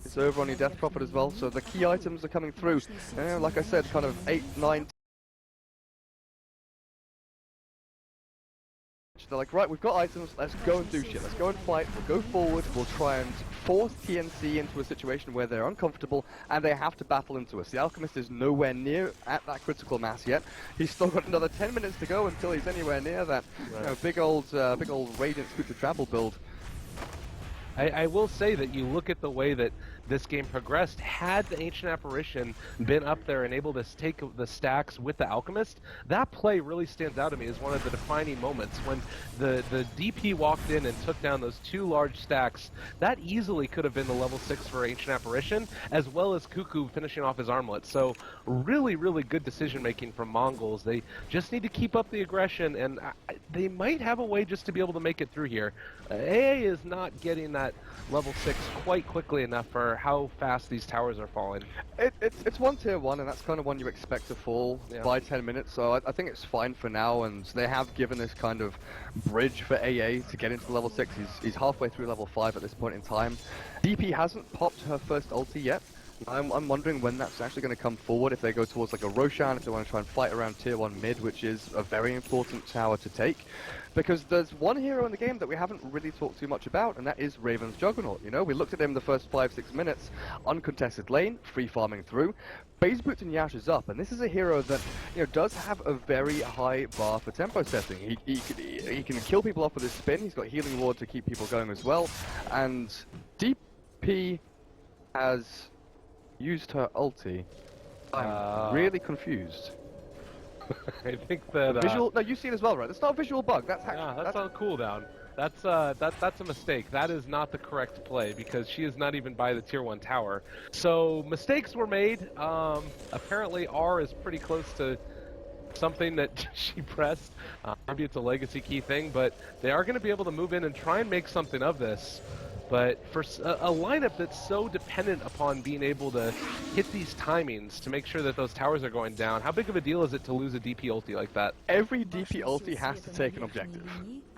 is over on your Death Prophet as well, so the key items are coming through. Like I said, kind of 8, 9... They're like, right, we've got items, let's go and do shit, let's go and fight, we'll go forward, we'll try and force TNC into a situation where they're uncomfortable and they have to battle into us. The Alchemist is nowhere near at that critical mass yet. He's still got another 10 minutes to go until he's anywhere near that big old Radiant Scoop to Travel build. I will say that you look at the way that this game progressed, had the Ancient Apparition been up there and able to take the stacks with the Alchemist, that play really stands out to me as one of the defining moments. When the DP walked in and took down those 2 large stacks, that easily could have been the level 6 for Ancient Apparition, as well as Cuckoo finishing off his armlet. So really, really good decision making from Mongols. They just need to keep up the aggression, and they might have a way just to be able to make it through here. AA is not getting that level 6 quite quickly enough for how fast these towers are falling. It's one tier 1, and that's kind of one you expect to fall by 10 minutes, so I think it's fine for now, and they have given this kind of bridge for AA to get into level 6. He's halfway through level 5 at this point in time. DP hasn't popped her first ulti yet. I'm wondering when that's actually going to come forward, if they go towards like a Roshan, if they want to try and fight around tier 1 mid, which is a very important tower to take. Because there's one hero in the game that we haven't really talked too much about, and that is Raven's Juggernaut. You know, we looked at him the first 5-6 minutes, uncontested lane, free farming through. Phase Boots and Yash is up, and this is a hero that, you know, does have a very high bar for tempo setting. He can kill people off with his spin, he's got Healing Ward to keep people going as well, and DP has used her ulti. I'm really confused. I think that visual. No, you see it as well, right? That's not a visual bug. That's that's on cooldown. That's a mistake. That is not the correct play because she is not even by the tier 1 tower. So mistakes were made. Apparently R is pretty close to something that she pressed. Maybe it's a legacy key thing, but they are going to be able to move in and try and make something of this. But for a lineup that's so dependent upon being able to hit these timings to make sure that those towers are going down, how big of a deal is it to lose a DP ulti like that? Every DP ulti has to take an objective.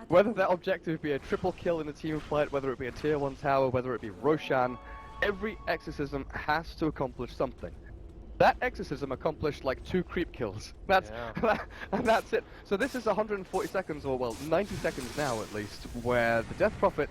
Whether that objective be a triple kill in a team fight, whether it be a tier 1 tower, whether it be Roshan, every exorcism has to accomplish something. That Exorcism accomplished like 2 creep kills. That's and that's it. So this is 140 seconds, or well, 90 seconds now at least, where the Death Prophet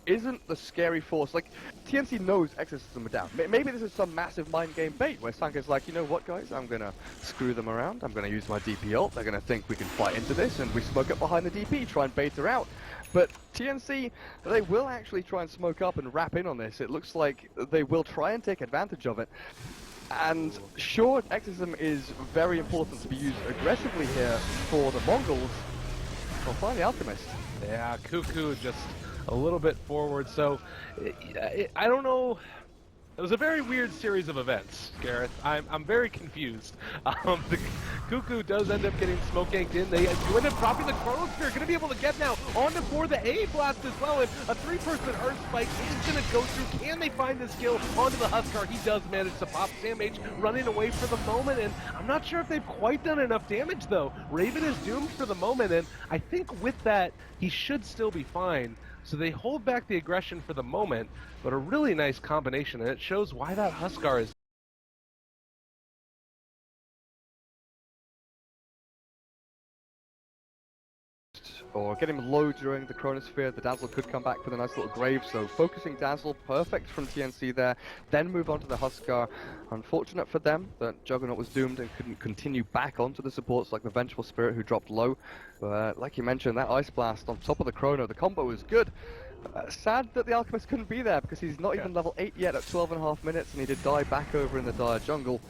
isn't the scary force. Like, TNC knows Exorcism are down. Maybe this is some massive mind game bait where Sanke's like, you know what guys, I'm gonna screw them around, I'm gonna use my DP ult, they're gonna think we can fight into this, and we smoke up behind the DP, try and bait her out. But TNC, they will actually try and smoke up and wrap in on this. It looks like they will try and take advantage of it. And sure, Exorcism is very important to be used aggressively here for the Mongols. Well, find the Alchemist. Yeah, Cuckoo just a little bit forward, so I don't know. It was a very weird series of events, Gareth. I'm very confused. The Cuckoo does end up getting smoke ganked in. They do end up dropping the Chronosphere. Going to be able to get now onto for the A blast as well, and a 3-person Earth Spike is going to go through. Can they find this kill onto the Huskar? He does manage to pop. Sam H running away for the moment, and I'm not sure if they've quite done enough damage though. Raven is doomed for the moment, and I think with that he should still be fine. So they hold back the aggression for the moment, but a really nice combination, and it shows why that Huskar is or get him low during the Chronosphere. The Dazzle could come back with a nice little grave, so focusing Dazzle, perfect from TNC there. Then move on to the Huskar. Unfortunate for them that Juggernaut was doomed and couldn't continue back onto the supports like the Vengeful Spirit who dropped low. But like you mentioned, that Ice Blast on top of the Chrono, the combo was good. Sad that the Alchemist couldn't be there because he's not even level 8 yet at 12.5 minutes, and he did die back over in the dire jungle.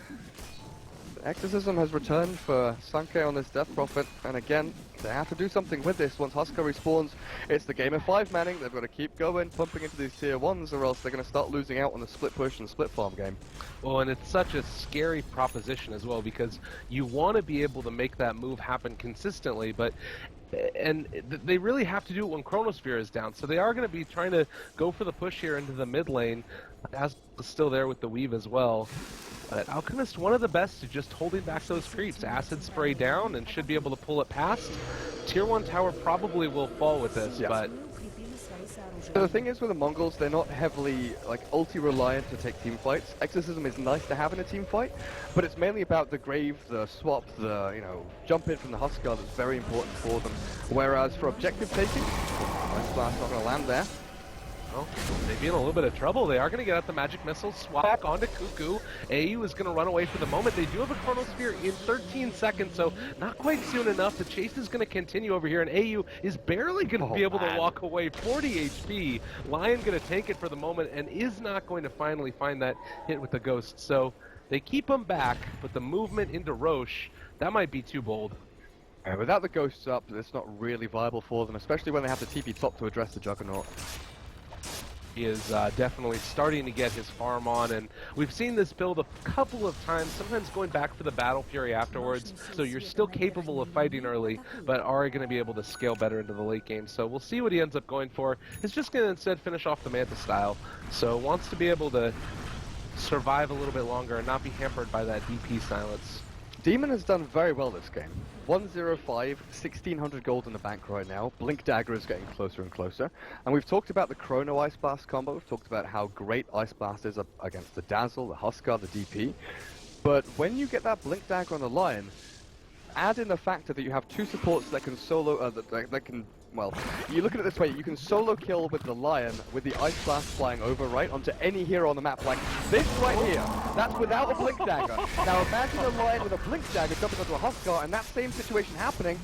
Exorcism has returned for Sanke on this Death Prophet, and again, they have to do something with this. Once Huskar respawns, it's the game of 5 manning. They've got to keep going, pumping into these tier 1s, or else they're going to start losing out on the split push and split farm game. Well, and it's such a scary proposition as well, because you want to be able to make that move happen consistently, but they really have to do it when Chronosphere is down, so they are going to be trying to go for the push here into the mid lane. Dazzle is still there with the weave as well. But Alchemist, one of the best at just holding back those creeps. Acid spray down and should be able to pull it past. Tier 1 tower probably will fall with this, but... So the thing is with the Mongols, they're not heavily like ulti reliant to take team fights. Exorcism is nice to have in a team fight, but it's mainly about the grave, the swap, the jump in from the Huskar that's very important for them. Whereas for objective taking, Ice Blast not going to land there. Well, they'd be in a little bit of trouble. They are going to get out the magic missile, swap back onto Cuckoo. AU is going to run away for the moment. They do have a Chronosphere in 13 seconds, so not quite soon enough. The chase is going to continue over here, and AU is barely going to be able to walk away. 40 HP. Lion going to take it for the moment and is not going to finally find that hit with the Ghost. So they keep him back, but the movement into Roche, that might be too bold. Without the Ghosts up, it's not really viable for them, especially when they have the TP top to address the Juggernaut. He is definitely starting to get his farm on, and we've seen this build a couple of times, sometimes going back for the Battle Fury afterwards, so you're still capable of fighting early, but are going to be able to scale better into the late game. So we'll see what he ends up going for. He's just going to instead finish off the Manta style, so wants to be able to survive a little bit longer and not be hampered by that DP silence. Demon has done very well this game. 105, 1600 gold in the bank right now. Blink Dagger is getting closer and closer. And we've talked about the Chrono Ice Blast combo. We've talked about how great Ice Blast is against the Dazzle, the Huskar, the DP. But when you get that Blink Dagger on the Lion, add in the factor that you have 2 supports that can solo, that can, well, you look at it this way, you can solo kill with the Lion with the Ice Blast flying over, right, onto any hero on the map, like this right here. That's without a Blink Dagger. Now imagine a Lion with a Blink Dagger jumping onto a Huskar, and that same situation happening,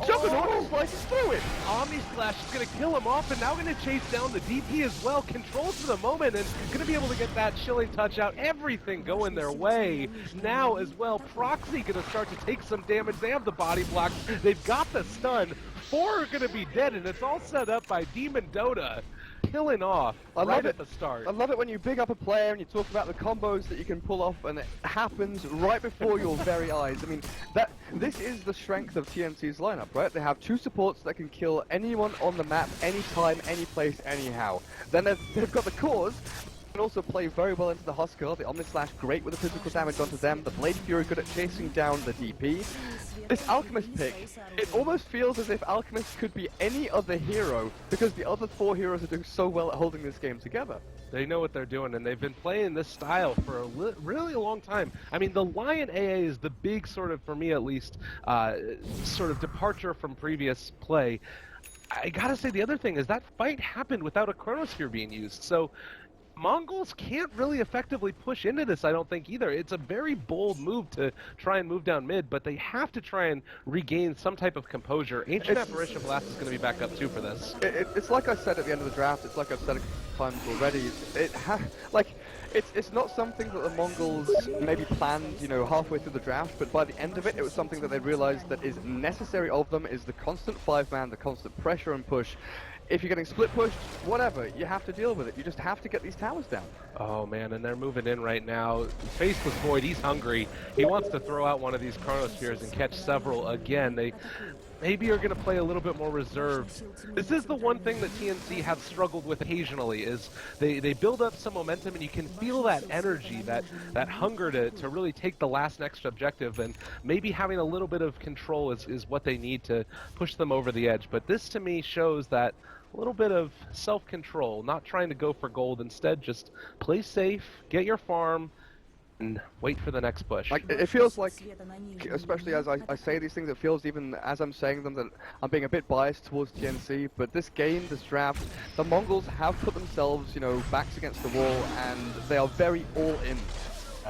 Juggernaut slices through it! Omni Slash is going to kill him off, and now going to chase down the DP as well. Controls for the moment, and going to be able to get that chilling touch out. Everything going their way. Now as well, Proxy going to start to take some damage. They have the body blocks. They've got the stun. 4 are going to be dead, and it's all set up by Demon Dota. Killing off right at the start. I love it when you big up a player and you talk about the combos that you can pull off, and it happens right before your very eyes. I mean, this is the strength of TNC's lineup, right? They have 2 supports that can kill anyone on the map, anytime, any place, anyhow. Then they've got the cores. Can also play very well into the Huskar. The Omni Slash great with the physical damage onto them. The Blade Fury good at chasing down the DP. This Alchemist pick, it almost feels as if Alchemist could be any other hero because the other 4 heroes are doing so well at holding this game together. They know what they're doing, and they've been playing this style for a really a long time. I mean, the Lion AA is the big sort of, for me at least, sort of departure from previous play. I gotta say, the other thing is that fight happened without a Chronosphere being used, so Mongols can't really effectively push into this, I don't think, either. It's a very bold move to try and move down mid, but they have to try and regain some type of composure. Ancient Apparition Blast is going to be back up too for this. It's like I said at the end of the draft, it's like I've said a couple times already, it's not something that the Mongols maybe planned, you know, halfway through the draft, but by the end of it, it was something that they realized that is necessary of them, is the constant 5-man, the constant pressure and push. If you're getting split pushed, whatever, you have to deal with it. You just have to get these towers down. Oh man, and they're moving in right now. Faceless Void, he's hungry. He wants to throw out one of these Chronospheres and catch several again. They maybe are going to play a little bit more reserved. This is the one thing that TNC have struggled with occasionally, is they build up some momentum and you can feel that energy, that hunger to really take the last next objective, and maybe having a little bit of control is what they need to push them over the edge. But this to me shows that a little bit of self-control, not trying to go for gold, instead just play safe, get your farm, and wait for the next push. Like, it feels like, especially as I say these things, it feels even as I'm saying them that I'm being a bit biased towards TNC, but this game, this draft, the Mongols have put themselves, you know, backs against the wall, and they are very all-in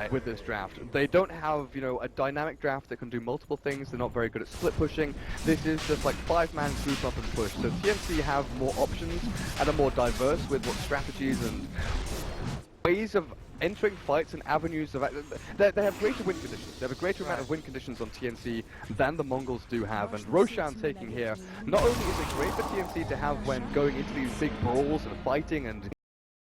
with this draft. They don't have, you know, a dynamic draft that can do multiple things. They're not very good at split pushing. This is just like 5-man group up and push. So TNC have more options and are more diverse with what strategies and ways of entering fights and avenues of... They have greater win conditions. They have a greater amount of win conditions on TNC than the Mongols do have. And Roshan taking here, not only is it great for TNC to have when going into these big brawls and fighting and